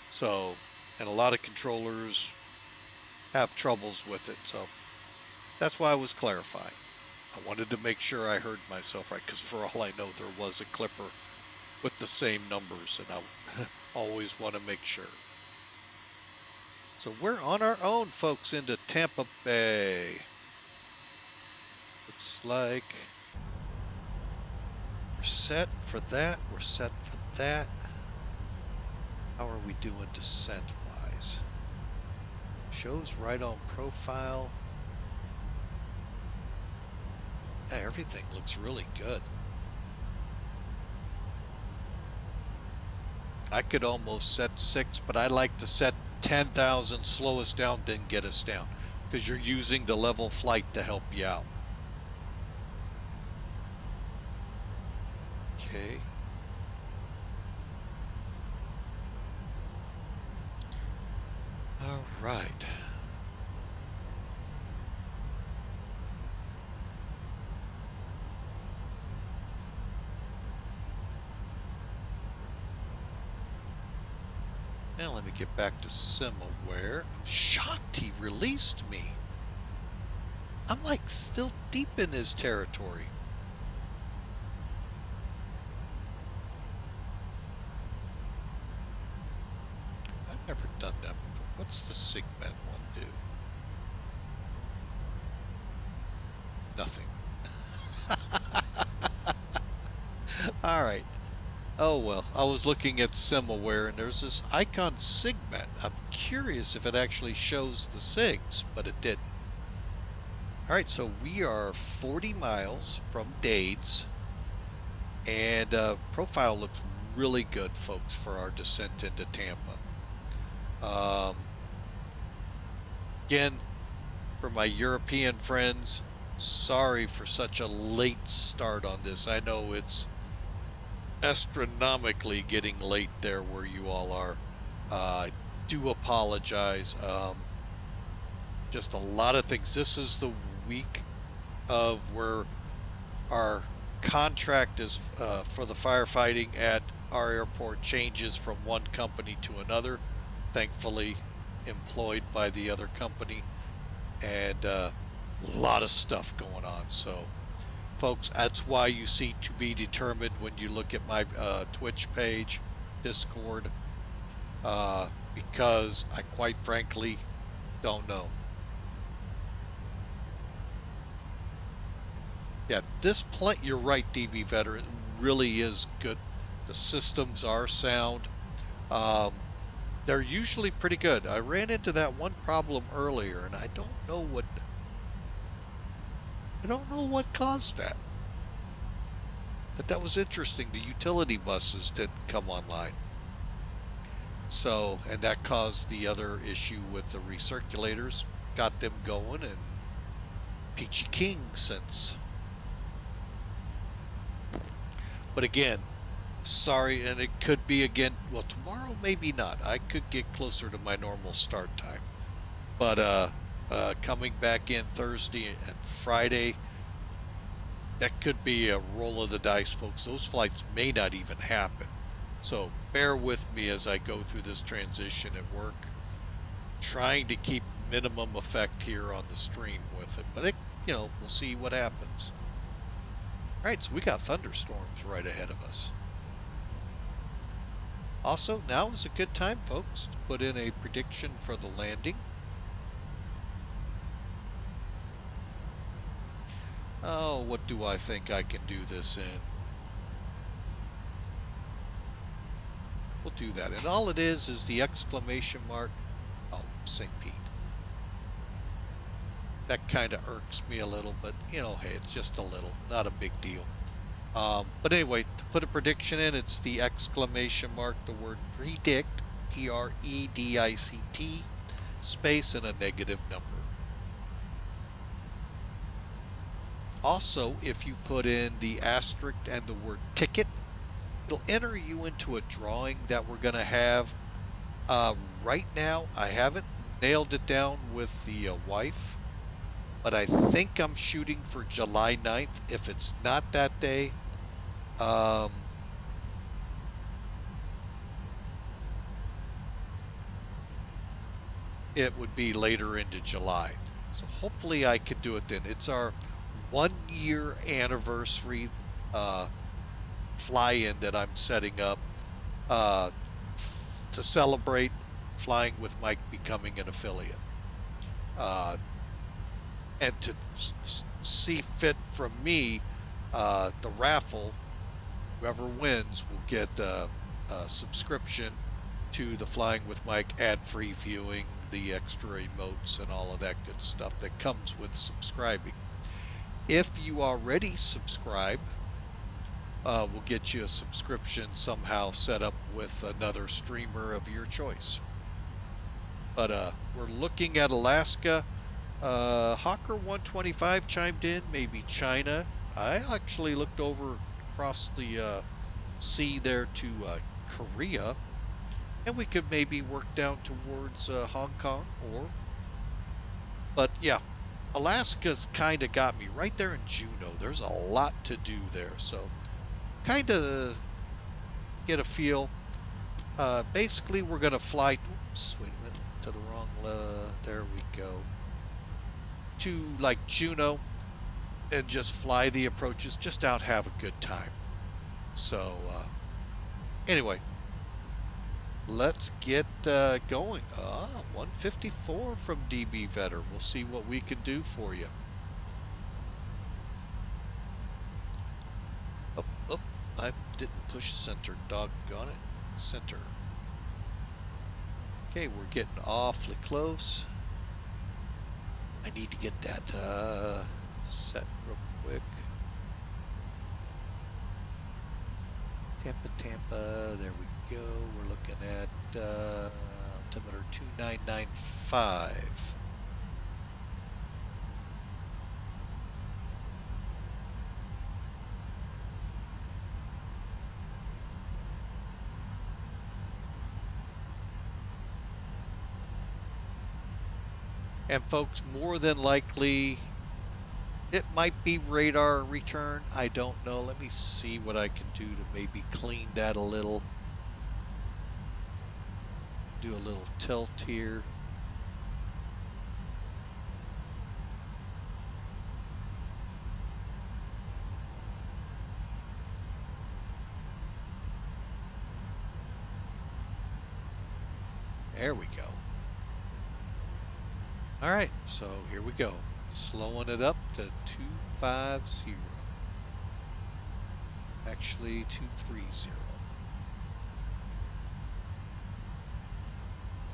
So, and a lot of controllers have troubles with it. So that's why I was clarifying. I wanted to make sure I heard myself right, because for all I know, there was a clipper with the same numbers, and I always want to make sure. So we're on our own, folks, into Tampa Bay. Looks like we're set for that. We're set for that. How are we doing descent-wise? Shows right on profile. Yeah, everything looks really good. I could almost set 6, but I like to set 10,000, slow us down, then get us down, because you're using the level flight to help you out. Okay. All right. Now let me get back to SimAware. I'm shocked he released me. I'm like still deep in his territory. I've never done that before. What's the segment one do? Nothing. All right. Oh well, I was looking at SimAware and there's this icon segment. I'm curious if it actually shows the SIGs, but it didn't. All right, so we are 40 miles from Dades, and profile looks really good, folks, for our descent into Tampa. Again, for my European friends, sorry for such a late start on this. I know it's astronomically getting late there where you all are. I do apologize. Just a lot of things. This is the week of where our contract is for the firefighting at our airport changes from one company to another, thankfully employed by the other company, and a lot of stuff going on. So folks, that's why you see to be determined when you look at my Twitch page, Discord, because I quite frankly don't know. Yeah, this plant, you're right, DB Veteran, really is good. The systems are sound. They're usually pretty good. I ran into that one problem earlier, and I don't know what caused that. But that was interesting. The utility buses didn't come online. So, and that caused the other issue with the recirculators. Got them going, and peachy king since. But again, sorry, and it could be again, well, tomorrow maybe not. I could get closer to my normal start time. But coming back in Thursday and Friday, that could be a roll of the dice, folks. Those flights may not even happen. So bear with me as I go through this transition at work, trying to keep minimum effect here on the stream with it. But we'll see what happens. All right, so we got thunderstorms right ahead of us. Also, now is a good time, folks, to put in a prediction for the landing. Oh, what do I think I can do this in? We'll do that. And all it is the exclamation mark. Oh, St. Pete. That kind of irks me a little, but, hey, it's just a little. Not a big deal. But anyway, to put a prediction in, it's the exclamation mark, the word predict, P-R-E-D-I-C-T, space, and a negative number. Also, if you put in the asterisk and the word ticket, it'll enter you into a drawing that we're going to have. Right now, I haven't nailed it down with the wife, but I think I'm shooting for July 9th. If it's not that day, it would be later into July. So hopefully I could do it then. It's our 1-year anniversary fly-in that I'm setting up to celebrate Flying with Mike becoming an affiliate. And to see fit from me, the raffle, whoever wins will get a subscription to the Flying with Mike ad-free viewing, the extra emotes, and all of that good stuff that comes with subscribing. If you already subscribe, we'll get you a subscription somehow set up with another streamer of your choice. But we're looking at Alaska. Hawker 125 chimed in, maybe China. I actually looked over across the sea there to Korea, and we could maybe work down towards Hong Kong, but yeah, Alaska's kind of got me right there in Juneau. There's a lot to do there, so kind of get a feel. Basically, we're going to fly, oops, wait a minute, to the wrong, there we go, to like Juneau, and just fly the approaches, just out, have a good time. So, anyway, let's get going. 154 from DB Vetter. We'll see what we can do for you. Oh, I didn't push center, doggone it. Center. Okay, we're getting awfully close. I need to get that set real quick. Tampa, there we go. We're looking at altimeter 2995. And folks, more than likely, it might be radar return. I don't know. Let me see what I can do to maybe clean that a little. Do a little tilt here. There we go. All right, so here we go. Slowing it up to 250. Actually, 230.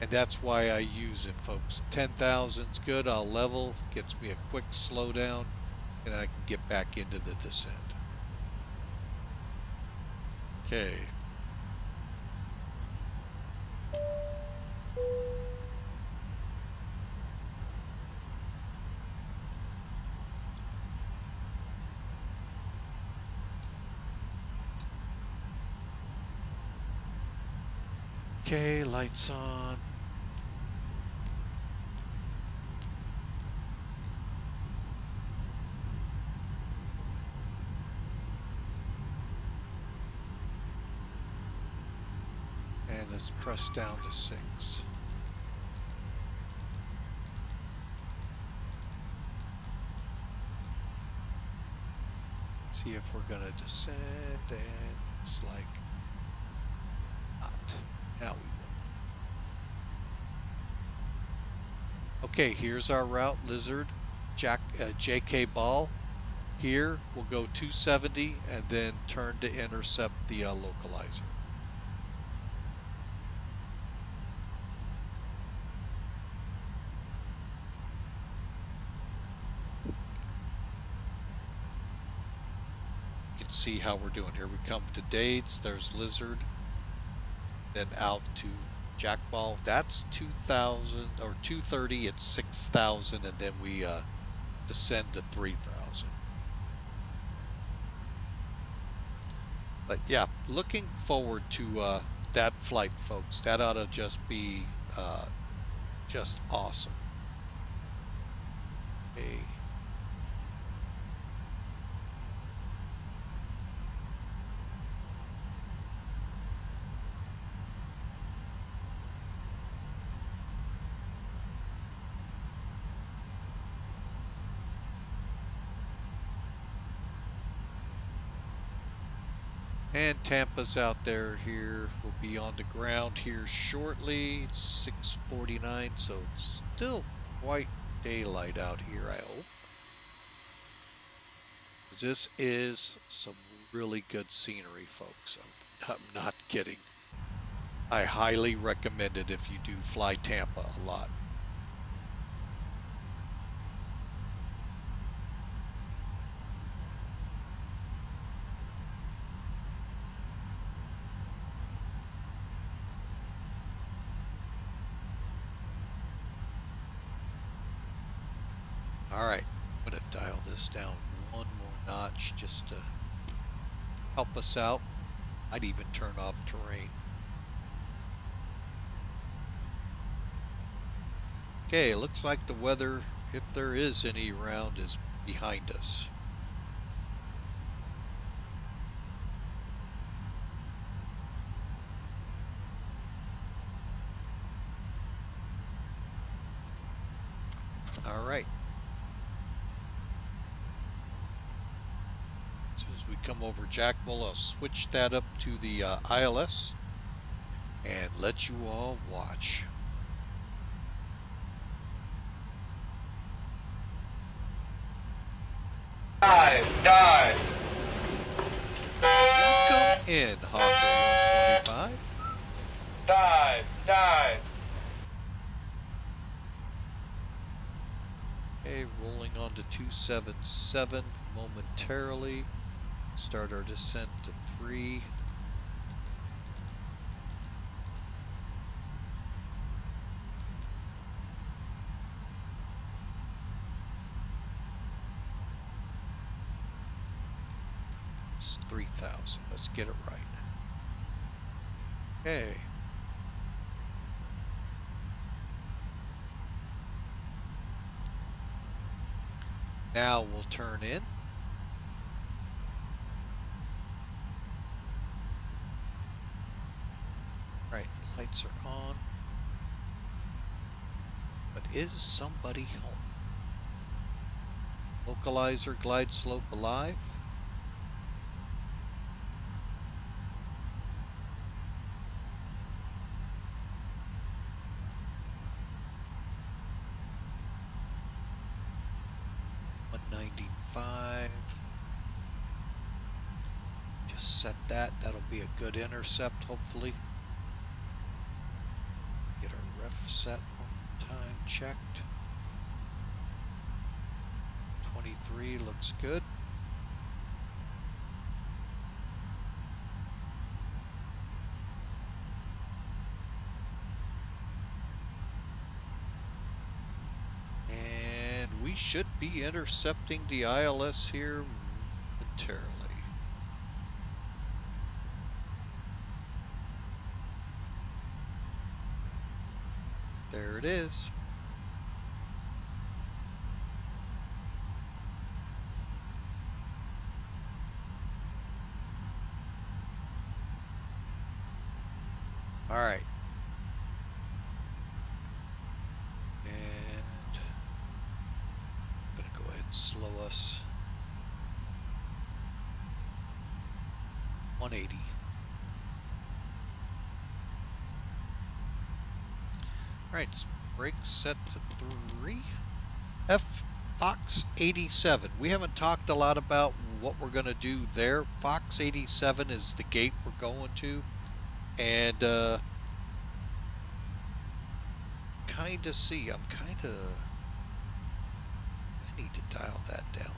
And that's why I use it, folks. 10,000's good. I'll level, gets me a quick slowdown, and I can get back into the descent. Okay. Okay, lights on. And let's press down to 6. See if we're gonna descend, and it's like not. Now we will. Okay, here's our route, Lizard, JK Ball. Here we'll go 270 and then turn to intercept the localizer. You can see how we're doing. Here we come to Dades. There's Lizard. Then out to Jackball. That's 2,000 or 230. It's 6,000, and then we descend to 3,000. But yeah, looking forward to that flight, folks. That ought to just be just awesome. Okay. And Tampa's out there here. We'll be on the ground here shortly. It's 6:49, so it's still quite daylight out here, I hope. This is some really good scenery, folks. I'm not kidding. I highly recommend it if you do fly Tampa a lot. All right, I'm going to dial this down one more notch just to help us out. I'd even turn off terrain. Okay, it looks like the weather, if there is any around, is behind us. All right. As soon as we come over Jackville, I'll switch that up to the ILS and let you all watch. Dive! Welcome in, Hawker 125. Dive! Okay, rolling on to 277 momentarily. Start our descent to 3. It's 3,000. Let's get it right. Okay. Now we'll turn in. Right, lights are on. But is somebody home? Localizer glide slope alive. Just set that. That'll be a good intercept, hopefully. Get our ref set one time checked. 23 looks good. And we should be intercepting the ILS here momentarily. There it is. All right. And I'm going to go ahead and slow us. 180. All right, brakes set to 3. Fox 87. We haven't talked a lot about what we're going to do there. Fox 87 is the gate we're going to. And kind of see, I need to dial that down.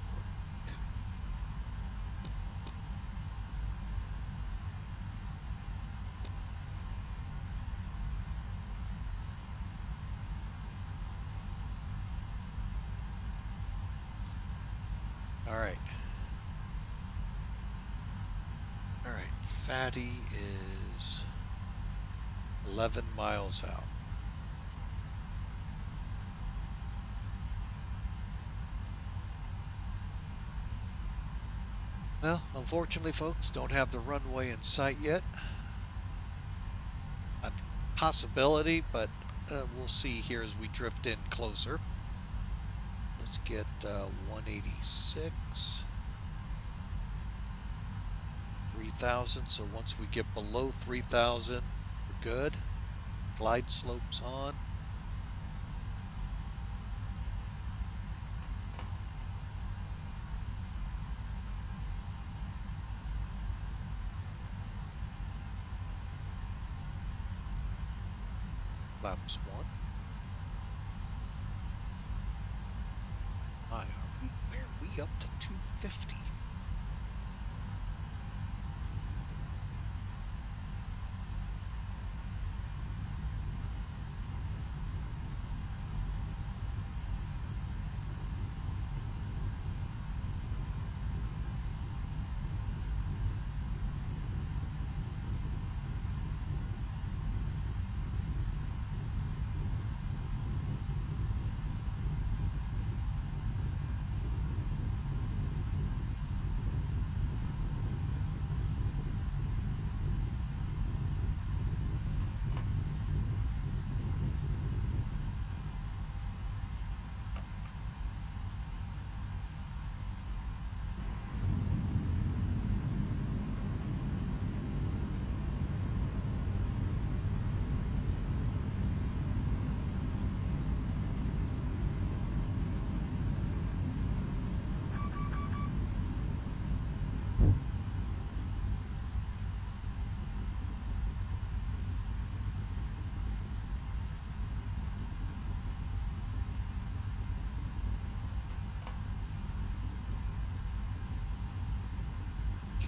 All right, Fatty is 11 miles out. Well, unfortunately, folks, don't have the runway in sight yet. A possibility, but we'll see here as we drift in closer. Let's get 186. 3,000, so once we get below 3,000, we're good. Glide slopes on. Flaps 1. My, where are we up to 250?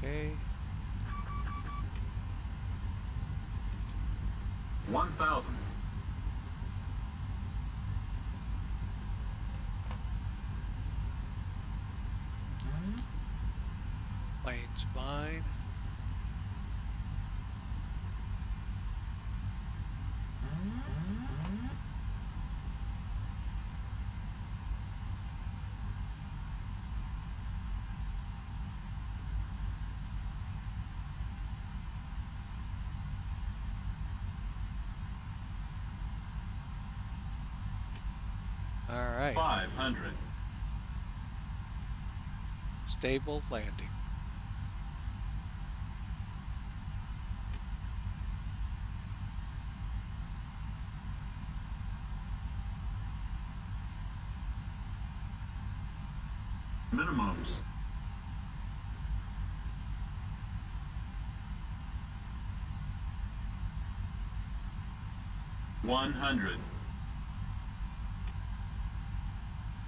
Okay. 1,000. Plane's mine. All right. 500. Stable landing. Minimums. 100.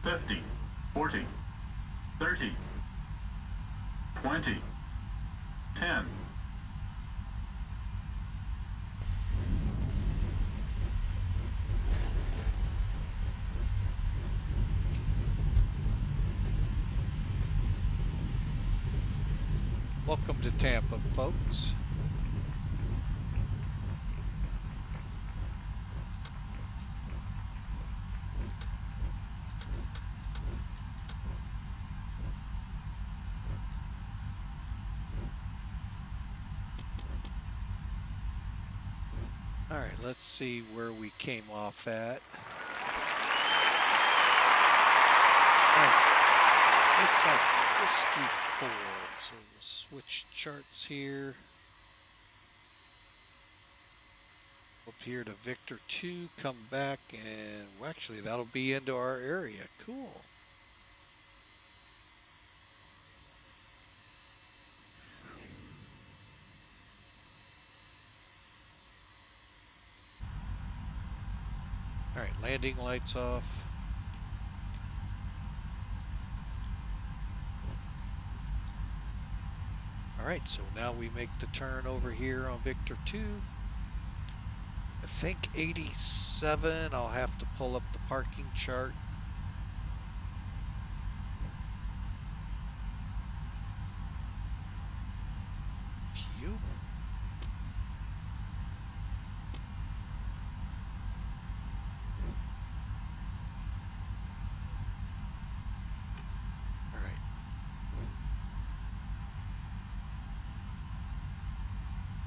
50. 40. 30. 20. 10. Welcome to Tampa, folks. All right, let's see where we came off at. All right. Looks like Whiskey 4. So we'll switch charts here. Up here to Victor 2, come back, and well, actually that'll be into our area. Cool. All right, landing lights off. All right, so now we make the turn over here on Victor 2. I think 87, I'll have to pull up the parking chart. Cube. All right.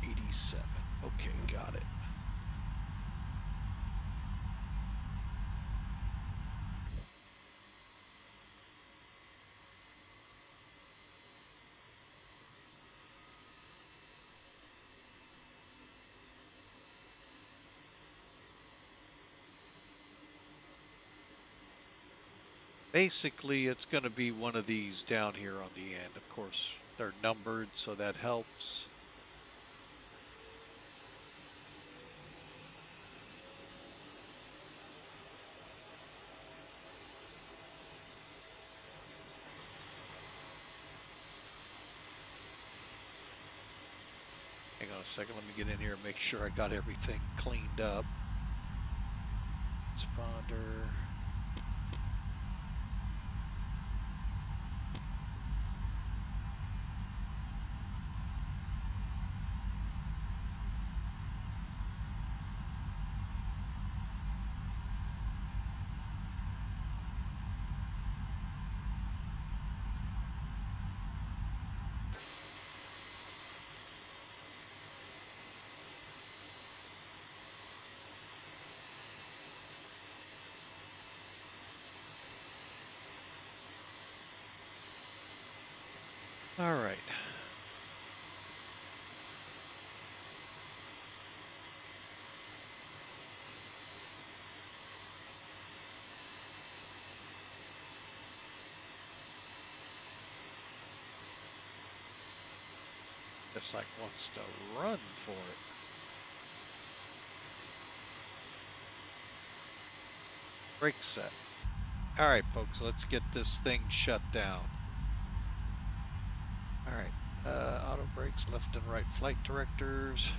'87. Okay, got it. Basically, it's going to be one of these down here on the end. Of course, they're numbered, so that helps. second. Let me get in here and make sure I got everything cleaned up. Responder. All right. Just like wants to run for it. Brake set. All right, folks, let's get this thing shut down. All right, auto brakes, left and right flight directors.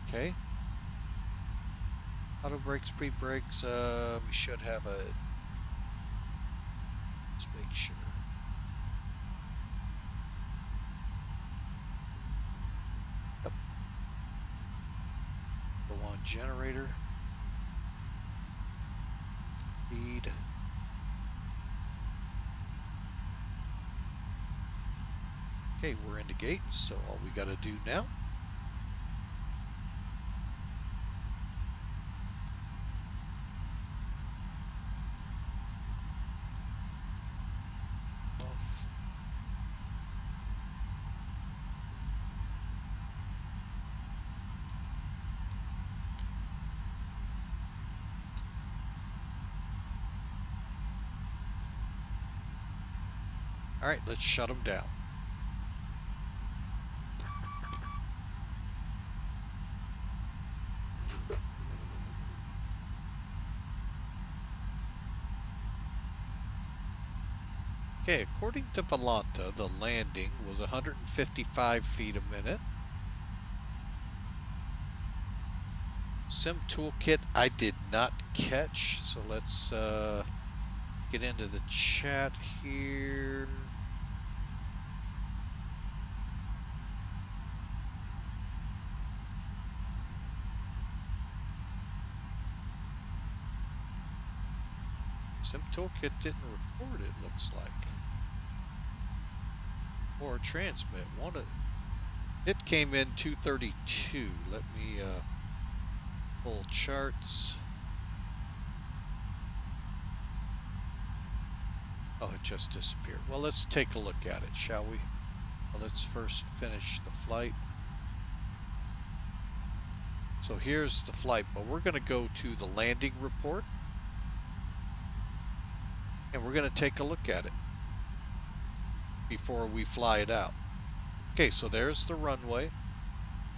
Okay. Auto brakes, pre-brakes, we should have a, let's make sure. Yep. Go on generator. Speed. Okay, we're in the gate, so all we gotta do now all right, let's shut them down. Okay, according to Volanta, the landing was 155 feet a minute. Sim toolkit I did not catch, so let's get into the chat here. Sim toolkit didn't record it, looks like. Or transmit. It came in 232. Let me pull charts. Oh, it just disappeared. Well, let's take a look at it, shall we? Well, let's first finish the flight. So here's the flight, but we're going to go to the landing report. And we're going to take a look at it before we fly it out. Okay, so there's the runway.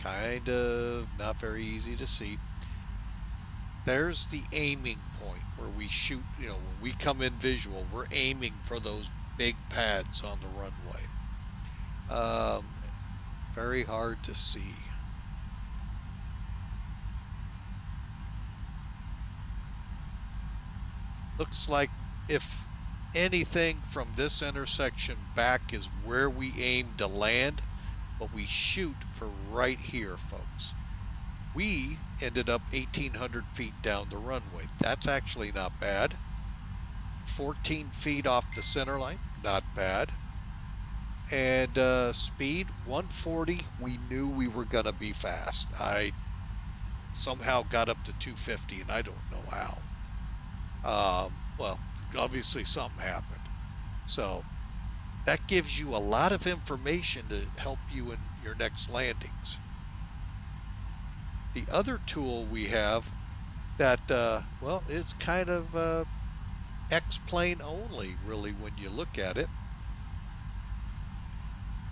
Kind of not very easy to see. There's the aiming point where we shoot, you know, when we come in visual, we're aiming for those big pads on the runway. Very hard to see. Looks like if anything from this intersection back is where we aim to land, but we shoot for right here, folks. We ended up 1,800 feet down the runway. That's actually not bad. 14 feet off the center line, not bad. And speed 140, we knew we were gonna be fast. I somehow got up to 250 and I don't know how. Well, obviously something happened. So that gives you a lot of information to help you in your next landings. The other tool we have that, well, it's kind of X-plane only, really, when you look at it.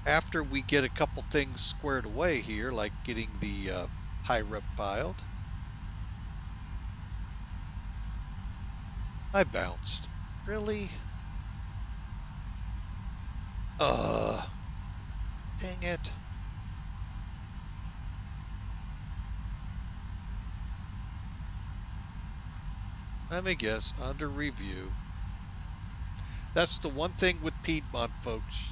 After we get a couple things squared away here, like getting the high rep filed, I bounced. Really? Dang it. Let me guess, under review. That's the one thing with Piedmont, folks.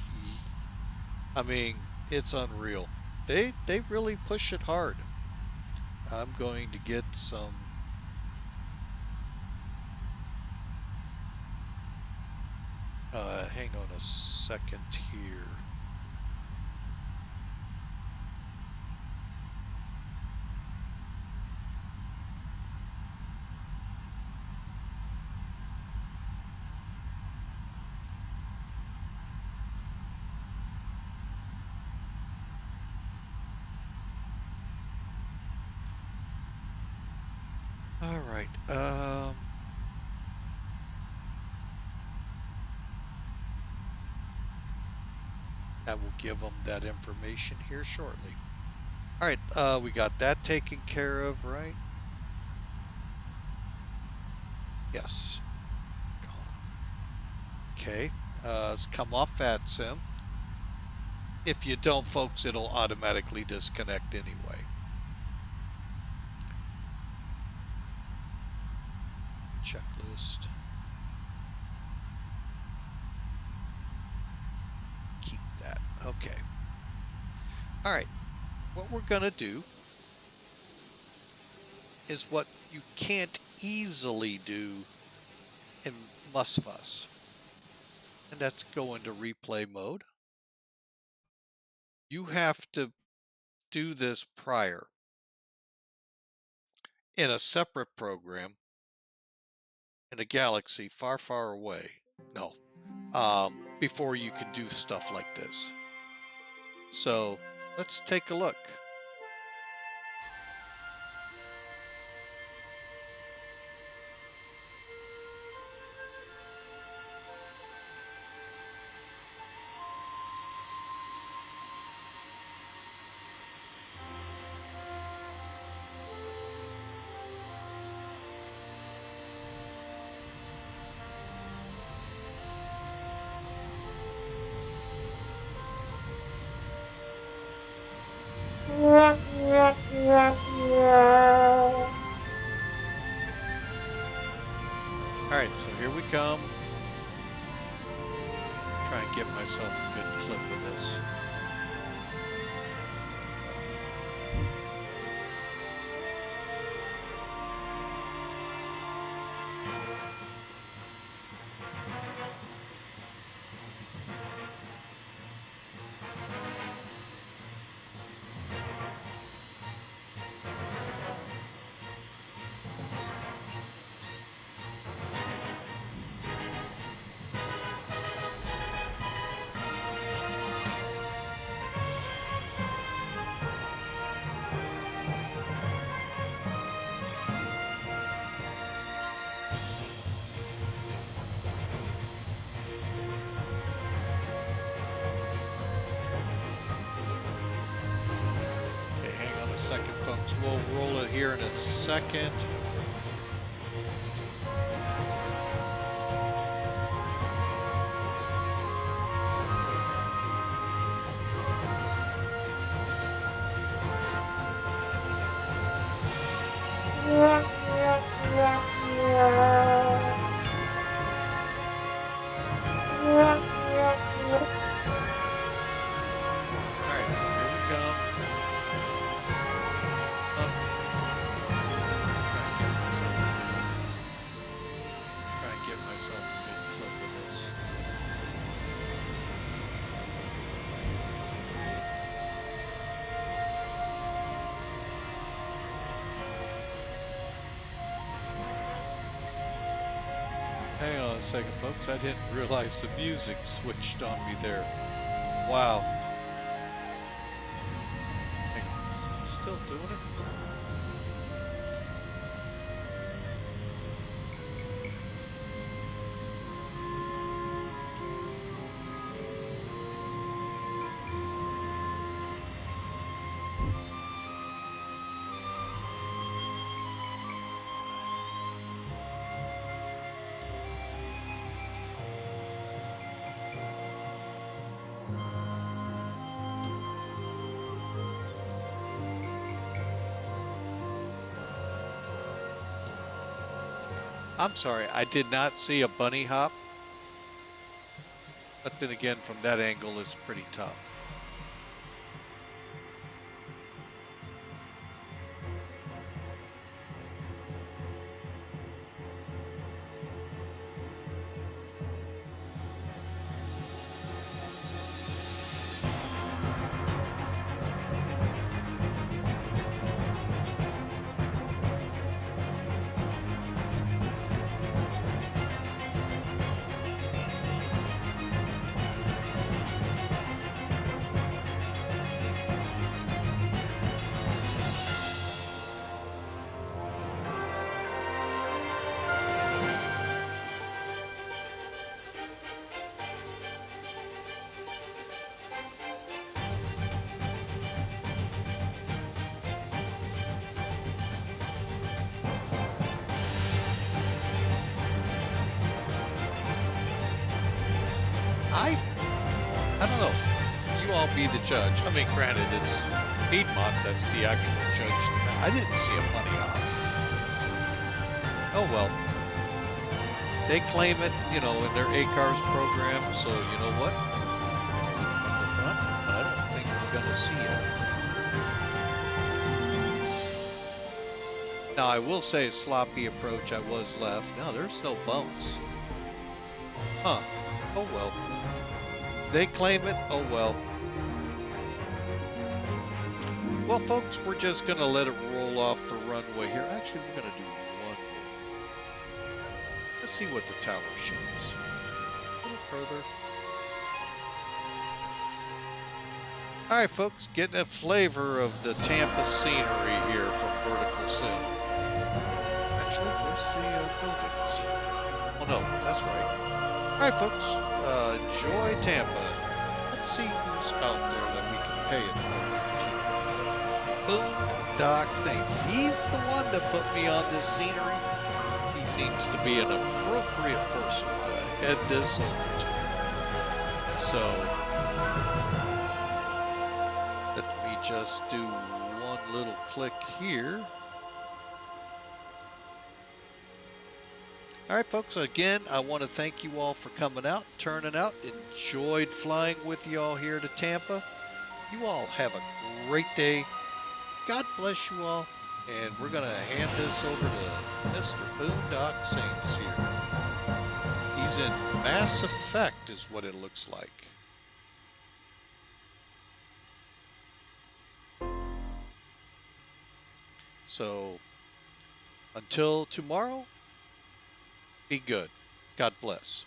I mean, it's unreal. They really push it hard. I'm going to get some... hang on a second here. All right. I will give them that information here shortly. All right, we got that taken care of, right? Yes. Okay, let's come off VATSIM. If you don't, folks, it'll automatically disconnect anyway. Checklist. Keep that. Okay. All right. What we're going to do is what you can't easily do in MustFuss. And that's go into replay mode. You have to do this prior in a separate program in a galaxy far, far away. No. Before you can do stuff like this. So let's take a look. Alright, so here we come. Try and get myself a good clip of this. Second, folks. We'll roll it here in a second. Alright, so here we go. Try and get myself a good clip of this. Hang on a second, folks. I didn't realize the music switched on me there. Wow. Hang on, is it still doing it? I'm sorry, I did not see a bunny hop. But then again, from that angle, it's pretty tough. I don't know. You all be the judge. I mean, granted, it's Piedmont that's the actual judge. I didn't see a bunny hop. Oh well. They claim it, you know, in their ACARS program, so you know what? From the front, I don't think we're going to see it. Now, I will say, sloppy approach, I was left. No, there's no bumps. Huh. Oh well. They claim it, oh well. Well, folks, we're just going to let it roll off the runway here. Actually, we're going to do one more. Let's see what the tower shows. A little further. All right, folks, getting a flavor of the Tampa scenery here from vertical sim. Actually, where's the buildings? Oh, no, that's right. All right, folks, enjoy Tampa. Let's see who's out there that we can pay it forward to. Boom, Doc Saints. He's the one that put me on this scenery. He seems to be an appropriate person to head this over to. So, let me just do one little click here. All right, folks, again, I want to thank you all for coming out, turning out. Enjoyed flying with you all here to Tampa. You all have a great day. God bless you all. And we're going to hand this over to Mr. Boondock Saints here. He's in Mass Effect is what it looks like. So, until tomorrow, be good. God bless.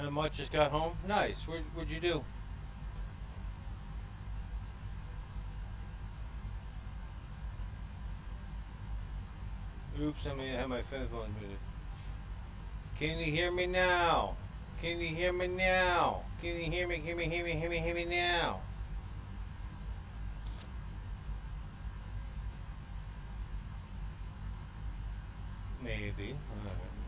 How much just got home? Nice. What'd you do? Oops, I mean, I have my headphones muted. Can you hear me now? Can you hear me now? Can you hear me? Hear me, hear me, hear me, hear me now? Maybe. Alright.